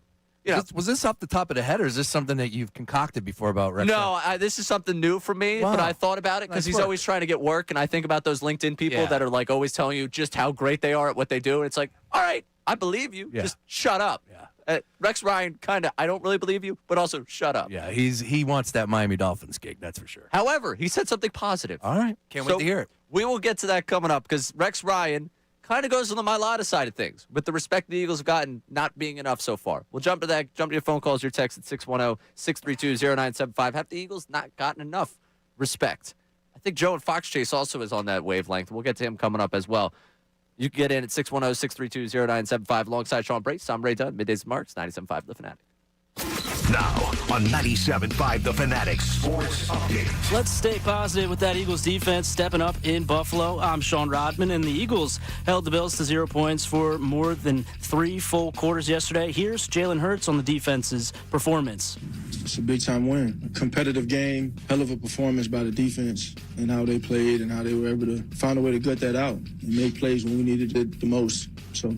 Was this off the top of the head, or is this something that you've concocted before about Rex? No, this is something new for me, but I thought about it because he's always trying to get work, and I think about those LinkedIn people that are like always telling you just how great they are at what they do, and it's like, all right, I believe you. Yeah. Just shut up. Yeah. Rex Ryan, I don't really believe you, but also shut up. Yeah, he wants that Miami Dolphins gig, that's for sure. However, he said something positive. All right. Can't wait to hear it. We will get to that coming up because Rex Ryan kind of goes on the Mylotta side of things with the respect the Eagles have gotten not being enough so far. We'll jump to that. Jump to your phone calls, your text at 610-632-0975. Have the Eagles not gotten enough respect? I think Joe and Fox Chase also is on that wavelength. We'll get to him coming up as well. You can get in at 610-632-0975 alongside Sean Brace. I'm Ray Dunn. Middays and Marks, 97.5 The Fanatic. Now on 97.5 The Fanatic Sports Update. Let's stay positive with that Eagles defense stepping up in Buffalo. I'm Sean Rodman, and the Eagles held the Bills to 0 points for more than 3 full quarters yesterday. Here's Jalen Hurts on the defense's performance. It's a big-time win. A competitive game, hell of a performance by the defense and how they played and how they were able to find a way to gut that out and make plays when we needed it the most. So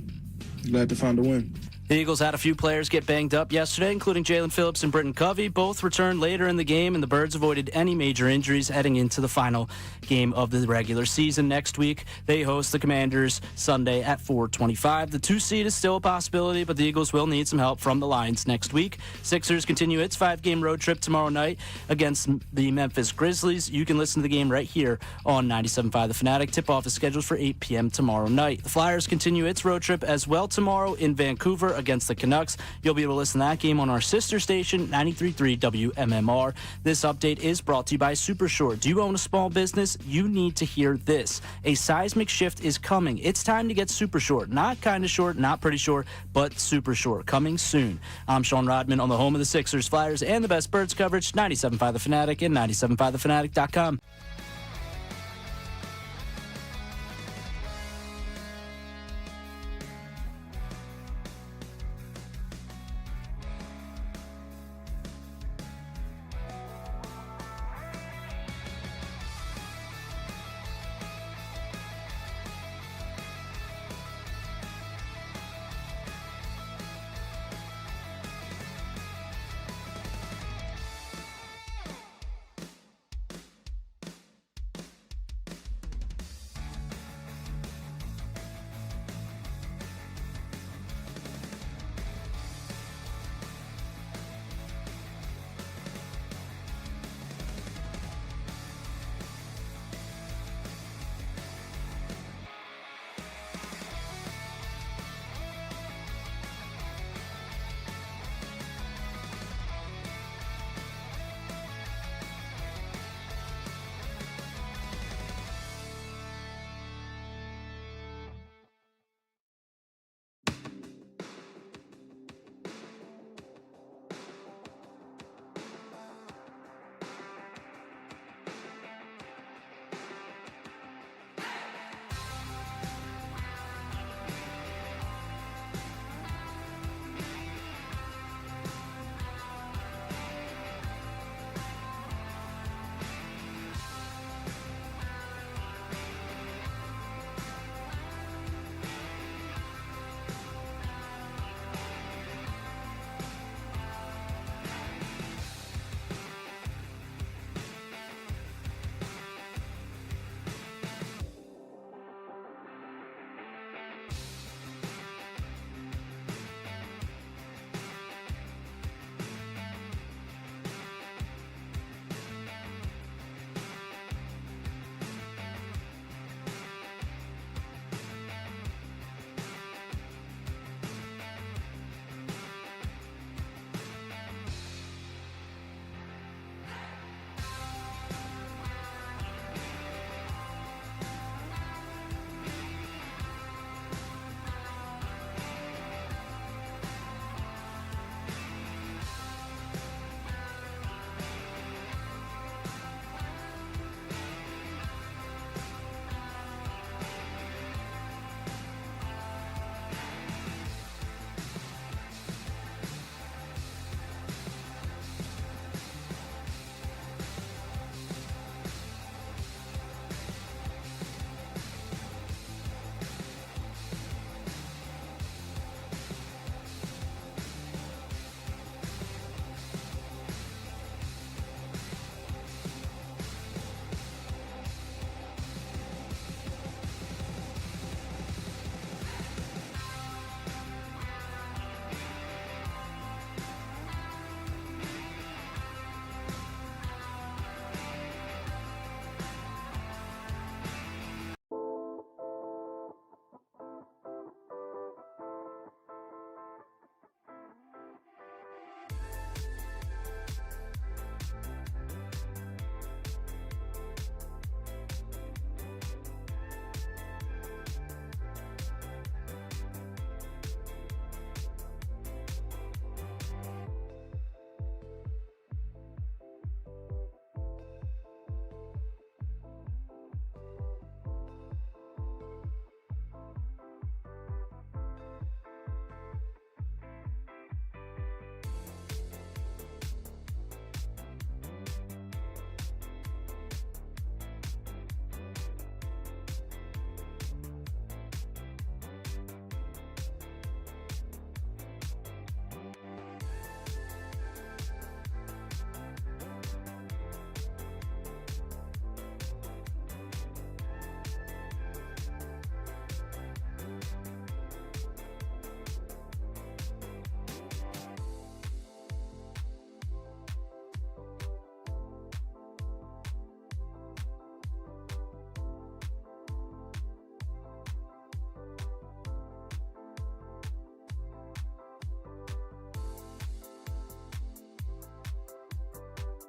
glad to find a win. The Eagles had a few players get banged up yesterday, including Jalen Phillips and Britton Covey. Both returned later in the game, and the Birds avoided any major injuries heading into the final game of the regular season. Next week, they host the Commanders Sunday at 4:25. The 2 seed is still a possibility, but the Eagles will need some help from the Lions next week. Sixers continue its 5-game road trip tomorrow night against the Memphis Grizzlies. You can listen to the game right here on 97.5 The Fanatic. Tip-off is scheduled for 8 p.m. tomorrow night. The Flyers continue its road trip as well tomorrow in Vancouver against the Canucks. You'll be able to listen to that game on our sister station, 93.3 WMMR. This update is brought to you by Super Short. Do you own a small business? You need to hear this. A seismic shift is coming. It's time to get Super Short. Not kind of short, not pretty short, but super short. Coming soon. I'm Sean Rodman on the home of the Sixers, Flyers, and the best Birds coverage, 97.5 The Fanatic and 97.5thefanatic.com.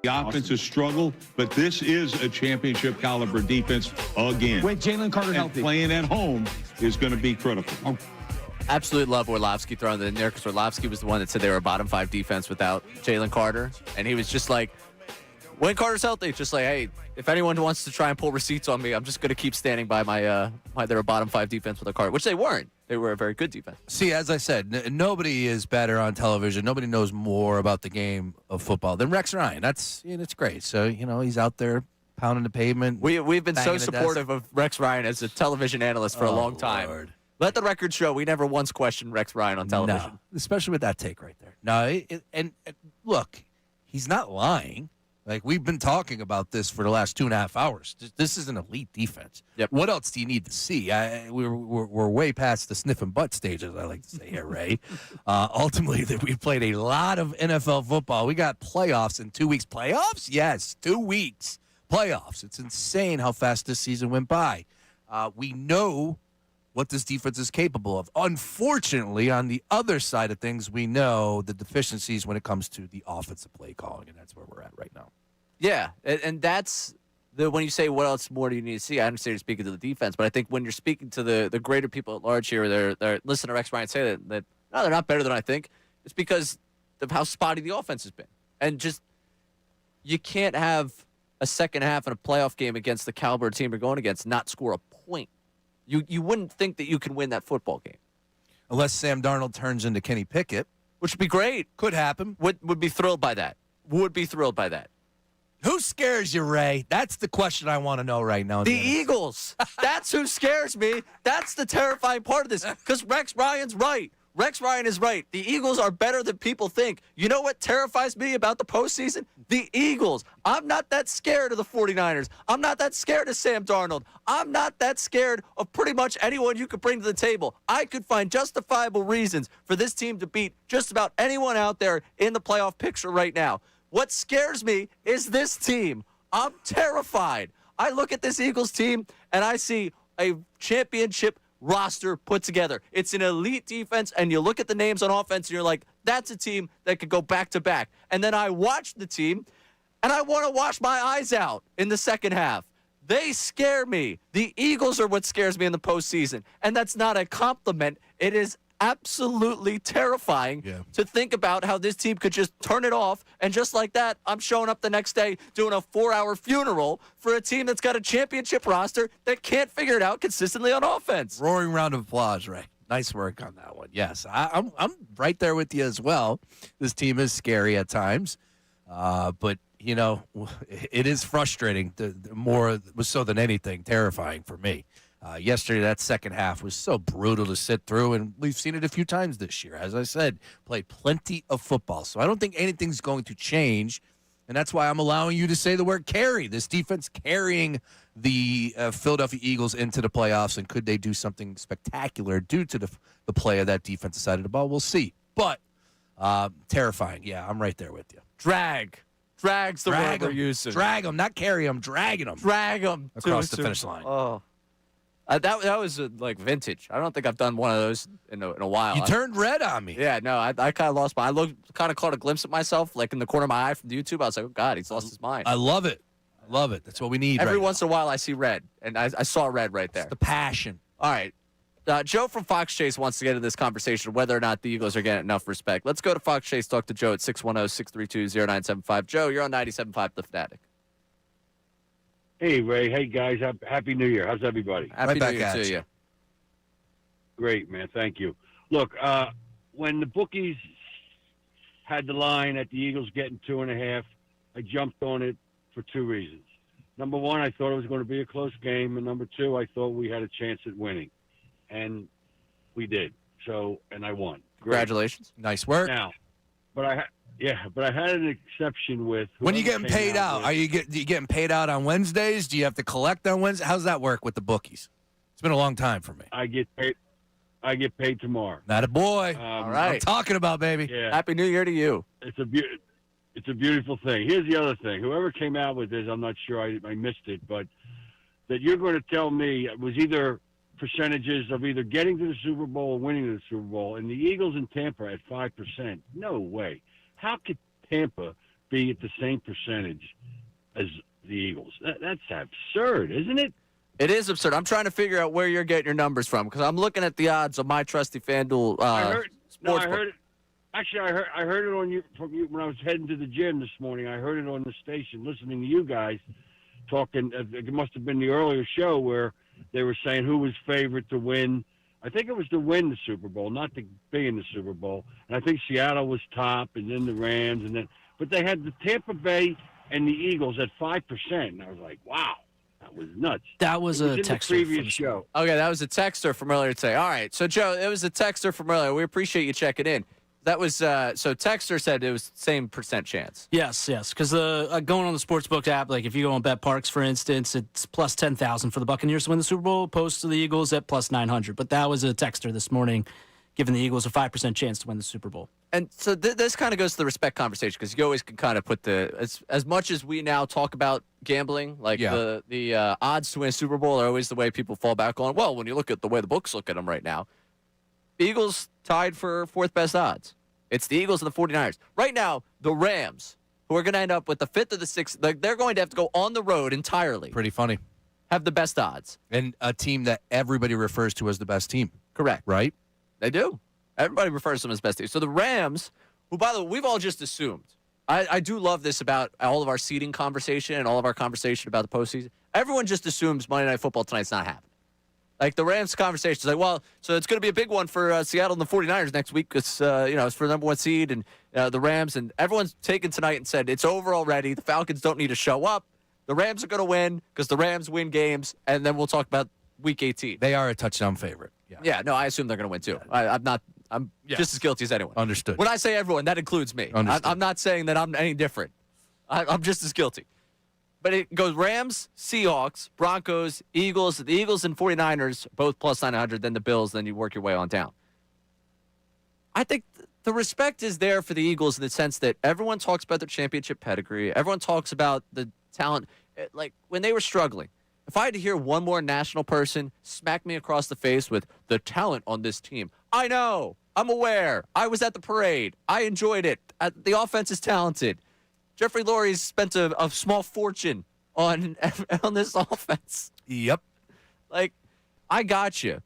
The offense has struggled, but this is a championship caliber defense again. With Jalen Carter healthy. Playing at home is going to be critical. Absolutely love Orlovsky throwing that in there because Orlovsky was the one that said they were a bottom 5 defense without Jalen Carter. And he was just like, when Carter's healthy, just like, hey, if anyone wants to try and pull receipts on me, I'm just going to keep standing by my they're a bottom 5 defense with a Carter, which they weren't. They were a very good defense. See, as I said, nobody is better on television. Nobody knows more about the game of football than Rex Ryan. It's great. So, he's out there pounding the pavement. We've been so supportive of Rex Ryan as a television analyst for a long time. Lord. Let the record show we never once questioned Rex Ryan on television. No, especially with that take right there. No, and look, he's not lying. Like, we've been talking about this for the last 2.5 hours. This is an elite defense. Yep. What else do you need to see? We're way past the sniff and butt stage, as I like to say here, Ray. Ultimately, we've played a lot of NFL football. We got playoffs in 2 weeks. Playoffs? Yes, 2 weeks. Playoffs. It's insane how fast this season went by. We know what this defense is capable of. Unfortunately, on the other side of things, we know the deficiencies when it comes to the offensive play calling, and that's where we're at right now. Yeah, and that's when you say what else more do you need to see, I understand you're speaking to the defense, but I think when you're speaking to the greater people at large here, they're listening to Rex Ryan say that no, they're not better than I think. It's because of how spotty the offense has been. And just you can't have a second half in a playoff game against the caliber team you're going against not score a point. You wouldn't think that you can win that football game. Unless Sam Darnold turns into Kenny Pickett. Which would be great. Could happen. Would be thrilled by that. Would be thrilled by that. Who scares you, Ray? That's the question I want to know right now. The Eagles. That's who scares me. That's the terrifying part of this. Because Rex Ryan's right. Rex Ryan is right. The Eagles are better than people think. You know what terrifies me about the postseason? The Eagles. I'm not that scared of the 49ers. I'm not that scared of Sam Darnold. I'm not that scared of pretty much anyone you could bring to the table. I could find justifiable reasons for this team to beat just about anyone out there in the playoff picture right now. What scares me is this team. I'm terrified. I look at this Eagles team, and I see a championship roster put together. It's an elite defense, and you look at the names on offense, and you're like, that's a team that could go back-to-back. And then I watch the team, and I want to wash my eyes out in the second half. They scare me. The Eagles are what scares me in the postseason, and that's not a compliment. It is absolutely terrifying to think about how this team could just turn it off, and just like that, I'm showing up the next day doing a 4-hour funeral for a team that's got a championship roster that can't figure it out consistently on offense. Roaring round of applause, Ray. Nice work on that one. Yes, I'm right there with you as well. This team is scary at times, but it is frustrating. More so than anything, terrifying for me. Yesterday, that second half was so brutal to sit through, and we've seen it a few times this year. As I said, played plenty of football. So I don't think anything's going to change, and that's why I'm allowing you to say the word carry. This defense carrying the Philadelphia Eagles into the playoffs, and could they do something spectacular due to the play of that defensive side of the ball? We'll see. But terrifying. Yeah, I'm right there with you. Drag's the word we're using. Drag them, not carry them. Dragging them. Drag them across the finish line. Oh. That was like vintage. I don't think I've done one of those in a while. You turned red on me. Yeah, no, I kind of lost I kind of caught a glimpse of myself, like in the corner of my eye from YouTube. I was like, oh, God, he's lost his mind. I love it. I love it. That's what we need Every once in a while, I see red, and I saw red right there. It's the passion. All right. Joe from Fox Chase wants to get into this conversation whether or not the Eagles are getting enough respect. Let's go to Fox Chase, talk to Joe at 610-632-0975. Joe, you're on 97.5 The Fanatic. Hey, Ray. Hey, guys. Happy New Year. How's everybody? Happy New Year to you. Great, man. Thank you. Look, when the bookies had the line at the Eagles getting 2.5, I jumped on it for 2 reasons. Number one, I thought it was going to be a close game, and number two, I thought we had a chance at winning, and we did. So, and I won. Great. Congratulations. Nice work. Now, but I had an exception with. When you getting paid out? Are you getting paid out on Wednesdays? Do you have to collect on Wednesdays? How's that work with the bookies? It's been a long time for me. I get paid tomorrow. Not a boy. All right. I'm talking about, baby. Yeah. Happy New Year to you. It's a beautiful thing. Here's the other thing. Whoever came out with this, I'm not sure I missed it, but that you're going to tell me it was either percentages of either getting to the Super Bowl or winning the Super Bowl, and the Eagles in Tampa at 5%. No way. How could Tampa be at the same percentage as the Eagles. That's absurd, isn't it? It is absurd. I'm trying to figure out where you're getting your numbers from because I'm looking at the odds of my trusty FanDuel sportsbook. Actually, I heard it from you when I was heading to the gym this morning. I heard it on the station, listening to you guys talking. It must have been the earlier show where they were saying who was favorite to win. I think it was to win the Super Bowl, not to be in the Super Bowl. And I think Seattle was top, and then the Rams, but they had the Tampa Bay and the Eagles at 5%. And I was like, wow. That was nuts. That was a texter from the previous show. Okay, that was a texter from earlier today. All right, so Joe, it was a texter from earlier. We appreciate you checking in. That was so texter said it was same percent chance. Yes, because going on the sportsbook app, like if you go on BetParks, for instance, it's plus 10,000 for the Buccaneers to win the Super Bowl, opposed to the Eagles at plus 900. But that was a texter this morning, giving the Eagles a 5% chance to win the Super Bowl. And so this kind of goes to the respect conversation because you always can kind of put as much as we now talk about gambling, like the odds to win a Super Bowl are always the way people fall back on. Well, when you look at the way the books look at them right now, Eagles tied for fourth best odds. It's the Eagles and the 49ers. Right now, the Rams, who are going to end up with the fifth or the sixth, they're going to have to go on the road entirely. Pretty funny. Have the best odds. And a team that everybody refers to as the best team. Correct. Right? They do. Everybody refers to them as best team. So the Rams, who, by the way, we've all just assumed. I do love this about all of our seeding conversation and all of our conversation about the postseason. Everyone just assumes Monday Night Football tonight's not happening. Like the Rams conversation is like, well, so it's going to be a big one for Seattle and the 49ers next week because, it's for the number one seed and the Rams. And everyone's taken tonight and said it's over already. The Falcons don't need to show up. The Rams are going to win because the Rams win games. And then we'll talk about Week 18. They are a touchdown favorite. Yeah, no, I assume they're going to win too. I'm just as guilty as anyone. Understood. When I say everyone, that includes me. I'm not saying that I'm any different. I'm just as guilty. But it goes Rams, Seahawks, Broncos, Eagles. The Eagles and 49ers, both plus 900, then the Bills, then you work your way on down. I think the respect is there for the Eagles in the sense that everyone talks about their championship pedigree. Everyone talks about the talent. Like, when they were struggling, if I had to hear one more national person smack me across the face with the talent on this team, I know. I'm aware. I was at the parade. I enjoyed it. The offense is talented. Jeffrey Lurie's spent a small fortune on this offense. Yep. Like, I got you.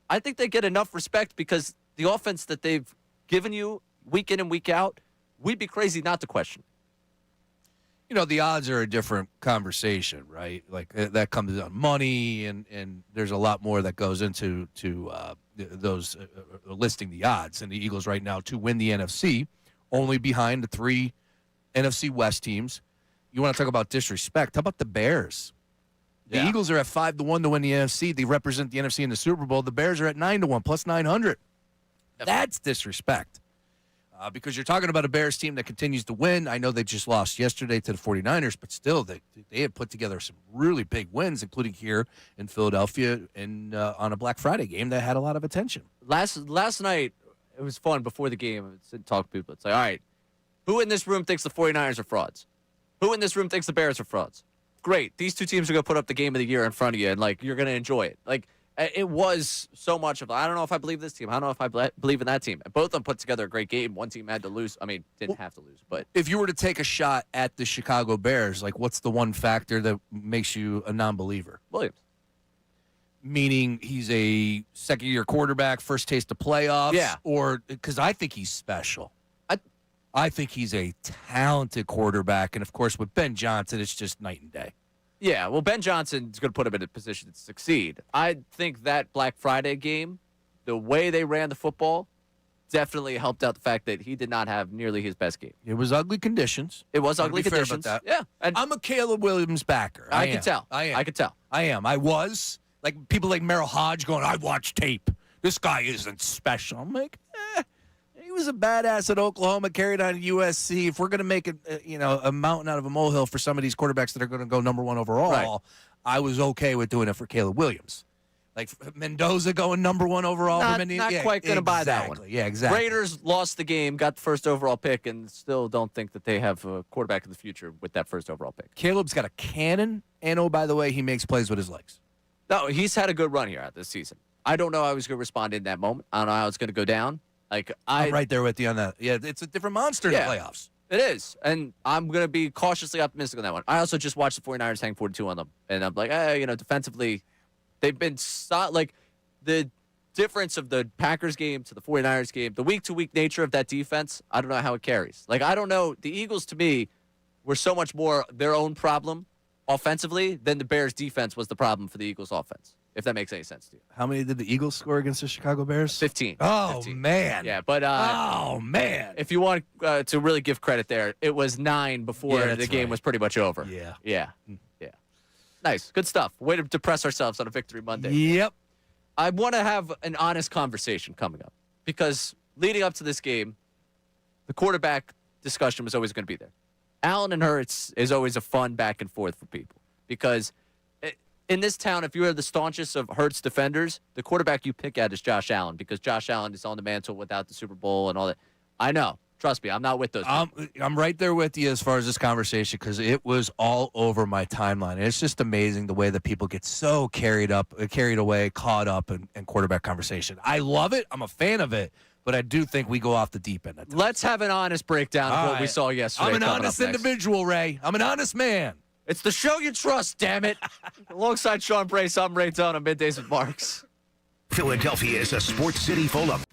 I think they get enough respect because the offense that they've given you week in and week out, we'd be crazy not to question. You know, the odds are a different conversation, right? Like that comes on money, and there's a lot more that goes into those listing the odds. And the Eagles right now to win the NFC, only behind the three NFC West teams. You want to talk about disrespect? How about the Bears? The Eagles are at 5-1 to win the NFC. They represent the NFC in the Super Bowl. The Bears are at 9-1, plus 900. That's disrespect. Because you're talking about a Bears team that continues to win. I know they just lost yesterday to the 49ers, but still, they had put together some really big wins, including here in Philadelphia and on a Black Friday game that had a lot of attention. Last night, it was fun before the game. I talk to people. It's like, all right, who in this room thinks the 49ers are frauds? Who in this room thinks the Bears are frauds? Great. These two teams are going to put up the game of the year in front of you, and, like, you're going to enjoy it. Like, it was so much of, I don't know if I believe this team. I don't know if I believe in that team. Both of them put together a great game. One team had to lose. I mean, didn't have to lose. But if you were to take a shot at the Chicago Bears, like, what's the one factor that makes you a non-believer? Williams. Meaning he's a second-year quarterback, first taste of playoffs? Yeah. Or because I think he's special. I think he's a talented quarterback. And, of course, with Ben Johnson, it's just night and day. Yeah, well, Ben Johnson's going to put him in a position to succeed. I think that Black Friday game, the way they ran the football, definitely helped out the fact that he did not have nearly his best game. It was ugly conditions. It was ugly conditions. Fair about that. Yeah. And I'm a Caleb Williams backer. I can tell. I am. I could tell. I am. I was. Like, people like Merrill Hodge going, I watched tape. This guy isn't special. I'm like, he was a badass at Oklahoma, carried on at USC. If we're going to make a mountain out of a molehill for some of these quarterbacks that are going to go number one overall, right. I was okay with doing it for Caleb Williams. Like Mendoza going number one overall. Not yeah, quite going to buy that one. Yeah, exactly. Raiders lost the game, got the first overall pick, and still don't think that they have a quarterback in the future with that first overall pick. Caleb's got a cannon, and by the way, he makes plays with his legs. No, he's had a good run here this season. I don't know how I was going to respond in that moment. I don't know how it's going to go down. Like I'm right there with you on that. Yeah, it's a different monster in the playoffs. It is, and I'm going to be cautiously optimistic on that one. I also just watched the 49ers hang 42 on them, and I'm like, defensively, they've been like the difference of the Packers game to the 49ers game, the week-to-week nature of that defense, I don't know how it carries. Like, I don't know. The Eagles, to me, were so much more their own problem offensively than the Bears' defense was the problem for the Eagles' offense, if that makes any sense to you. How many did the Eagles score against the Chicago Bears? 15. Oh, 15. man. Yeah, but man. if you want to really give credit there, it was 9 before the game was pretty much over. Yeah. Yeah. Nice. Good stuff. Way to depress ourselves on a Victory Monday. Yep. I want to have an honest conversation coming up because leading up to this game, the quarterback discussion was always going to be there. Allen and Hurts is always a fun back and forth for people because in this town, if you are the staunchest of Hurts defenders, the quarterback you pick at is Josh Allen because Josh Allen is on the mantle without the Super Bowl and all that. I know. Trust me, I'm not with those people. I'm right there with you as far as this conversation because it was all over my timeline. And it's just amazing the way that people get so carried away, caught up in quarterback conversation. I love it. I'm a fan of it. But I do think we go off the deep end. Let's have an honest breakdown of what we saw yesterday. I'm an honest individual, Ray. I'm an honest man. It's the show you trust, damn it. Alongside Sean Brace, I'm Ray Tone on Middays with Marks. Philadelphia is a sports city full of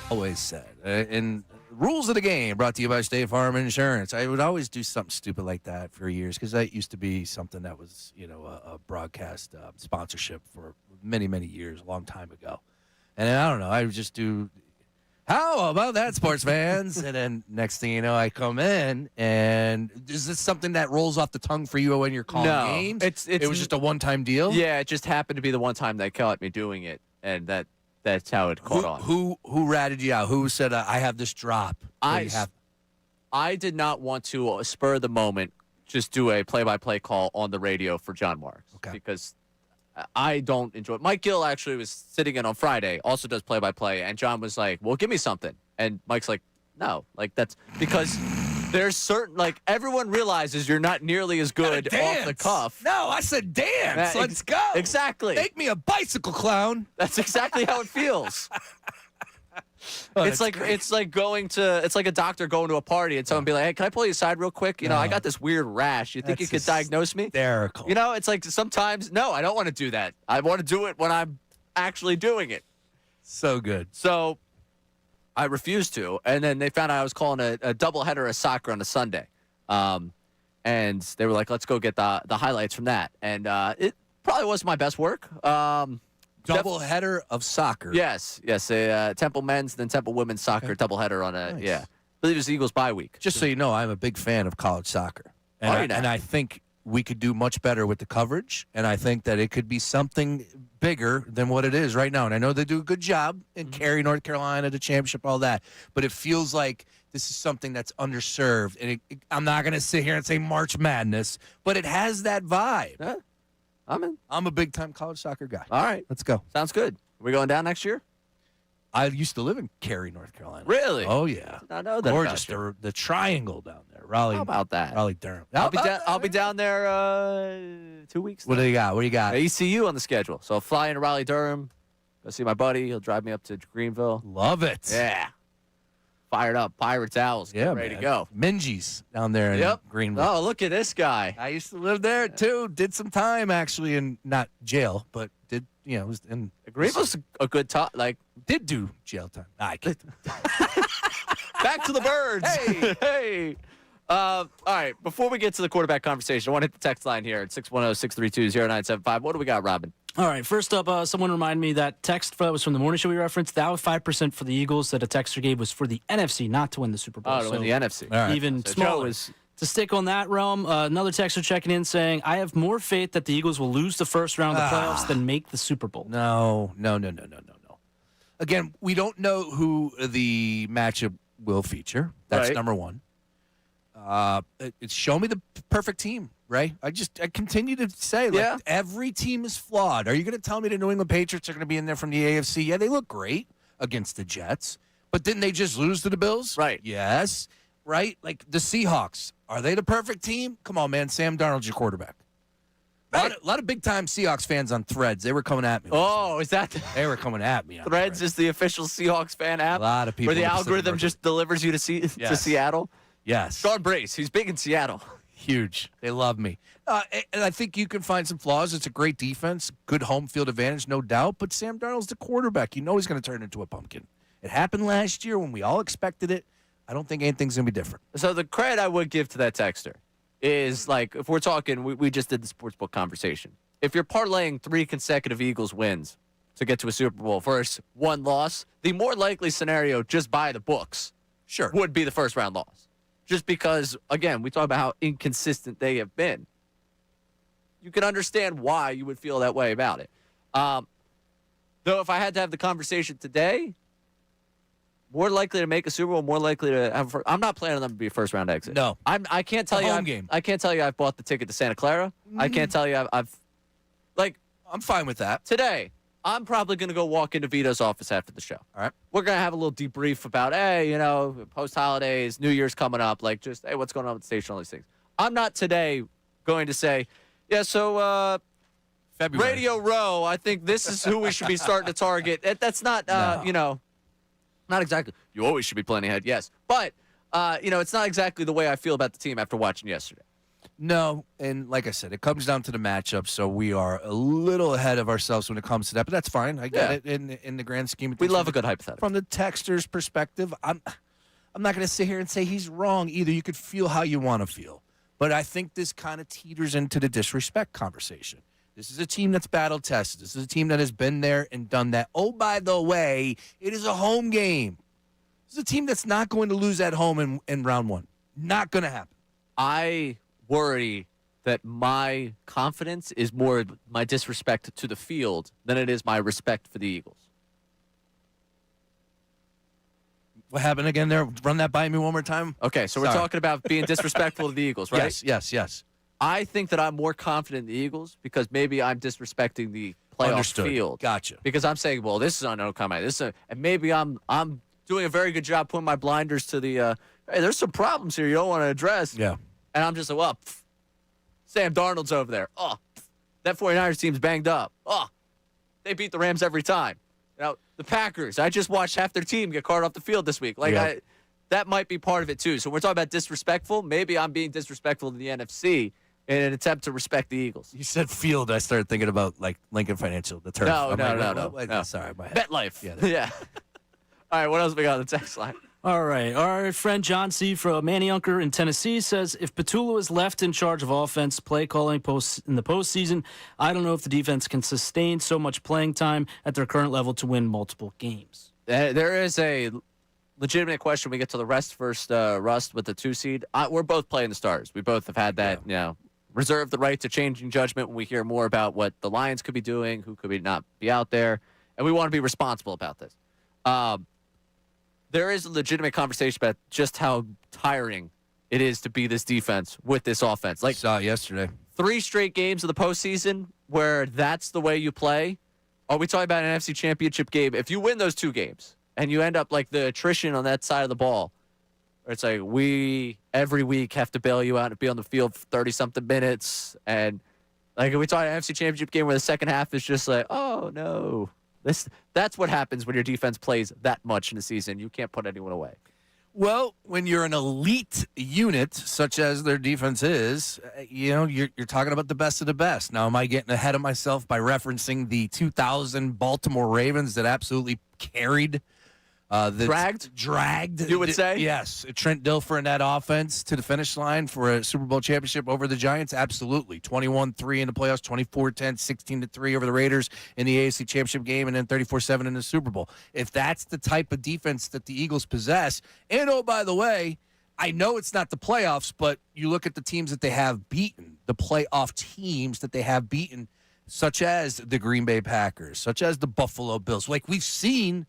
always said. And rules of the game brought to you by State Farm Insurance. I would always do something stupid like that for years because that used to be something that was, a broadcast sponsorship for many, many years, a long time ago. And I don't know, I would just do, how about that, sports fans? And then next thing you know, I come in, and is this something that rolls off the tongue for you when you're calling games? It was just a one-time deal? Yeah, it just happened to be the one time they caught me doing it, and that's how it caught on. Who ratted you out? Who said, I have this drop? I did not want to spur the moment just do a play-by-play call on the radio for John Marks. Okay. Because I don't enjoy it. Mike Gill actually was sitting in on Friday, also does play-by-play, and John was like, well, give me something. And Mike's like, no. Like, that's because there's certain, like, everyone realizes you're not nearly as good off the cuff. No, I said dance. Let's go. Exactly. Make me a bicycle clown. That's exactly how it feels. It's like a doctor going to a party and someone be like, hey, can I pull you aside real quick? I got this weird rash. You think you could diagnose me? Hysterical. It's like sometimes, no, I don't want to do that. I want to do it when I'm actually doing it. So good. So I refused to, and then they found out I was calling a doubleheader of soccer on a Sunday. And they were like, let's go get the highlights from that. And it probably wasn't my best work. Doubleheader of soccer. Yes. Temple men's, then Temple women's soccer doubleheader on a, Nice. I believe it was the Eagles bye week. Just so you know, I'm a big fan of college soccer. And I think we could do much better with the coverage, and I think that it could be something bigger than what it is right now. And I know they do a good job in Cary, North Carolina, the championship, all that, but it feels like this is something that's underserved. And I'm not going to sit here and say March Madness, but it has that vibe. Yeah. I'm in. I'm a big-time college soccer guy. All right. Let's go. Sounds good. Are we going down next year? I used to live in Cary, North Carolina. Really? Oh, yeah. I know that. Gorgeous. The triangle down there. Raleigh. How about that? Raleigh, Durham. I'll be down there 2 weeks. What do you got? What do you got? ECU on the schedule. So I'll fly into Raleigh, Durham. Go see my buddy. He'll drive me up to Greenville. Love it. Yeah. Fired up. Pirates, Owls. Yeah, ready to go. Minji's down there in Greenville. Oh, look at this guy. I used to live there, too. Did some time, actually, in not jail, but did, was in. Greenville's a good time. Like, did do jail time. I can't. Back to the Birds. Hey. Hey. All right. Before we get to the quarterback conversation, I want to hit the text line here at 610-632-0975. What do we got, Robin? All right, first up, someone reminded me that text that was from the morning show we referenced. That was 5% for the Eagles that a texter gave was for the NFC, not to win the Super Bowl. Oh, to win the NFC. All right. Even So smaller. Joe is To stick on that realm, another texter checking in saying, I have more faith that the Eagles will lose the first round of the playoffs than make the Super Bowl. No. Again, we don't know who the matchup will feature. That's Right. number one. It's show me the perfect team, right? I continue to say, every team is flawed. Are you going to tell me the New England Patriots are going to be in there from the AFC? Yeah, they look great against the Jets, but didn't they just lose to the Bills? Right. Yes. Right? Like the Seahawks. Are they the perfect team? Come on, man. Sam Darnold's your quarterback. A lot of big-time Seahawks fans on Threads. They were coming at me. Oh, is that They were coming at me. On Threads is the official Seahawks fan app? A lot of people Where the in the Pacific algorithm Northwest. just delivers you to Yes. Seattle? Yes. Sean Brace. He's big in Seattle. Huge. They love me. And I think you can find some flaws. It's a great defense, good home field advantage, no doubt. But Sam Darnold's the quarterback. You know he's going to turn into a pumpkin. It happened last year when we all expected it. I don't think anything's going to be different. So the credit I would give to that texter is, like, if we're talking, we just did the sportsbook conversation. If you're parlaying 3 consecutive Eagles wins to get to a Super Bowl versus 1 loss, the more likely scenario, just by the books, would be the first round loss. Just because, again, we talk about how inconsistent they have been. You can understand why you would feel that way about it. Though if I had to have the conversation today, more likely to make a Super Bowl, more likely to have. I'm not planning on them to be a first round exit. No, I can't tell you. I can't tell you I've bought the ticket to Santa Clara. I can't tell you I've. I'm fine with that. Today, I'm probably going to go walk into Vito's office after the show. All right. We're going to have a little debrief about, hey, post holidays, New Year's coming up, like just, hey, what's going on with the station, all these things. I'm not today going to say, yeah, so February. Radio Row, I think this is who we should be starting to target. That's not, not exactly. You always should be planning ahead, yes. But, it's not exactly the way I feel about the team after watching yesterday. No, and like I said, it comes down to the matchup, so we are a little ahead of ourselves when it comes to that, but that's fine. I get it in the grand scheme of things. We love a good hypothetical. From the texter's perspective, I'm not going to sit here and say he's wrong either. You could feel how you want to feel. But I think this kind of teeters into the disrespect conversation. This is a team that's battle-tested. This is a team that has been there and done that. Oh, by the way, it is a home game. This is a team that's not going to lose at home in round one. Not going to happen. I worry that my confidence is more my disrespect to the field than it is my respect for the Eagles. What happened again there? Run that by me one more time. Okay, so we're talking about being disrespectful to the Eagles, right? Yes. I think that I'm more confident in the Eagles because maybe I'm disrespecting the playoff field. Gotcha. Because I'm saying, well, this is unknown combat. And maybe I'm doing a very good job putting my blinders to the hey, there's some problems here you don't want to address. Yeah. And I'm just like, well, Sam Darnold's over there. Oh, that 49ers team's banged up. Oh, they beat the Rams every time. The Packers, I just watched half their team get carted off the field this week. That might be part of it, too. So we're talking about disrespectful. Maybe I'm being disrespectful to the NFC in an attempt to respect the Eagles. You said field. I started thinking about, like, Lincoln Financial, the turf. No. Sorry, my head. MetLife. Yeah. All right, what else we got on the text line? All right. Our friend John C. from Manayunker in Tennessee says, if Petula is left in charge of offense, play calling in the postseason, I don't know if the defense can sustain so much playing time at their current level to win multiple games. There is a legitimate question. We get to the rest first, Rust, with the 2 seed. We're both playing the starters. We both have had that, reserve the right to changing judgment when we hear more about what the Lions could be doing, who could not be out there, and we want to be responsible about this. There is a legitimate conversation about just how tiring it is to be this defense with this offense. Like, saw it yesterday. 3 straight games of the postseason where that's the way you play. Are we talking about an NFC Championship game? If you win those 2 games and you end up like the attrition on that side of the ball, where it's like we every week have to bail you out and be on the field for 30-something minutes, and like, are we talking an NFC Championship game where the second half is just like, oh no. That's what happens when your defense plays that much in a season. You can't put anyone away. Well, when you're an elite unit, such as their defense is, you're talking about the best of the best. Now, am I getting ahead of myself by referencing the 2000 Baltimore Ravens that absolutely carried dragged, you would say? Yes. Trent Dilfer in that offense to the finish line for a Super Bowl championship over the Giants? Absolutely. 21-3 in the playoffs, 24-10, 16-3 over the Raiders in the AFC championship game, and then 34-7 in the Super Bowl. If that's the type of defense that the Eagles possess, and oh, by the way, I know it's not the playoffs, but you look at the teams that they have beaten, the playoff teams that they have beaten, such as the Green Bay Packers, such as the Buffalo Bills. Like, we've seen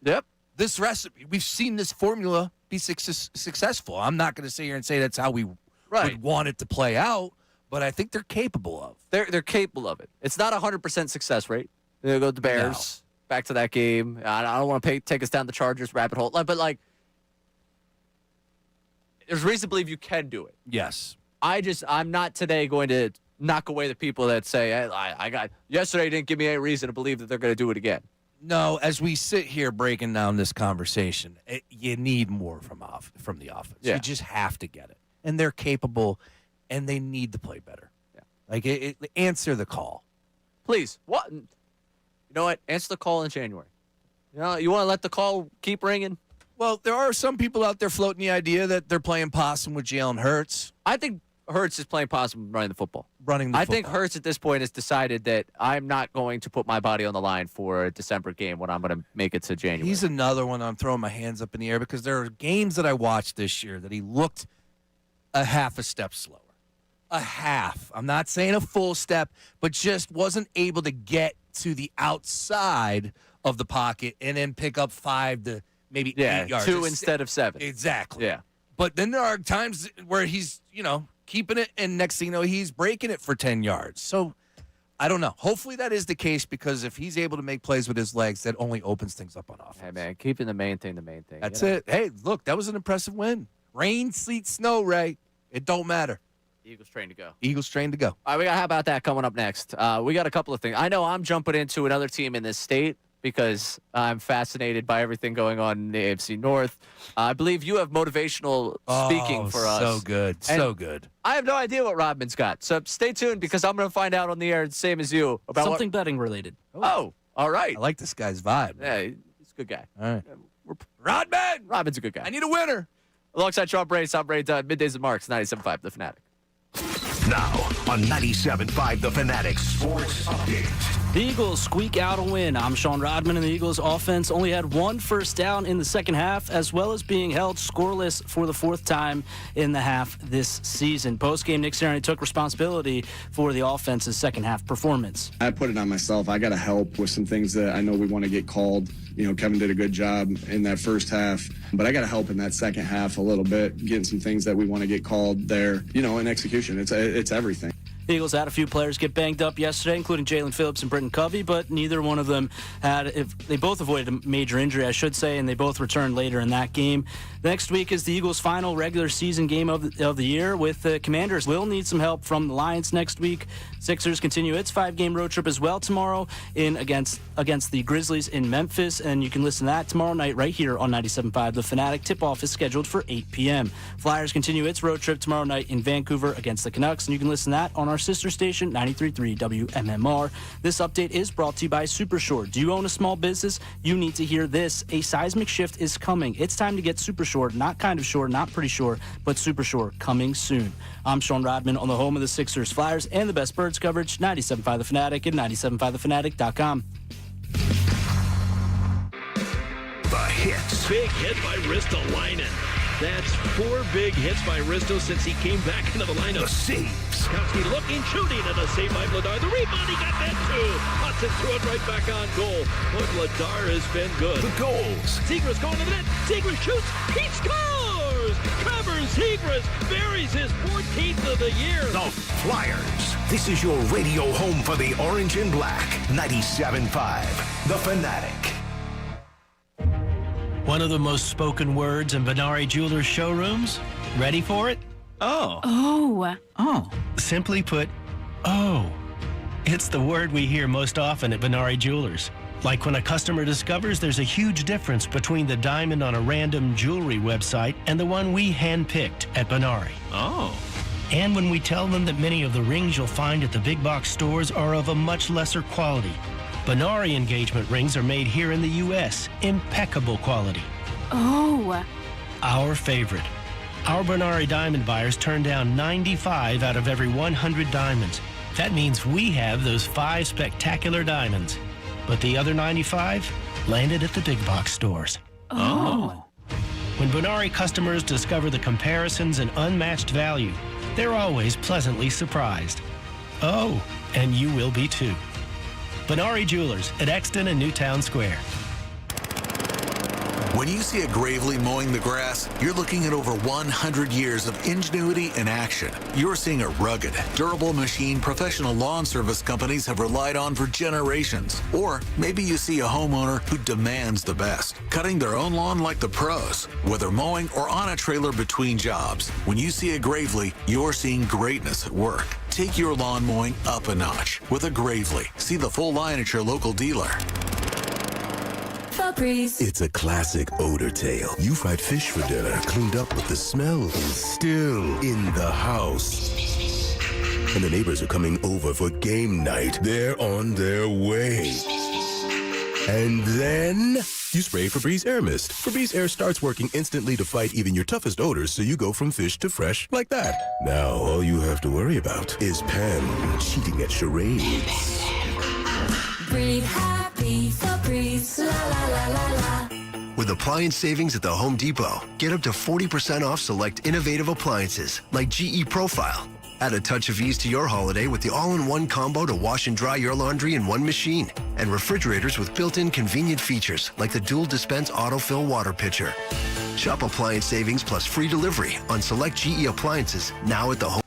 this recipe. We've seen this formula be successful. I'm not going to sit here and say that's how we would want it to play out, but I think they're capable of. They're capable of it. It's not 100% success rate. They go to the Bears. No. Back to that game. I don't want to take us down the Chargers rabbit hole, but like, there's reason to believe you can do it. Yes. I'm not today going to knock away the people that say, I got yesterday didn't give me any reason to believe that they're going to do it again. No, as we sit here breaking down this conversation, you need more from the offense. Yeah. You just have to get it. And they're capable, and they need to play better. Yeah. Like, answer the call. Please. What? You know what? Answer the call in January. You want to let the call keep ringing? Well, there are some people out there floating the idea that they're playing possum with Jalen Hurts. I think Hurts is playing possum running the football. I think Hurts at this point has decided that I'm not going to put my body on the line for a December game when I'm going to make it to January. He's another one I'm throwing my hands up in the air because there are games that I watched this year that he looked a half a step slower. A half. I'm not saying a full step, but just wasn't able to get to the outside of the pocket and then pick up 5 to maybe 8 yards. 2 instead of 7. Exactly. Yeah. But then there are times where he's, keeping it, and next thing you know, he's breaking it for 10 yards. So, I don't know. Hopefully that is the case, because if he's able to make plays with his legs, that only opens things up on offense. Hey, man, keeping the main thing. That's it. Hey, look, that was an impressive win. Rain, sleet, snow, Ray. It don't matter. Eagles trained to go. Eagles trained to go. All right, how about that coming up next? We got a couple of things. I know I'm jumping into another team in this state because I'm fascinated by everything going on in the AFC North. I believe you have motivational speaking for us. So good. So good. I have no idea what Rodman's got. So stay tuned because I'm going to find out on the air, same as you, about something betting related. Oh, all right. I like this guy's vibe. Yeah, he's a good guy. All right. Rodman! Rodman's a good guy. I need a winner. Alongside Sean Bray, Tom Bray, Middays and Marks, 97.5, The Fanatic. Now on 97.5 The Fanatic Sports Update. The Eagles squeak out a win. I'm Sean Rodman, and the Eagles offense only had one first down in the second half, as well as being held scoreless for the fourth time in the half this season. Post-game, Nick Sirianni took responsibility for the offense's second half performance. I put it on myself. I got to help with some things that I know we want to get called. You know, Kevin did a good job in that first half, but I got to help in that second half a little bit, getting some things that we want to get called there, you know, in execution. It's everything. The Eagles had a few players get banged up yesterday, including Jalen Phillips and Britton Covey, but neither one of them they both avoided a major injury, I should say, and they both returned later in that game. Next week is the Eagles' final regular season game of the year, with the Commanders will need some help from the Lions next week. Sixers continue its 5-game road trip as well tomorrow against the Grizzlies in Memphis, and you can listen to that tomorrow night right here on 97.5 The Fanatic. Tip-off is scheduled for 8 p.m. Flyers continue its road trip tomorrow night in Vancouver against the Canucks, and you can listen to that on our sister station, 93.3 WMMR. This update is brought to you by Supershore. Do you own a small business? You need to hear this. A seismic shift is coming. It's time to get Supershore, not kind of shore, not pretty sure, but Supershore coming soon. I'm Sean Rodman on the home of the Sixers, Flyers, and the best Birds coverage, 97.5 The Fanatic and 97.5thefanatic.com. The hits. Big hit by Ristolainen. That's 4 big hits by Risto since he came back into the lineup. The saves. Kowski looking, shooting, and a save by Vladar. The rebound, he got that too. Hudson threw it right back on goal. But Vladar has been good. The goals. Zegras going to the net. Zegras shoots. He scores! Trevor Zegras buries his 14th of the year. The Flyers. This is your radio home for the orange and black. 97.5. The Fanatic. One of the most spoken words in Benari Jewelers showrooms. Ready for it? Oh. Oh. Simply put, oh. It's the word we hear most often at Benari Jewelers. Like when a customer discovers there's a huge difference between the diamond on a random jewelry website and the one we handpicked at Benari. Oh. And when we tell them that many of the rings you'll find at the big box stores are of a much lesser quality. Benari engagement rings are made here in the U.S. Impeccable quality. Oh. Our favorite. Our Benari diamond buyers turn down 95 out of every 100 diamonds. That means we have those 5 spectacular diamonds. But the other 95 landed at the big box stores. Oh. When Benari customers discover the comparisons and unmatched value, they're always pleasantly surprised. Oh, and you will be too. Benari Jewelers at Exton and Newtown Square. When you see a Gravely mowing the grass, you're looking at over 100 years of ingenuity and action. You're seeing a rugged, durable machine professional lawn service companies have relied on for generations. Or maybe you see a homeowner who demands the best, cutting their own lawn like the pros, whether mowing or on a trailer between jobs. When you see a Gravely, you're seeing greatness at work. Take your lawn mowing up a notch with a Gravely. See the full line at your local dealer. It's a classic odor tale. You fried fish for dinner, cleaned up, but the smell is still in the house. And the neighbors are coming over for game night. They're on their way. And then you spray Febreze Air Mist. Febreze Air starts working instantly to fight even your toughest odors, so you go from fish to fresh like that. Now all you have to worry about is Pam cheating at charades. Breathe happy, Febreze, la la la la la. With appliance savings at the Home Depot, get up to 40% off select innovative appliances like GE Profile. Add a touch of ease to your holiday with the all-in-one combo to wash and dry your laundry in one machine. And refrigerators with built-in convenient features like the dual dispense autofill water pitcher. Shop appliance savings plus free delivery on select GE appliances now at the Home.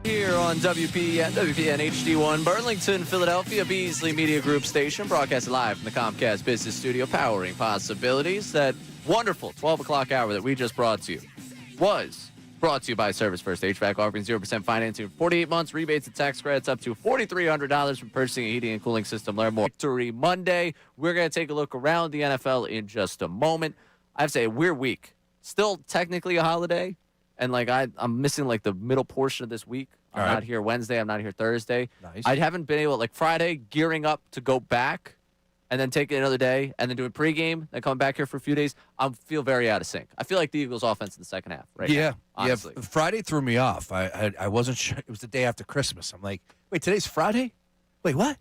Here on WPN HD1, Burlington, Philadelphia, Beasley Media Group station, broadcasting live from the Comcast Business Studio, powering possibilities. That wonderful 12 o'clock hour that we just brought to you was brought to you by Service First HVAC, offering 0% financing for 48 months, rebates and tax credits up to $4,300 from purchasing a heating and cooling system. Learn more. Victory Monday. We're going to take a look around the NFL in just a moment. I have to say, we're week. Still technically a holiday. And, like, I'm missing, like, the middle portion of this week. I'm not here Wednesday. I'm not here Thursday. Nice. I haven't been able, like, Friday, gearing up to go back and then taking another day and then doing pregame, then coming back here for a few days. I feel very out of sync. I feel like the Eagles' offense in the second half right now, honestly. Yeah. Friday threw me off. I wasn't sure. It was the day after Christmas. I'm like, wait, today's Friday? Wait, what?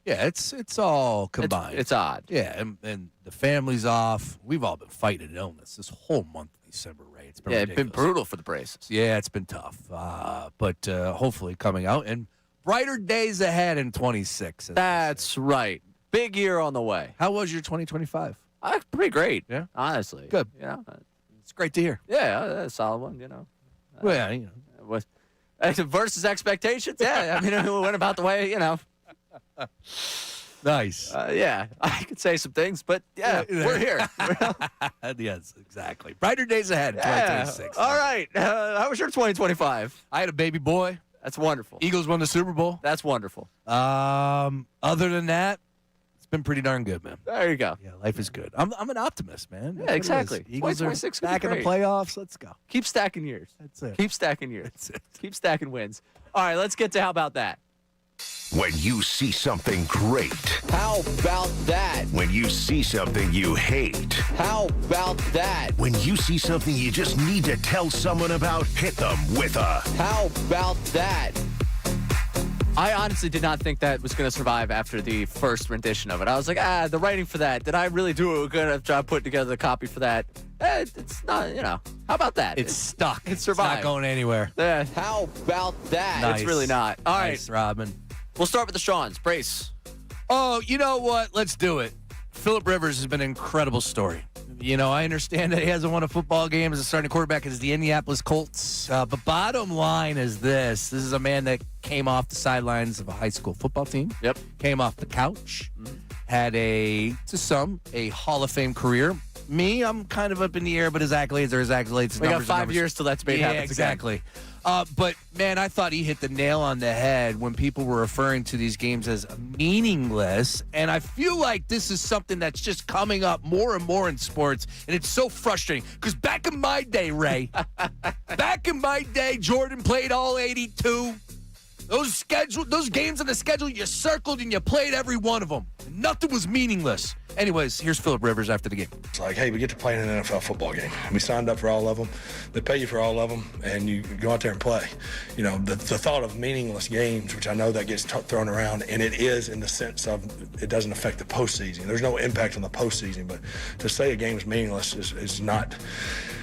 Yeah, it's all combined. It's odd. Yeah, and the family's off. We've all been fighting an illness this whole month of December, Ray. It's been ridiculous. It's been brutal for the Braces. Yeah, it's been tough. But hopefully coming out and brighter days ahead in 26. That's right. Big year on the way. How was your 2025? Pretty great. Yeah, honestly. Good. You know, it's great to hear. Yeah, a solid one. You know. Well, you know, versus expectations. Yeah, I mean, it went about the way, you know. Nice. Yeah, I could say some things, but yeah, we're here. Yes, exactly. Brighter days ahead in 2026. All right. How was your 2025? I had a baby boy. That's wonderful. Eagles won the Super Bowl. That's wonderful. Other than that, it's been pretty darn good, man. There you go. Yeah, life is good. I'm an optimist, man. Yeah, exactly. Eagles are back in the playoffs. Let's go. Keep stacking years. That's it. Keep stacking years. That's it. Keep stacking wins. All right, let's get to how about that. When you see something great. How about that? When you see something you hate. How about that? When you see something you just need to tell someone about, hit them with a how about that? I honestly did not think that was going to survive after the first rendition of it. I was like, the writing for that. Did I really do a good enough job putting together the copy for that? It's not, you know. How about that? It's stuck. It survived. It's not going anywhere. How about that? Nice. It's really not. All right. Nice, Robin. We'll start with the Shawns. Brace. Oh, you know what? Let's do it. Phillip Rivers has been an incredible story. You know, I understand that he hasn't won a football game as a starting quarterback as the Indianapolis Colts. But bottom line is this. This is a man that came off the sidelines of a high school football team. Yep. Came off the couch. Had a Hall of Fame career. Me, I'm kind of up in the air, but his accolades are his accolades. We got 5 years till that debate happens. Yeah, exactly. But, man, I thought he hit the nail on the head when people were referring to these games as meaningless. And I feel like this is something that's just coming up more and more in sports. And it's so frustrating. Because back in my day, Ray, Jordan played all 82. Those games on the schedule, you circled and you played every one of them. And nothing was meaningless. Anyways, here's Phillip Rivers after the game. It's like, hey, we get to play in an NFL football game. We signed up for all of them. They pay you for all of them, and you go out there and play. You know, the thought of meaningless games, which I know that gets thrown around, and it is in the sense of it doesn't affect the postseason. There's no impact on the postseason, but to say a game is meaningless is not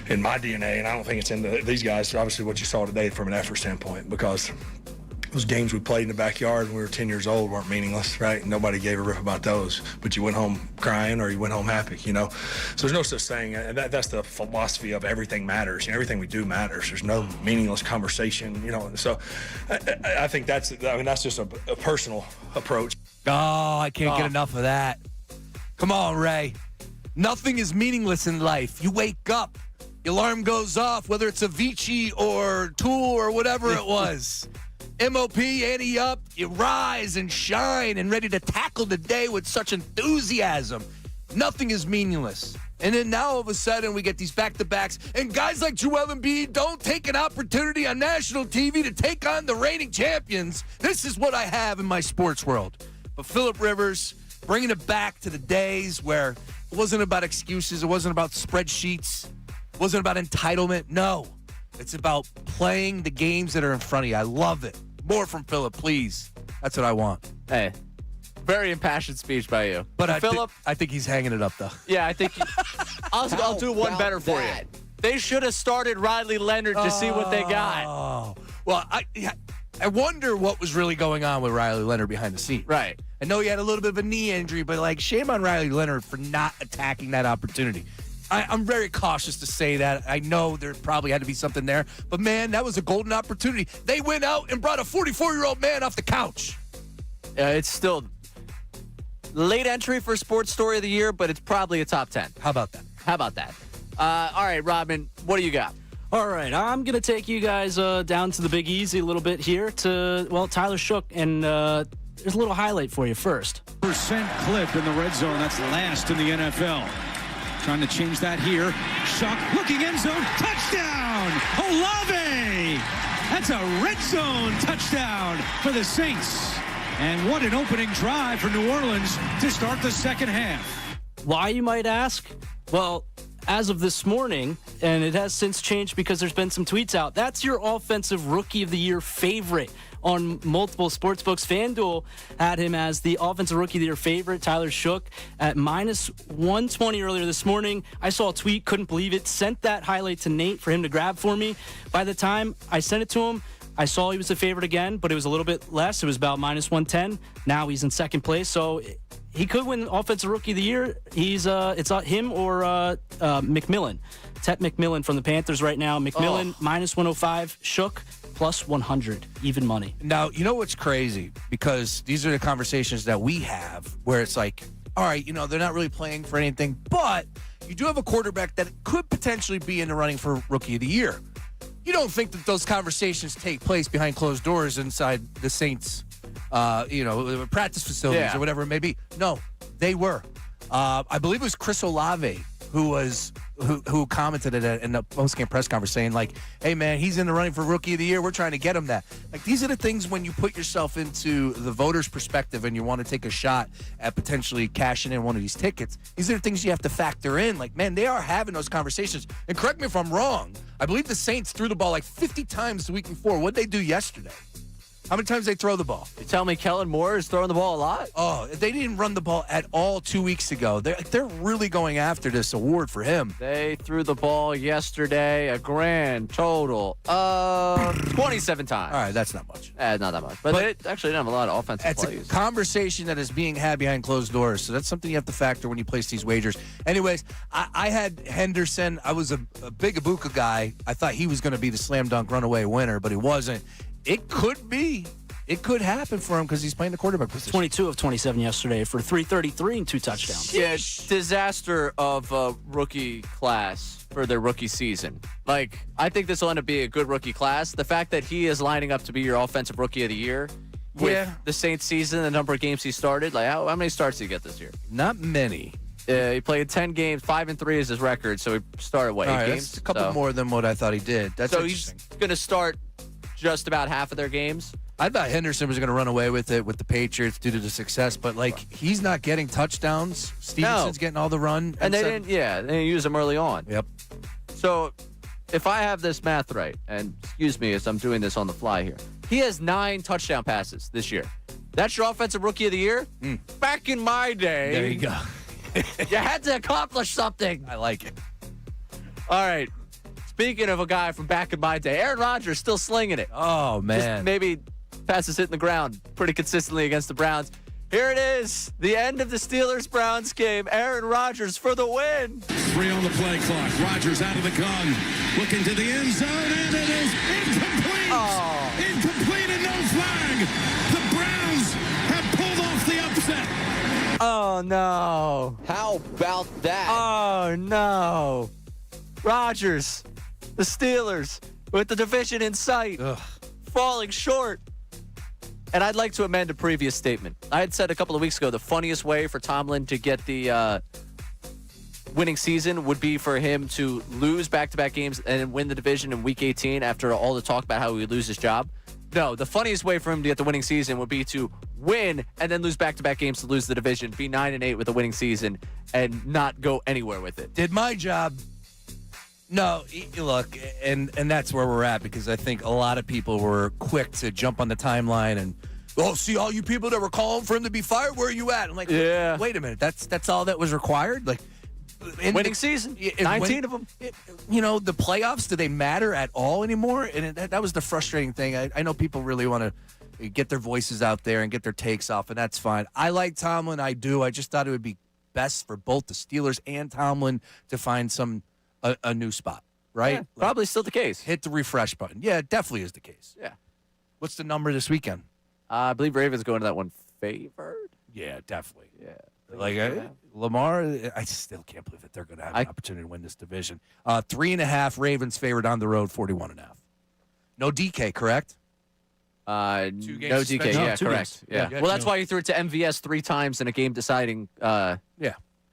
in my DNA, and I don't think it's in these guys. Obviously, what you saw today from an effort standpoint, because those games we played in the backyard when we were 10 years old weren't meaningless, right? Nobody gave a rip about those, but you went home crying or you went home happy, you know? So there's no such thing, and that's the philosophy of everything matters. You know, everything we do matters. There's no meaningless conversation, you know? So I think that's just a personal approach. Oh, I can't get enough of that. Come on, Ray. Nothing is meaningless in life. You wake up, your alarm goes off, whether it's Avicii or Tool or whatever it was. MOP, ante up, you rise and shine and ready to tackle the day with such enthusiasm. Nothing is meaningless. And then now all of a sudden we get these back-to-backs, and guys like Joel Embiid don't take an opportunity on national TV to take on the reigning champions. This is what I have in my sports world. But Phillip Rivers, bringing it back to the days where it wasn't about excuses, it wasn't about spreadsheets, it wasn't about entitlement. No, it's about playing the games that are in front of you. I love it. More from Phillip, please. That's what I want. Hey, very impassioned speech by you. But Phillip, I think he's hanging it up, though. Yeah, I think I'll do one better for you. They should have started Riley Leonard to see what they got. Oh, well, I wonder what was really going on with Riley Leonard behind the scenes. Right. I know he had a little bit of a knee injury, but, like, shame on Riley Leonard for not attacking that opportunity. I'm very cautious to say that. I know there probably had to be something there. But, man, that was a golden opportunity. They went out and brought a 44-year-old man off the couch. It's still late entry for Sports Story of the Year, but it's probably a top 10. How about that? All right, Robin, what do you got? All right, I'm going to take you guys down to the Big Easy a little bit here to, Tyler Shook, and there's a little highlight for you first. Percent clip in the red zone. That's last in the NFL. Trying to change that here. Shook looking end zone. Touchdown! Olave! That's a red zone touchdown for the Saints. And what an opening drive for New Orleans to start the second half. Why, you might ask? Well, as of this morning, and it has since changed because there's been some tweets out, that's your Offensive Rookie of the Year favorite on multiple sportsbooks. FanDuel had him as the Offensive Rookie of the Year favorite, Tyler Shook, at minus 120 earlier this morning. I saw a tweet, couldn't believe it, sent that highlight to Nate for him to grab for me. By the time I sent it to him, I saw he was the favorite again, but it was a little bit less. It was about minus 110. Now he's in second place, so he could win Offensive Rookie of the Year. It's him or McMillan. Tet McMillan from the Panthers right now. McMillan minus 105. Shook plus 100. Even money. Now, you know what's crazy? Because these are the conversations that we have where it's like, all right, they're not really playing for anything, but you do have a quarterback that could potentially be in the running for Rookie of the Year. You don't think that those conversations take place behind closed doors inside the Saints, practice facilities or whatever it may be. No, they were. I believe it was Chris Olave who commented it in the post-game press conference saying, like, hey, man, he's in the running for Rookie of the Year. We're trying to get him that. Like, these are the things when you put yourself into the voter's perspective and you want to take a shot at potentially cashing in one of these tickets. These are the things you have to factor in. Like, man, they are having those conversations. And correct me if I'm wrong. I believe the Saints threw the ball like 50 times the week before. What did they do yesterday? How many times they throw the ball? You tell me Kellen Moore is throwing the ball a lot? Oh, they didn't run the ball at all 2 weeks ago. They're really going after this award for him. They threw the ball yesterday a grand total of 27 times. All right, that's not much. Not that much. But they actually didn't have a lot of offensive plays. It's a conversation that is being had behind closed doors, so that's something you have to factor when you place these wagers. Anyways, I had Henderson. I was a big Ibuka guy. I thought he was going to be the slam dunk runaway winner, but he wasn't. It could be. It could happen for him because he's playing the quarterback position. 22 of 27 yesterday for 333 and 2 touchdowns. Yeah, disaster of rookie class for their rookie season. Like, I think this will end up being a good rookie class. The fact that he is lining up to be your Offensive Rookie of the Year with the Saints season, the number of games he started, like how many starts did he get this year? Not many. He played 10 games, 5-3 is his record, so he started, 8 games? That's a couple more than what I thought he did. That's interesting. He's going to start just about half of their games. I thought Henderson was going to run away with it with the Patriots due to the success, but he's not getting touchdowns. Stevenson's getting all the run. And they didn't use him early on. Yep. So if I have this math right, and excuse me as I'm doing this on the fly here, he has 9 touchdown passes this year. That's your Offensive Rookie of the Year? Back in my day. There you go. You had to accomplish something. I like it. All right. Speaking of a guy from back in my day, Aaron Rodgers still slinging it. Oh, man. Just maybe passes hitting the ground pretty consistently against the Browns. Here it is, the end of the Steelers-Browns game. Aaron Rodgers for the win. 3 on the play clock. Rodgers out of the gun, looking to the end zone, and it is incomplete. Oh. Incomplete and no flag. The Browns have pulled off the upset. Oh, no. How about that? Oh, no. Rodgers, the Steelers, with the division in sight, falling short. And I'd like to amend a previous statement. I had said a couple of weeks ago the funniest way for Tomlin to get the winning season would be for him to lose back-to-back games and win the division in Week 18 after all the talk about how he would lose his job. No, the funniest way for him to get the winning season would be to win and then lose back-to-back games to lose the division, be 9-8 with a winning season, and not go anywhere with it. Did my job. No, look, and that's where we're at because I think a lot of people were quick to jump on the timeline and, see all you people that were calling for him to be fired, where are you at? I'm like, wait a minute, that's all that was required? Like, winning season, 19 of them. The playoffs, do they matter at all anymore? And that was the frustrating thing. I know people really want to get their voices out there and get their takes off, and that's fine. I like Tomlin, I do. I just thought it would be best for both the Steelers and Tomlin to find a new spot, right? Yeah, probably still the case. Hit the refresh button. Yeah, it definitely is the case. Yeah. What's the number this weekend? I believe Ravens going to that one favored. Yeah, definitely. Yeah. Like Lamar, I still can't believe that they're going to have an opportunity to win this division. 3.5 Ravens favored on the road, 41.5. No DK, correct? No DK, suspension? yeah, correct. Yeah. Well, that's why he threw it to MVS 3 times in a game deciding yeah.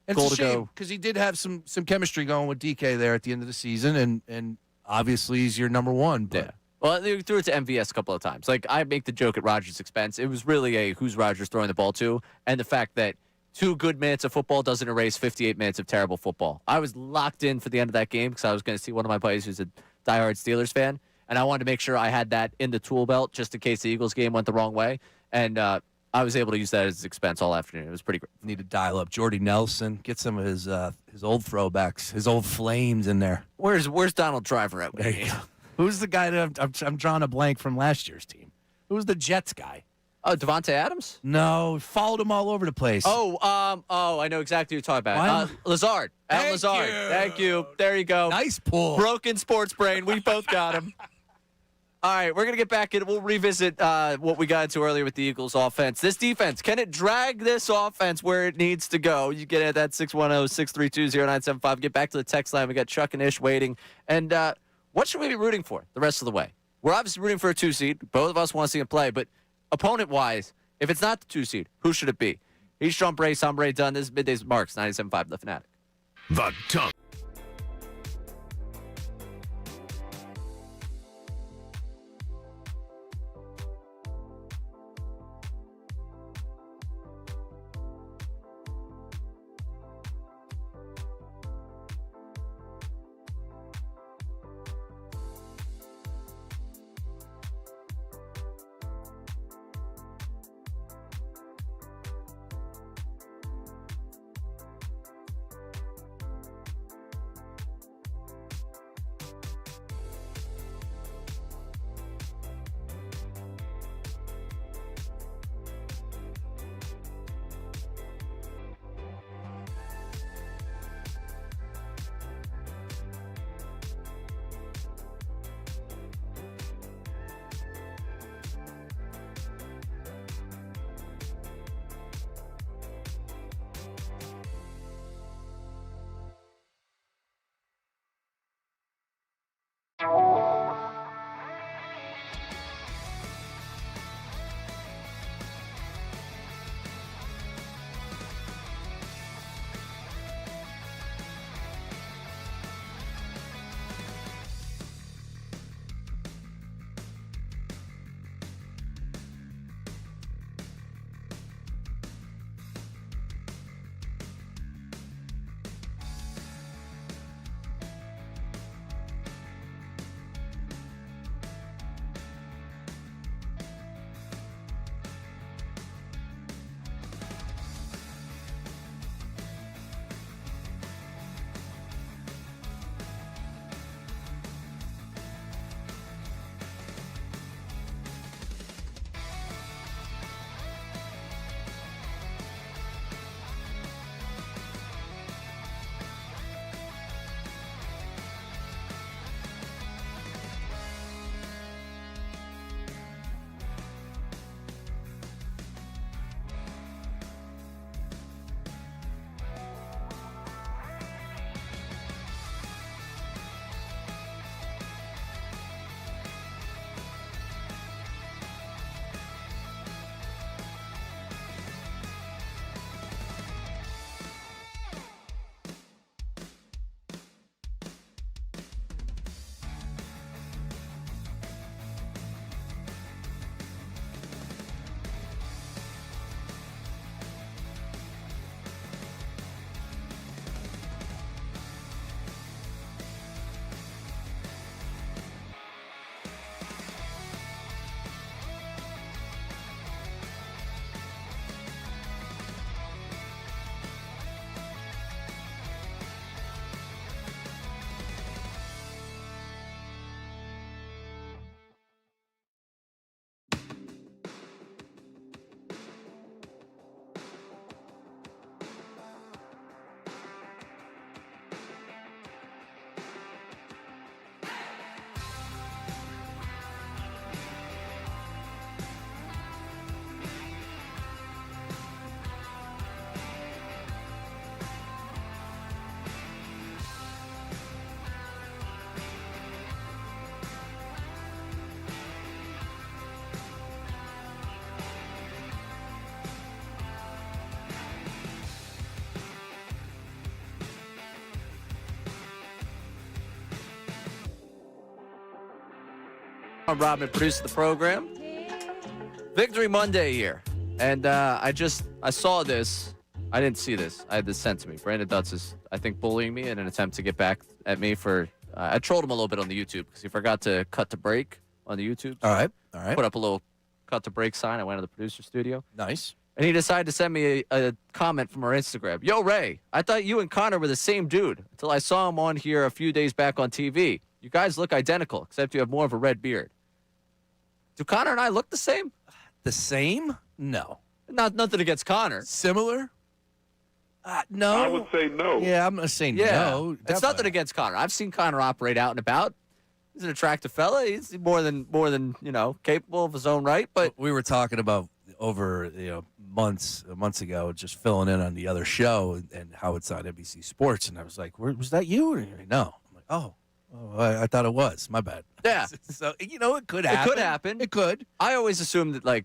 And goal it's a to shame go. because he did have some chemistry going with DK there at the end of the season, and obviously he's your number one. But Yeah. Well, they threw it to MVS a couple of times. Like, I make the joke at Rodgers' expense. It was really a who's Rodgers throwing the ball to, and the fact that 2 good minutes of football doesn't erase 58 minutes of terrible football. I was locked in for the end of that game because I was going to see one of my buddies who's a diehard Steelers fan, and I wanted to make sure I had that in the tool belt just in case the Eagles game went the wrong way. And I was able to use that as expense all afternoon. It was pretty great. Need to dial up Jordy Nelson, get some of his old throwbacks, his old flames in there. Where's Donald Driver at? There you go. Who's the guy that I'm drawing a blank from last year's team? Who's the Jets guy? Oh, Devontae Adams? No, followed him all over the place. I know exactly who you're talking about. Lazard. Alan Lazard. Thank you. There you go. Nice pull. Broken sports brain. We both got him. All right, we're going to get back in. We'll revisit what we got into earlier with the Eagles offense. This defense, can it drag this offense where it needs to go? You get at that 610-632-0975. Get back to the text line. We got Chuck and Ish waiting. And what should we be rooting for the rest of the way? We're obviously rooting for a 2 seed. Both of us want to see him play. But opponent-wise, if it's not the 2 seed, who should it be? He's Sean Bray, Sam Bray Dunn. This is Middays with Marks, 97.5 The Fanatic. The Dunk. I'm Robin, producer of the program. Victory Monday here. And I saw this. I didn't see this. I had this sent to me. Brandon Dutz is, I think, bullying me in an attempt to get back at me for, I trolled him a little bit on the YouTube because he forgot to cut to break on the YouTube. All right. Put up a little cut to break sign. I went to the producer studio. Nice. And he decided to send me a comment from our Instagram. Yo, Ray, I thought you and Connor were the same dude until I saw him on here a few days back on TV. You guys look identical, except you have more of a red beard. Do Connor and I look the same? The same? No. Nothing against Connor. Similar? No. I would say no. Yeah, I'm going to say no. It's Definitely. nothing against Connor. I've seen Connor operate out and about. He's an attractive fella. He's more than capable of his own right. But we were talking about over months ago, just filling in on the other show and how it's on NBC Sports, and I was like, "Was that you?" And you're like, no. I'm like, "Oh, I thought it was. My bad." Yeah. So it could happen. It could happen. It could. I always assumed that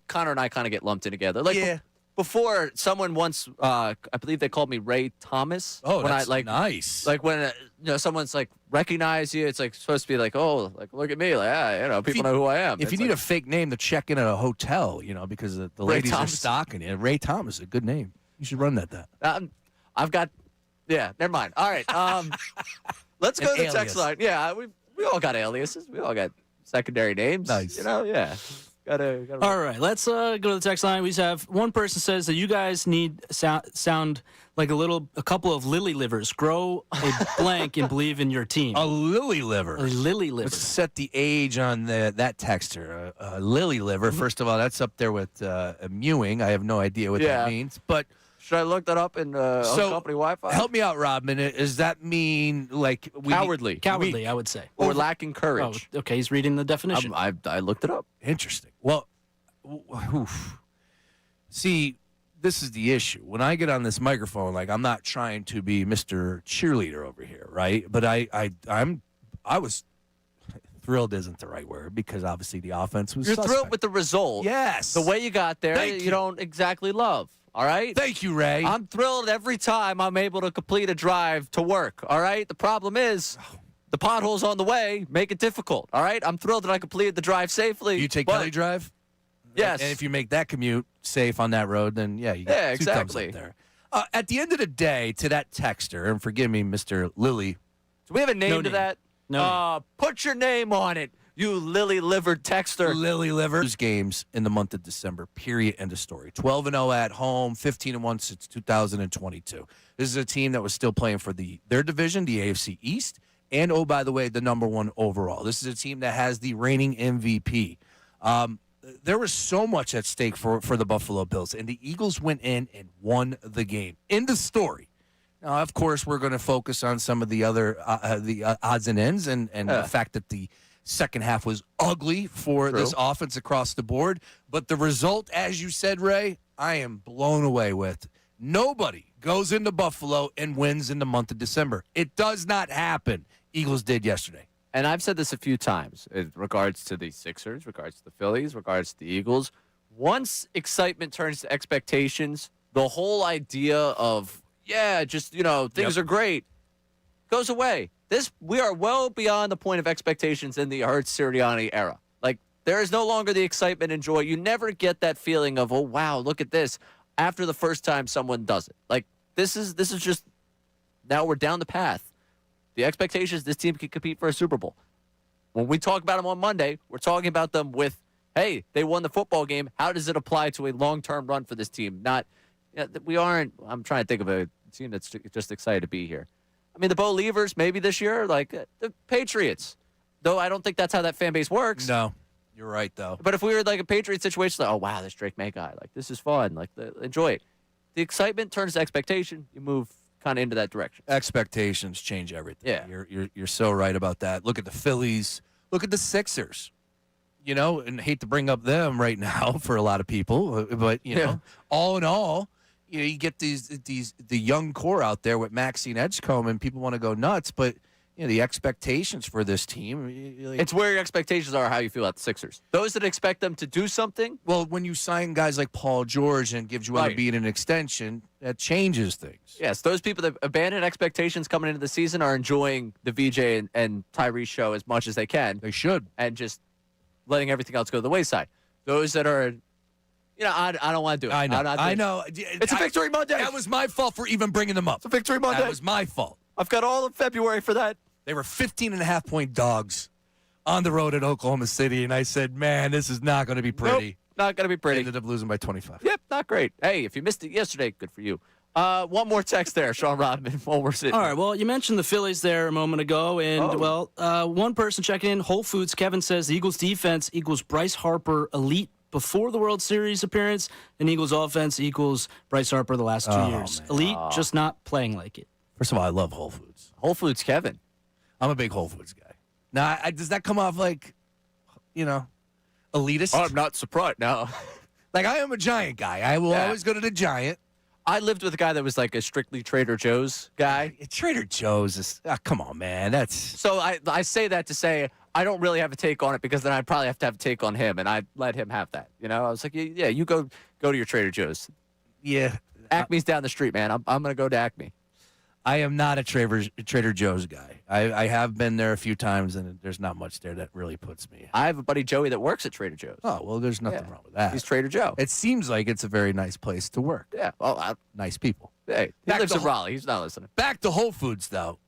Connor and I kind of get lumped in together. Yeah. Before, someone once, I believe they called me Ray Thomas. Oh, when that's nice. Like when someone's recognize you, it's supposed to be look at me, people know who I am. If you need a fake name to check in at a hotel, because the ladies are stalking you, Ray Thomas is a good name. You should run that. I've got, never mind. All right, let's go to the text line. Yeah, we all got aliases. We all got secondary names. Nice. Yeah. Gotta All right, let's go to the text line. We have one person says that you guys need sound like a couple of lily livers. Grow a blank and believe in your team. A lily liver. A lily liver. Let's set the age on that texter. A lily liver. First of all, that's up there with mewing. I have no idea what that means. But should I look that up in on company Wi-Fi? Help me out, Robin. Does that mean cowardly? Cowardly, I would say. Or lacking courage. Oh, okay, he's reading the definition. I looked it up. Interesting. Well, see, this is the issue. When I get on this microphone, I'm not trying to be Mr. Cheerleader over here, right? But I was thrilled isn't the right word because obviously the offense was. You're suspect. thrilled with the result. Yes. The way you got there, you don't exactly love. All right? Thank you, Ray. I'm thrilled every time I'm able to complete a drive to work. All right? The problem is the potholes on the way make it difficult. All right? I'm thrilled that I completed the drive safely. You take Kelly Drive? Yes. And if you make that commute safe on that road, then you get exactly. 2 thumbs up there. At the end of the day, to that texter, and forgive me, Mr. Lily. Do we have a name to that? No. Put your name on it, you lily-livered texter. Lily liver. Games in the month of December, period, end of story. 12-0 at home, 15-1 since 2022. This is a team that was still playing for their division, the AFC East, and, oh, by the way, the number one overall. This is a team that has the reigning MVP. There was so much at stake for the Buffalo Bills, and the Eagles went in and won the game. End of story. Now, of course, we're going to focus on some of the other odds and ends and the fact that the second half was ugly for this offense across the board. But the result, as you said, Ray, I am blown away with. Nobody goes into Buffalo and wins in the month of December. It does not happen. Eagles did yesterday. And I've said this a few times in regards to the Sixers, regards to the Phillies, regards to the Eagles. Once excitement turns to expectations, the whole idea of, things are great goes away. We are well beyond the point of expectations in the Hurts Sirianni era. There is no longer the excitement and joy. You never get that feeling of, oh, wow, look at this, after the first time someone does it. This is just, now we're down the path. The expectation is this team can compete for a Super Bowl. When we talk about them on Monday, we're talking about them with, hey, they won the football game. How does it apply to a long-term run for this team? I'm trying to think of a team that's just excited to be here. I mean, the Bo Leavers, maybe this year, the Patriots. Though I don't think that's how that fan base works. No, you're right, though. But if we were a Patriot situation, oh, wow, this Drake May guy, this is fun. Enjoy it. The excitement turns to expectation. You move kind of into that direction. Expectations change everything. Yeah. You're so right about that. Look at the Phillies. Look at the Sixers. And hate to bring up them right now for a lot of people, but all in all, you get the young core out there with Maxine Edgecombe, and people want to go nuts. But the expectations for this team. It's where your expectations are, how you feel about the Sixers. Those that expect them to do something. Well, when you sign guys like Paul George and gives you Embiid an extension, that changes things. Yes, those people that abandon expectations coming into the season are enjoying the VJ and Tyrese show as much as they can. They should. And just letting everything else go to the wayside. Those that are, I don't want to do it. I know. It's a Victory Monday. That was my fault for even bringing them up. It's a Victory Monday. That was my fault. I've got all of February for that. They were 15.5-point dogs on the road at Oklahoma City, and I said, man, this is not going to be pretty. Nope, not going to be pretty. Ended up losing by 25. Yep, not great. Hey, if you missed it yesterday, good for you. One more text there, Sean Rodman, while we're sitting. All right, well, you mentioned the Phillies there a moment ago, and, one person checking in, Whole Foods, Kevin says the Eagles' defense equals Bryce Harper elite before the World Series appearance, and Eagles' offense equals Bryce Harper the last 2 years. Man. Elite, just not playing like it. First of all, I love Whole Foods. Whole Foods, Kevin. I'm a big Whole Foods guy. Now, does that come off like, elitist? Oh, I'm not surprised. No. Like, I am a Giant guy. I will always go to the Giant. I lived with a guy that was like a strictly Trader Joe's guy. Trader Joe's is, come on, man. That's so I say that to say I don't really have a take on it because then I'd probably have to have a take on him, and I'd let him have that. I was like, yeah, you go to your Trader Joe's. Yeah. Acme's down the street, man. I'm going to go to Acme. I am not a Trader Joe's guy. I have been there a few times, and there's not much there that really puts me. I have a buddy, Joey, that works at Trader Joe's. Oh, well, there's nothing wrong with that. He's Trader Joe. It seems like it's a very nice place to work. Yeah. Well, nice people. Hey, he lives in Raleigh. He's not listening. Back to Whole Foods, though.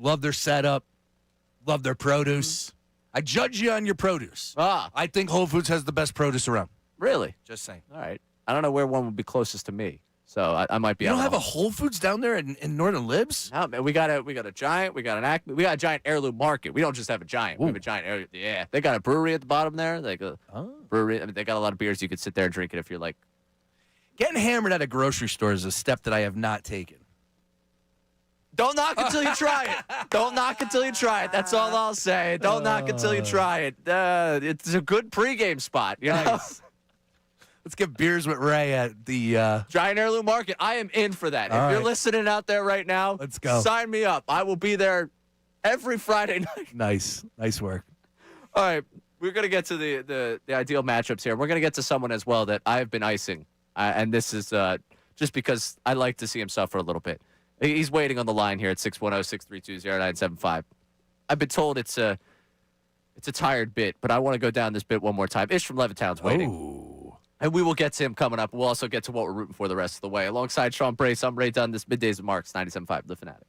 Love their setup. Love their produce. I judge you on your produce. I think Whole Foods has the best produce around. Really? Just saying. All right. I don't know where one would be closest to me. So I might be. You don't have a Whole Foods down there in Northern Libs? No, man. We got a Giant. We got an Acme. We got a Giant heirloom market. We don't just have a Giant. Ooh. We have a Giant heirloom. Yeah, they got a brewery at the bottom there. Like a brewery. I mean, they got a lot of beers you could sit there and drink it if you're like. Getting hammered at a grocery store is a step that I have not taken. Don't knock until you try it. Don't knock until you try it. That's all I'll say. Don't knock until you try it. It's a good pregame spot. You know? Nice. Let's get beers with Ray at the Giant Heirloom Market. I am in for that. All if you're right. listening out there right now, let's go. Sign me up. I will be there every Friday night. Nice work. All right, we're gonna get to the ideal matchups here. We're gonna get to someone as well that I have been icing, and this is just because I like to see him suffer a little bit. He's waiting on the line here at 610-632-0975. I've been told it's a tired bit, but I want to go down this bit one more time. Ish from Levittown's waiting. Ooh. And we will get to him coming up. We'll also get to what we're rooting for the rest of the way. Alongside Sean Brace, I'm Ray Dunn. This Middays with Marks, 97.5 The Fanatic.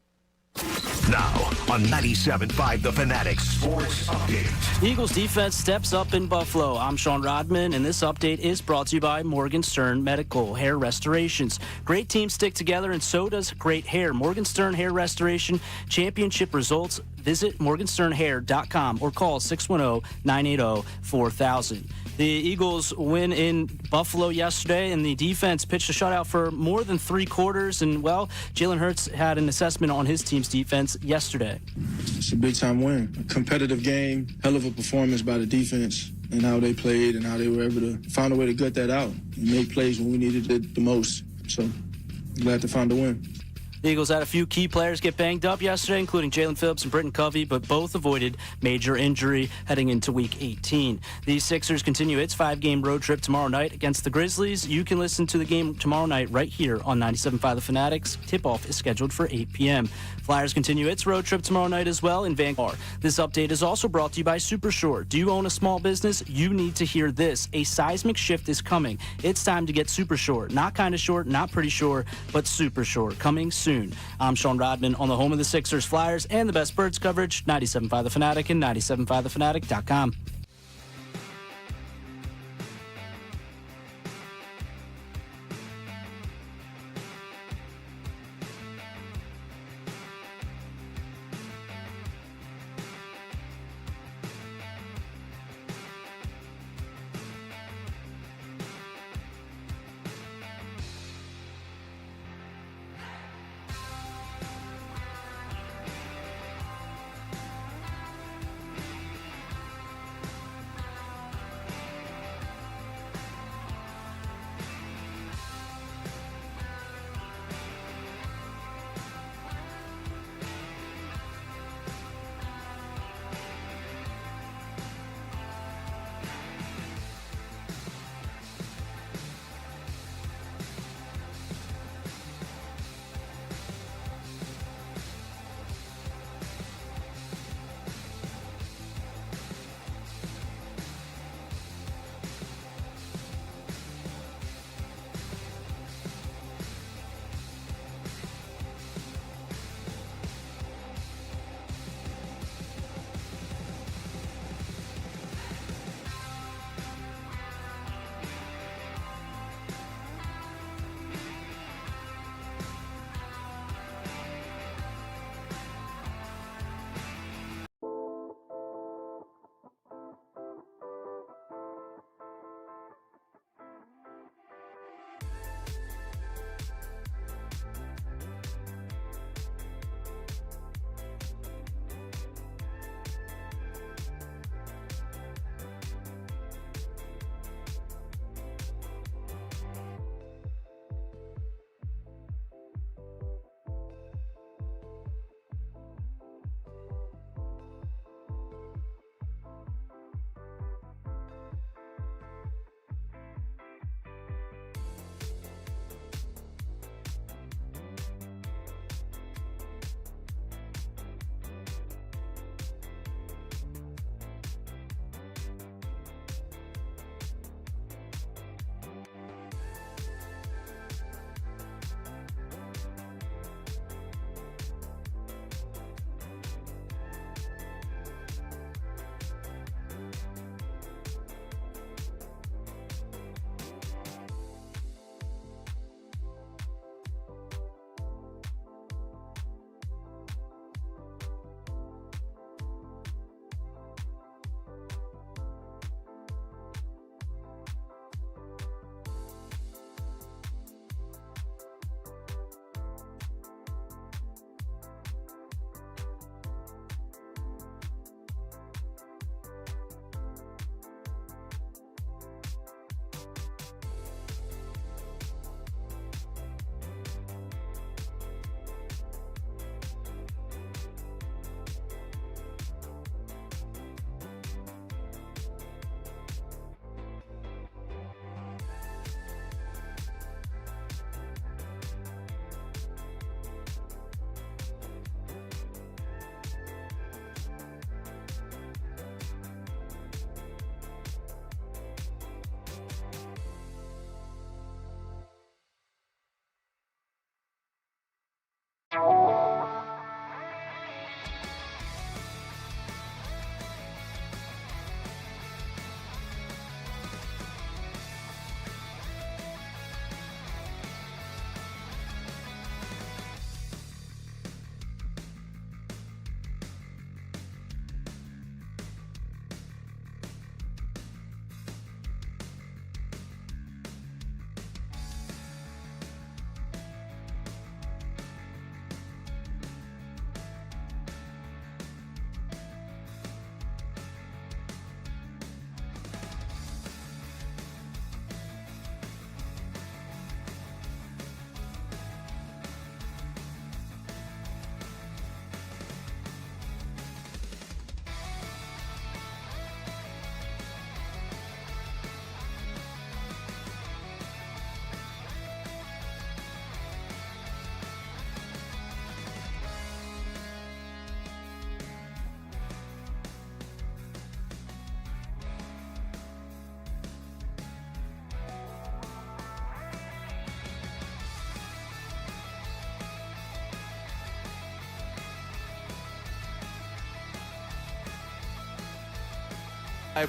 Now on 97.5 The Fanatic Sports Update. Eagles defense steps up in Buffalo. I'm Sean Rodman, and this update is brought to you by Morgan Stern Medical Hair Restorations. Great teams stick together, and so does great hair. Morgan Stern Hair Restoration, championship results. Visit morgansternhair.com or call 610-980-4000. The Eagles win in Buffalo yesterday, and the defense pitched a shutout for more than 3 quarters. And, well, Jalen Hurts had an assessment on his team's defense yesterday. It's a big-time win. A competitive game, hell of a performance by the defense and how they played and how they were able to find a way to gut that out and make plays when we needed it the most. So, glad to find a win. The Eagles had a few key players get banged up yesterday, including Jalen Phillips and Britton Covey, but both avoided major injury heading into Week 18. The Sixers continue its 5-game road trip tomorrow night against the Grizzlies. You can listen to the game tomorrow night right here on 97.5 The Fanatics. Tip-off is scheduled for 8 p.m. Flyers continue its road trip tomorrow night as well in Vancouver. This update is also brought to you by Supershore. Do you own a small business? You need to hear this. A seismic shift is coming. It's time to get Supershore. Not kind of short, not pretty sure, but Supershore. Coming soon. I'm Sean Rodman on the home of the Sixers, Flyers, and the best Birds coverage, 97.5 The Fanatic and 97.5thefanatic.com.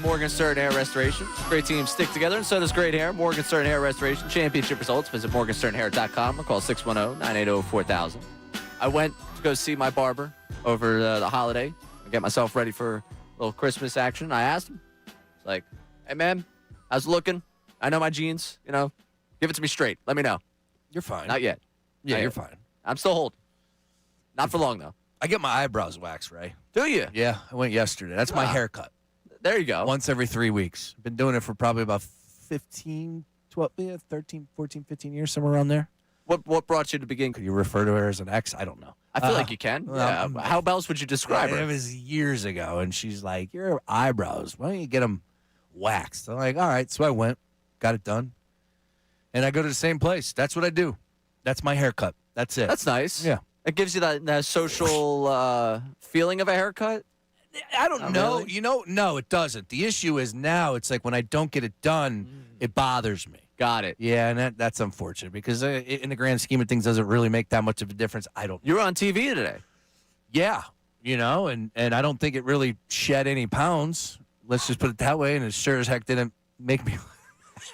Morgenstern Hair Restoration. Great teams stick together, and so does great hair. Morgenstern Hair Restoration. Championship results. Visit morgensternhair.com or call 610-980-4000. I went to go see my barber over the holiday. I get myself ready for a little Christmas action. I asked him, it's like, hey, man, how's it looking? I know my jeans, give it to me straight. Let me know. You're fine. Not yet. Yeah, Not you're yet. fine. I'm still holding. Not for long, though. I get my eyebrows waxed, Ray. Do you? Yeah, I went yesterday. That's my haircut. There you go. Once every 3 weeks. Been doing it for probably about 15, 12, 13, 14, 15 years, somewhere around there. What brought you to begin? Could you refer to her as an ex? I don't know. I feel like you can. Yeah. How else would you describe her? It was years ago, and she's like, your eyebrows, why don't you get them waxed? I'm like, all right. So I went, got it done, and I go to the same place. That's what I do. That's my haircut. That's it. That's nice. Yeah. It gives you that social feeling of a haircut? I don't know. Really? No, it doesn't. The issue is now it's like when I don't get it done, it bothers me. Got it. Yeah, and that's unfortunate because in the grand scheme of things, doesn't really make that much of a difference. I don't. You were on TV today. Yeah, and I don't think it really shed any pounds. Let's just put it that way. And it sure as heck didn't make me.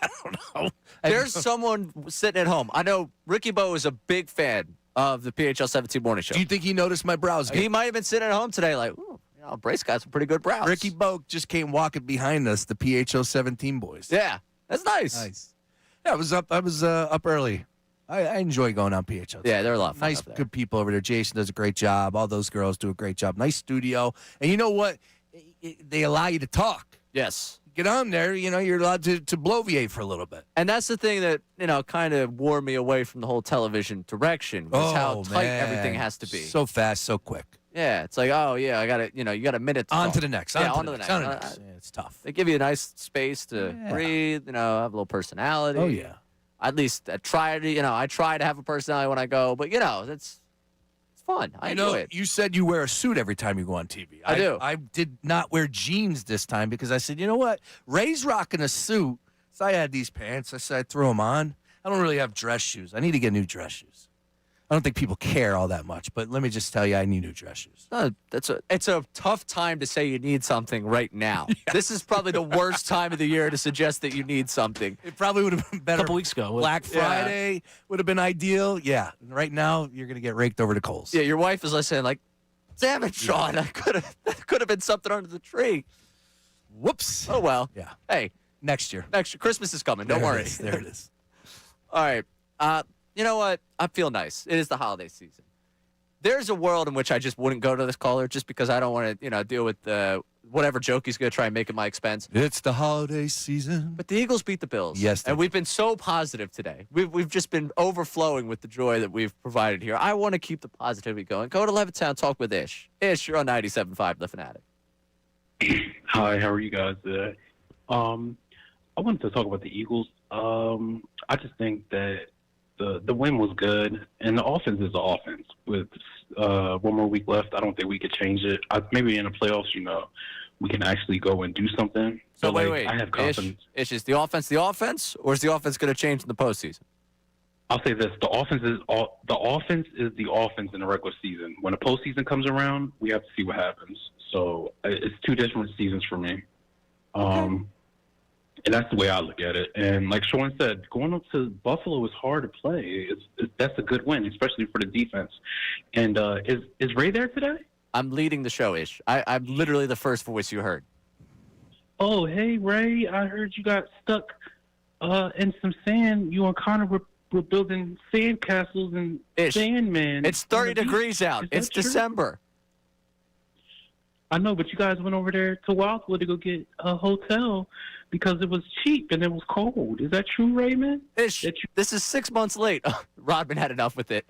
I don't know. There's someone sitting at home. I know Ricky Bo is a big fan of the PHL 17 Morning Show. Do you think he noticed my brows? He might have been sitting at home today like, ooh, Brace got some pretty good brows. Ricky Bo just came walking behind us, the PHO 17 boys. Yeah, that's nice. Nice. Yeah, I was up early. I enjoy going on PHO. Yeah, they're a lot of fun nice, up there. good people over there. Jason does a great job. All those girls do a great job. Nice studio. And you know what? They allow you to talk. Yes. Get on there, you're allowed to bloviate for a little bit. And that's the thing that, kind of wore me away from the whole television direction was how tight everything has to be. So fast, so quick. Yeah, it's like, oh, yeah, I got to, you got a minute to On talk. to the next. Yeah, on to the next. Yeah, it's tough. They give you a nice space to breathe, have a little personality. Oh, yeah. At least I try to have a personality when I go, but, it's fun. I enjoy it. You said you wear a suit every time you go on TV. I do. I did not wear jeans this time because I said, you know what? Ray's rocking a suit. So I had these pants. I said, I threw them on. I don't really have dress shoes. I need to get new dress shoes. I don't think people care all that much, but let me just tell you, I need new dress shoes. It's a tough time to say you need something right now. Yeah. This is probably the worst time of the year to suggest that you need something. It probably would have been better a couple weeks ago. Black Friday would have been ideal. Yeah. Right now, you're going to get raked over the coals. Yeah, your wife is listening like, damn it, Sean, that could have been something under the tree. Whoops. Oh, well. Yeah. Hey. Next year. Christmas is coming. Don't worry. There it is. All right. You know what? I feel nice. It is the holiday season. There's a world in which I just wouldn't go to this caller just because I don't want to, deal with whatever joke he's going to try and make at my expense. It's the holiday season. But the Eagles beat the Bills. Yes. And we've been so positive today. We've just been overflowing with the joy that we've provided here. I want to keep the positivity going. Go to Levittown, talk with Ish. Ish, you're on 97.5, The Fanatic. Hi, how are you guys today? I wanted to talk about the Eagles. I just think that the win was good, and the offense is the offense. With one more week left, I don't think we could change it. Maybe in the playoffs, we can actually go and do something. So wait. I have confidence. Ish, is the offense, or is the offense going to change in the postseason? I'll say this: the offense is the offense in the regular season. When the postseason comes around, we have to see what happens. So it's two different seasons for me. And that's the way I look at it. And like Sean said, going up to Buffalo is hard to play. That's a good win, especially for the defense. And is Ray there today? I'm leading the show, Ish. I'm literally the first voice you heard. Oh, hey, Ray. I heard you got stuck in some sand. You and Connor were building sand castles and Sandman. It's 30 degrees out. It's December. I know, but you guys went over there to Wildwood to go get a hotel because it was cheap and it was cold. Is that true, Raymond? This is 6 months late. Rodman had enough with it.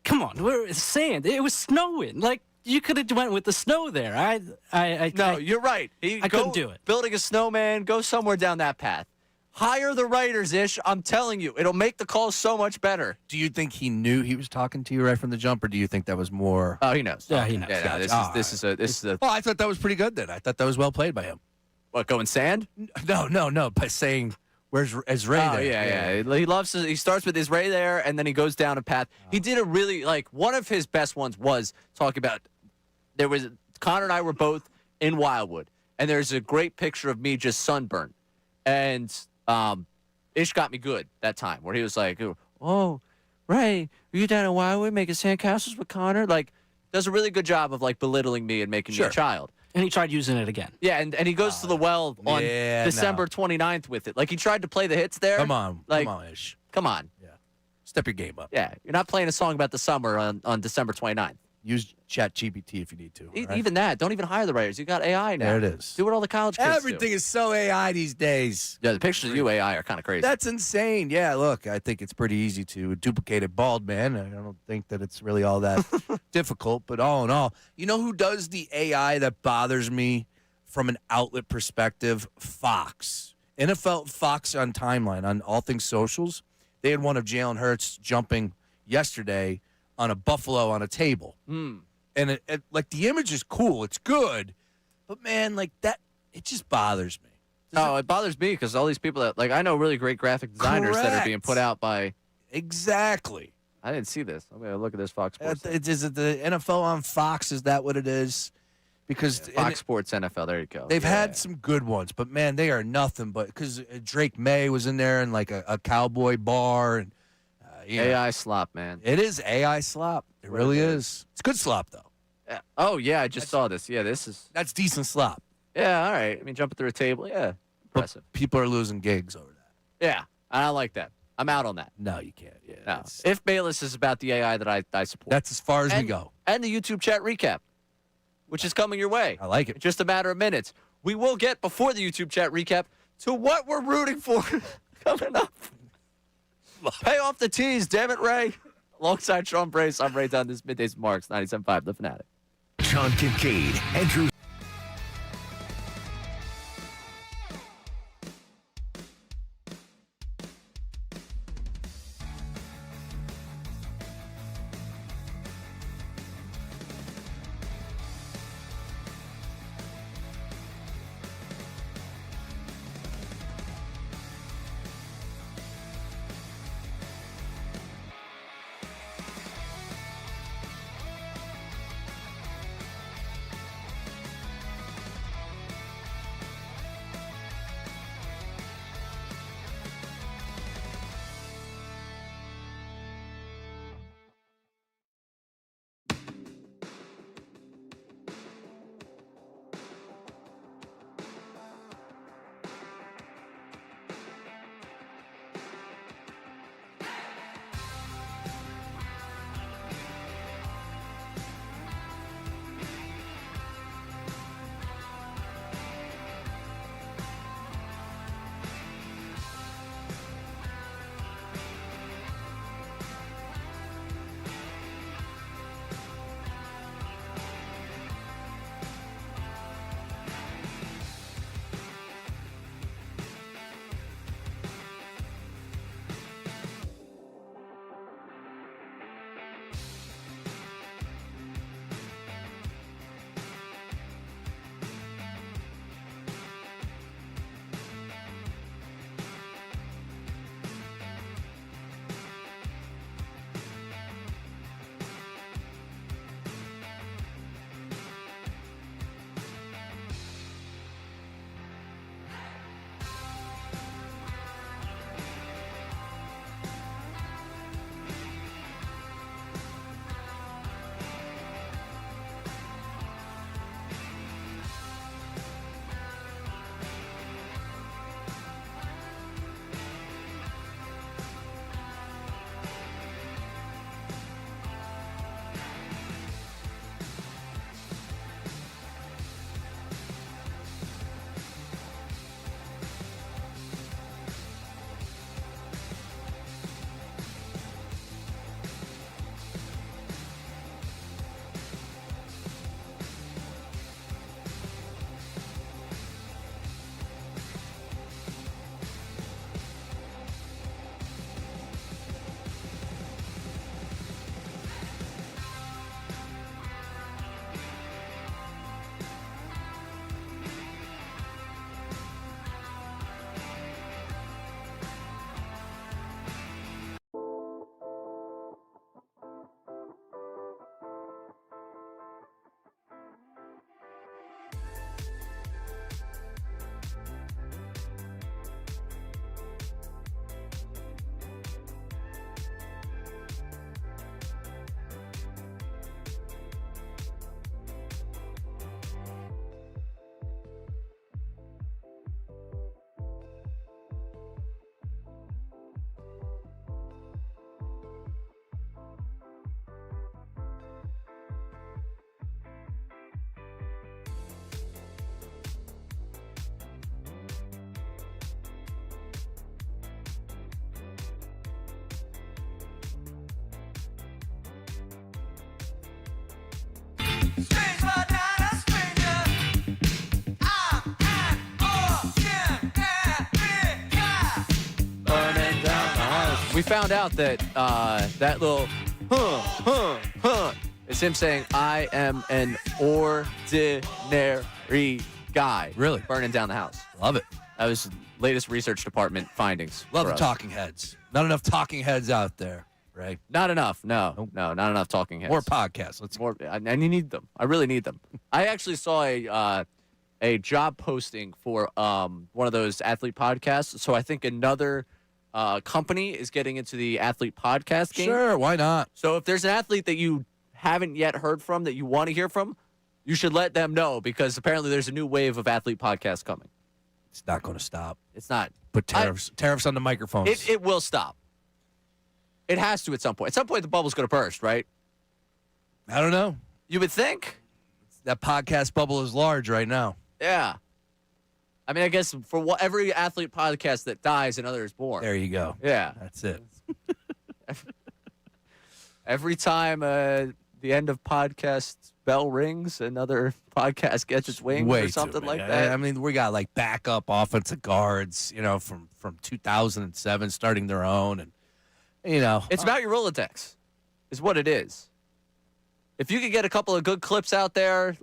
Come on, we're sand. It was snowing. Like, you could have went with the snow there. You're right. I couldn't do it. Building a snowman, go somewhere down that path. Hire the writers, Ish. I'm telling you, it'll make the call so much better. Do you think he knew he was talking to you right from the jump, or do you think that was more? Oh, he knows. Yeah, he knows. Yeah, this is a. Oh, I thought that was pretty good. Then I thought that was well played by him. What, going sand? No. By saying, "Is Ray there?" Yeah. He loves. He starts with is Ray there, and then he goes down a path. He did a really one of his best ones was talking about. There was Connor and I were both in Wildwood. and there's a great picture of me just sunburned. And Ish got me good that time, where he was like, "Oh, Ray, are you down in Wildwood making sandcastles with Connor?" Like, does a really good job of like belittling me and making me a child. And he tried using it again. Yeah, and he goes to the well on December 29th with it. Like, he tried to play the hits there. Come on, Ish. Come on. Yeah. Step your game up. Yeah, you're not playing a song about the summer on December 29th. Use ChatGPT if you need to. Right? Even that. Don't even hire the writers. You got AI now. There it is. Do what all the college kids Everything do. is so AI these days. Yeah, the pictures of you AI are kind of crazy. That's insane. Yeah, look, I think it's pretty easy to duplicate a bald man. I don't think that it's really all that difficult, but all in all, you know who does the AI that bothers me from an outlet perspective? Fox. NFL Fox on Timeline, on All Things Socials, they had one of Jalen Hurts jumping yesterday on a buffalo on a table. And it like, the image is cool. It's good. But, man, like, that, it just bothers me. It bothers me because all these people that, like, I know really great graphic designers that are being put out by. Exactly. I didn't see this. I'm going to look at this Fox Sports. Is it the NFL on Fox? Is that what it is? Because Fox Sports NFL, there you go. They've had some good ones, but, man, they are nothing but, because Drake May was in there in, like, a cowboy bar. And AI slop, man. It is AI slop. It really is. It's good slop, though. Yeah. Oh, yeah, I just saw this. Yeah, That's decent slop. Yeah, all right. I mean, jumping through a table. Yeah, impressive. But people are losing gigs over that. Yeah, I don't like that. I'm out on that. No, you can't. Yeah, no. If Bayless is about the AI that I support. That's as far as we go. And the YouTube chat recap, which is coming your way. I like it. In just a matter of minutes. We will get, before the YouTube chat recap, to what we're rooting for coming up. Pay off the tease, damn it, Ray. Alongside Sean Brace, I'm Ray Dunn. This is Middays Marks, 97.5, The Fanatic. Sean Kincade, Andrew. We found out that that little is him saying, I am an ordinary guy. Really? Burning down the house. Love it. That was latest research department findings. Love for the us. talking heads. Not enough talking heads out there, right? Not enough. No, not enough talking heads. More podcasts. And you need them. I really need them. I actually saw a job posting for one of those athlete podcasts. So I think another company is getting into the athlete podcast game. Sure, why not? So if there's an athlete that you haven't yet heard from that you want to hear from, you should let them know because apparently there's a new wave of athlete podcasts coming. It's not going to stop. It's not. Put tariffs on the microphones. It will stop. It has to at some point. At some point, the bubble's going to burst, right? I don't know. You would think. That podcast bubble is large right now. Yeah. I mean, I guess for every athlete podcast that dies, another is born. There you go. Yeah. That's it. Every time the end of podcast bell rings, another podcast gets its wings Way or something too like many. that. I mean, we got like backup offensive guards, from 2007 starting their own. And, It's about your Rolodex is what it is. If you could get a couple of good clips out there,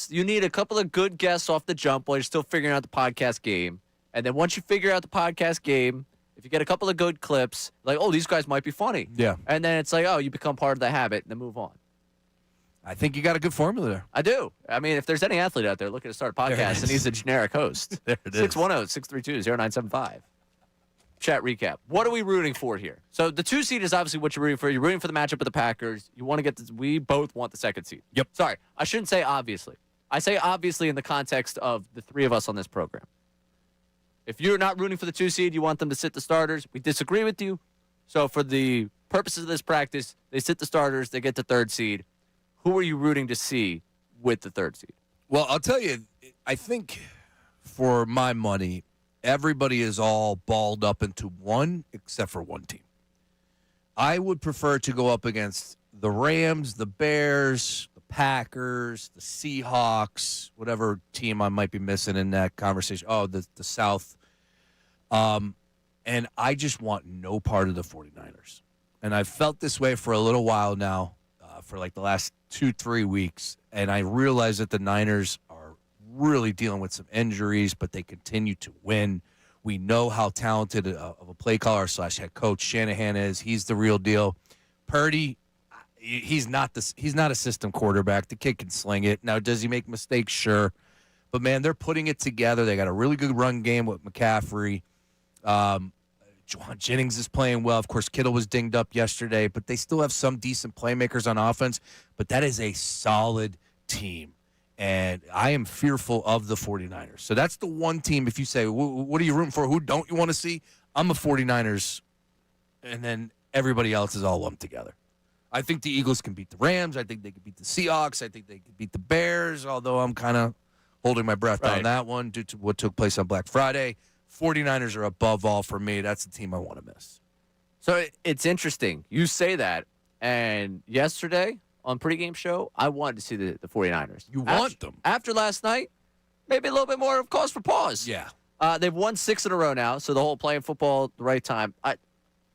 you need a couple of good guests off the jump while you're still figuring out the podcast game. And then once you figure out the podcast game, if you get a couple of good clips, these guys might be funny. Yeah. And then it's you become part of the habit and then move on. I think you got a good formula there. I do. I mean, if there's any athlete out there looking to start a podcast and he's a generic host, there it is. 610-632-0975. Chat recap. What are we rooting for here? So the 2 seed is obviously what you're rooting for. You're rooting for the matchup with the Packers. You want to get this. We both want the 2nd seed. Yep. Sorry, I shouldn't say obviously. I say obviously in the context of the 3 of us on this program. If you're not rooting for the 2 seed, you want them to sit the starters. We disagree with you. So for the purposes of this practice, they sit the starters. They get the 3rd seed. Who are you rooting to see with the 3rd seed? Well, I'll tell you, I think for my money, everybody is all balled up into one except for one team. I would prefer to go up against the Rams, the Bears, the Packers, the Seahawks, whatever team I might be missing in that conversation. Oh, the South. And I just want no part of the 49ers. And I've felt this way for a little while now, for the last 2-3 weeks. And I realize that the Niners are really dealing with some injuries, but they continue to win. We know how talented of a play caller / head coach Shanahan is. He's the real deal. Purdy, he's not a system quarterback. The kid can sling it. Now, does he make mistakes? Sure. But, man, they're putting it together. They got a really good run game with McCaffrey. Juwan Jennings is playing well. Of course, Kittle was dinged up yesterday, but they still have some decent playmakers on offense. But that is a solid team. And I am fearful of the 49ers. So that's the one team, if you say, what are you rooting for? Who don't you want to see? I'm a 49ers, and then everybody else is all lumped together. I think the Eagles can beat the Rams. I think they can beat the Seahawks. I think they can beat the Bears, although I'm kind of holding my breath on that one due to what took place on Black Friday. 49ers are above all for me. That's the team I want to miss. So it's interesting. You say that, and yesterday on pregame show, I wanted to see the 49ers. You want them? After last night, maybe a little bit more of cause for pause. Yeah. They've won 6 in a row now, so the whole playing football at the right time.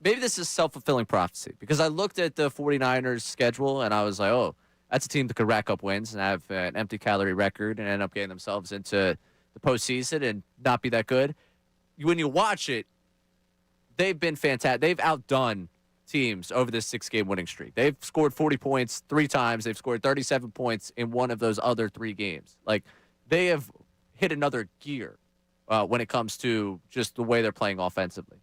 Maybe this is self-fulfilling prophecy because I looked at the 49ers schedule, and I was like, oh, that's a team that could rack up wins and have an empty calorie record and end up getting themselves into the postseason and not be that good. When you watch it, they've been fantastic. They've outdone teams over this 6-game winning streak. They've scored 40 points 3 times. They've scored 37 points in one of those other 3 games. They have hit another gear when it comes to just the way they're playing offensively.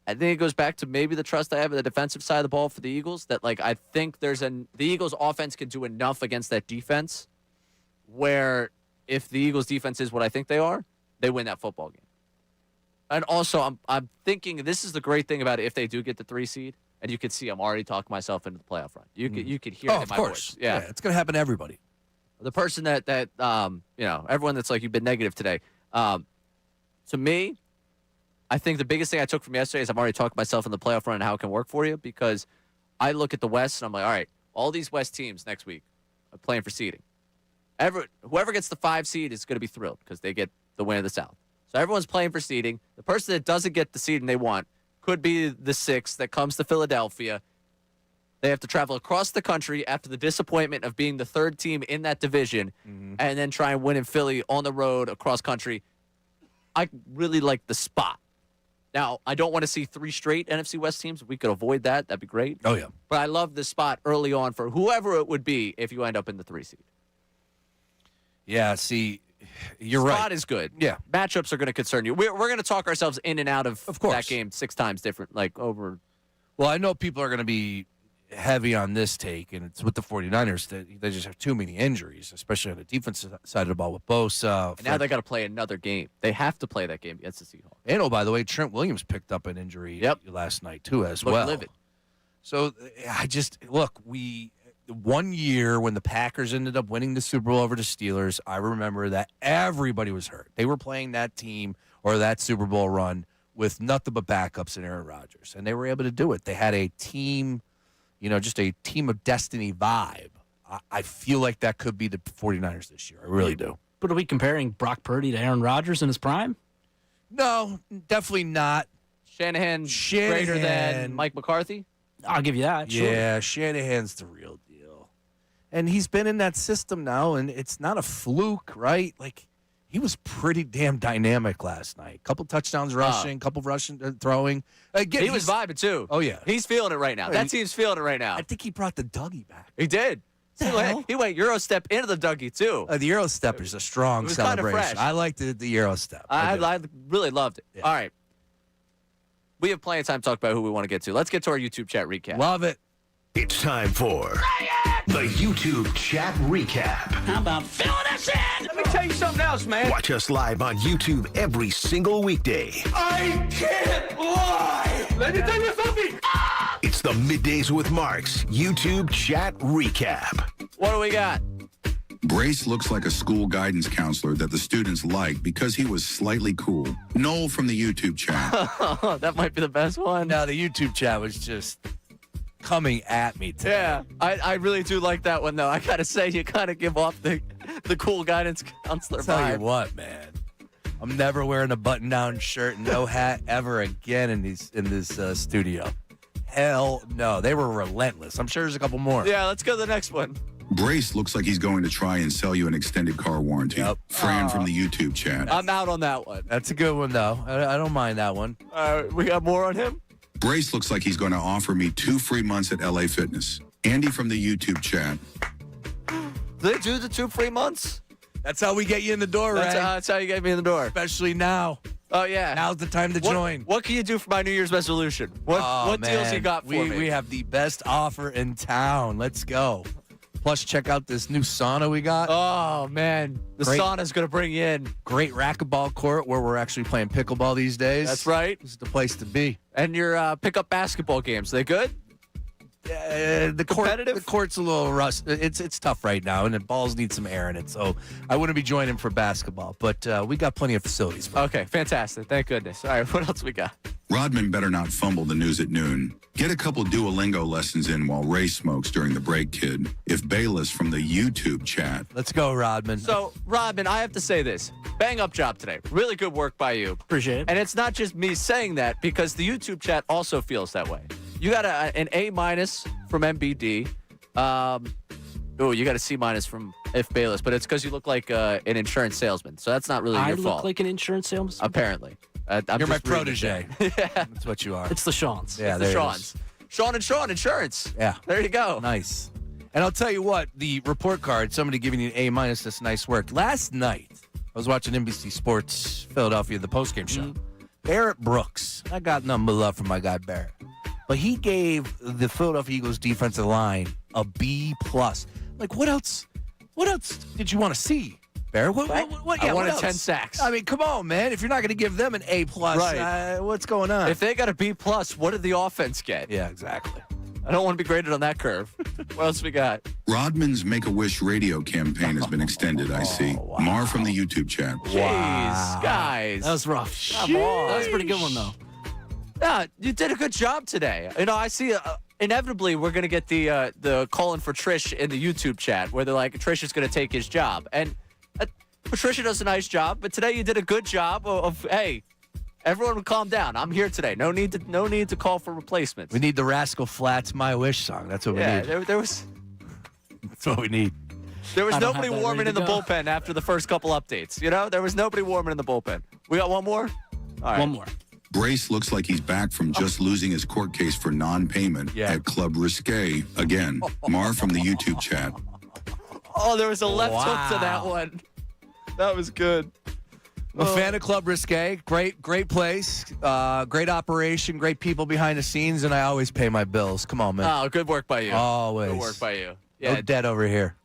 I think it goes back to maybe the trust I have in the defensive side of the ball for the Eagles that, I think the Eagles offense can do enough against that defense where if the Eagles defense is what I think they are, they win that football game. And also, I'm thinking this is the great thing about it if they do get the 3 seed, and you could see I'm already talking myself into the playoff run. You could hear it in my voice. Yeah, it's going to happen to everybody. The person that everyone that's you've been negative today. To me, I think the biggest thing I took from yesterday is I'm already talking myself in the playoff run and how it can work for you because I look at the West and I'm like, all right, all these West teams next week are playing for seeding. Whoever gets the 5 seed is going to be thrilled because they get the win of the South. So everyone's playing for seeding. The person that doesn't get the seeding they want could be the 6 that comes to Philadelphia. They have to travel across the country after the disappointment of being the 3rd team in that division and then try and win in Philly on the road across country. I really like the spot. Now, I don't want to see 3 straight NFC West teams. If we could avoid that, that'd be great. Oh, yeah. But I love the spot early on for whoever it would be if you end up in the 3 seed. Yeah, see, you're right. Spot is good. Yeah. Matchups are going to concern you. We're going to talk ourselves in and out of course. that game 6 times different, like over. Well, I know people are going to be heavy on this take, and it's with the 49ers. They just have too many injuries, especially on the defensive side of the ball with Bosa. And now they got to play another game. They have to play that game against the Seahawks. And, oh, by the way, Trent Williams picked up an injury last night, too, as Look well. livid. So, one year when the Packers ended up winning the Super Bowl over the Steelers, I remember that everybody was hurt. They were playing that team or that Super Bowl run with nothing but backups and Aaron Rodgers, and they were able to do it. They had a team, just a team of destiny vibe. I feel like that could be the 49ers this year. I really do. But are we comparing Brock Purdy to Aaron Rodgers in his prime? No, definitely not. Shanahan greater than Mike McCarthy? I'll give you that. Sure. Yeah, Shanahan's the real deal. And he's been in that system now, and it's not a fluke, right? Like, he was pretty damn dynamic last night. Couple touchdowns rushing, couple rushing, throwing. He was vibing, too. Oh, yeah. He's feeling it right now. That team's feeling it right now. I think he brought the Dougie back. He did. He went Euro step into the Dougie, too. The Euro step is a strong celebration. Fresh. I liked the Euro step. I really loved it. Yeah. All right. We have plenty of time to talk about who we want to get to. Let's get to our YouTube chat recap. Love it. It's time for the YouTube chat recap. How about filling us in? Let me tell you something else, man. Watch us live on YouTube every single weekday. I can't lie. Let me tell you something. It's the Middays with Marks YouTube chat recap. What do we got? Brace looks like a school guidance counselor that the students like because he was slightly cool. Noel from the YouTube chat. That might be the best one. No, the YouTube chat was just coming at me today. Yeah, I really do like that one, though. I got to say, you kind of give off the cool guidance counselor vibe. Tell you what, man. I'm never wearing a button-down shirt and no hat ever again in this studio. Hell no. They were relentless. I'm sure there's a couple more. Yeah, let's go to the next one. Brace looks like he's going to try and sell you an extended car warranty. Yep. Fran from the YouTube chat. I'm out on that one. That's a good one, though. I don't mind that one. We got more on him? Brace looks like he's going to offer me 2 free months at LA Fitness. Andy from the YouTube chat. Do they do the 2 free months? That's how we get you in the door, right? That's how you get me in the door. Especially now. Oh, yeah. Now's the time to join. What can you do for my New Year's resolution? What deals you got for me? We have the best offer in town. Let's go. Plus, check out this new sauna we got. Oh, man. The sauna's going to bring you in. Great racquetball court where we're actually playing pickleball these days. That's right. This is the place to be. And your pickup basketball games, they good? The court's a little rust. It's tough right now, and the balls need some air in it. So I wouldn't be joining for basketball, but we got plenty of facilities. Okay, fantastic. Thank goodness. All right, what else we got? Rodman better not fumble the news at noon. Get a couple Duolingo lessons in while Ray smokes during the break, kid. If Bayless from the YouTube chat. Let's go, Rodman. So, Rodman, I have to say this. Bang up job today. Really good work by you. Appreciate it. And it's not just me saying that because the YouTube chat also feels that way. You got an A- from MBD. You got a C- from If Bayless, but it's because you look like an insurance salesman. So that's not really your fault. I look like an insurance salesman? Apparently. You're my protege. Yeah. That's what you are. It's the Shawns. Yeah, it's the Shawns. Sean and Sean Insurance. Yeah. There you go. Nice. And I'll tell you what, the report card, somebody giving you an A-, that's nice work. Last night, I was watching NBC Sports Philadelphia, the postgame show. Barrett Brooks. I got nothing but love for my guy Barrett. But he gave the Philadelphia Eagles defensive line a B+. Like, what else did you want to see, Barrett? What, I wanted what 10 else? sacks. I mean, come on, man. If you're not going to give them an A+, right. What's going on? If they got a B+, what did the offense get? Yeah, exactly. I don't want to be graded on that curve. What else we got? Rodman's Make-A-Wish radio campaign has been extended, I see. Wow. Mar from the YouTube chat. Jeez, guys. That was rough. Come on. That was a pretty good one, though. Yeah, you did a good job today. I see. Inevitably, we're gonna get the calling for Trish in the YouTube chat, where they're like, Trish is gonna take his job, and Patricia does a nice job. But today, you did a good job of hey, Everyone would calm down. I'm here today. No need to call for replacements. We need the Rascal Flatts "My Wish" song. That's what we need. There was. That's what we need. There was I don't nobody have that warming ready in the to go. bullpen after the first couple updates. There was nobody warming in the bullpen. We got one more? All right. One more. Brace looks like he's back from just losing his court case for non-payment at Club Risque again. Mar from the YouTube chat. Oh, there was a left hook to that one. That was good. I'm a fan of Club Risque. Great place. Great operation. Great people behind the scenes, and I always pay my bills. Come on, man. Oh, good work by you. Always. Good work by you. No debt over here.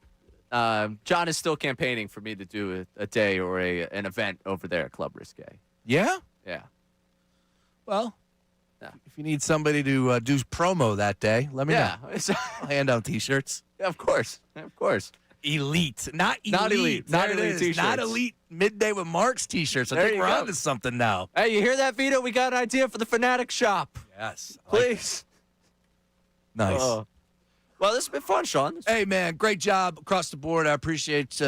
John is still campaigning for me to do a day or an event over there at Club Risque. Yeah? Yeah. Well, if you need somebody to do promo that day, let me know. I'll hand out T-shirts. Yeah, of course. Of course. Elite. Not elite. Not elite. Not There it elite is. T-shirts. Not elite Midday with Marks T-shirts. I There think you we're go. on to something now. Hey, you hear that, Vito? We got an idea for the Fanatic shop. Yes. Please. Nice. Well, this has been fun, Sean. Hey, man, great job across the board. I appreciate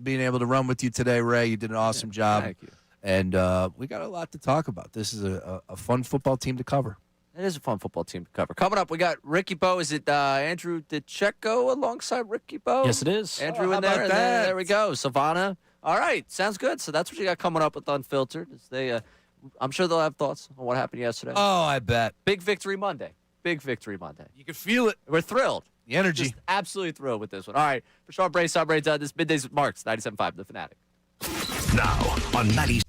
being able to run with you today, Ray. You did an awesome job. Thank you. And we got a lot to talk about. This is a fun football team to cover. It is a fun football team to cover. Coming up, we got Ricky Bo. Is it Andrew DeCecco alongside Ricky Bo? Yes, it is. Andrew how in there. about And then that? there we go. Savannah. All right. Sounds good. So that's what you got coming up with Unfiltered. I'm sure they'll have thoughts on what happened yesterday. Oh, I bet. Big Victory Monday. Big Victory Monday. You can feel it. We're thrilled. The energy. Just absolutely thrilled with this one. All right. For Sean Brace, I'm Ray Dunn. This Middays with Marks, 97.5, The Fanatic. Now on 90.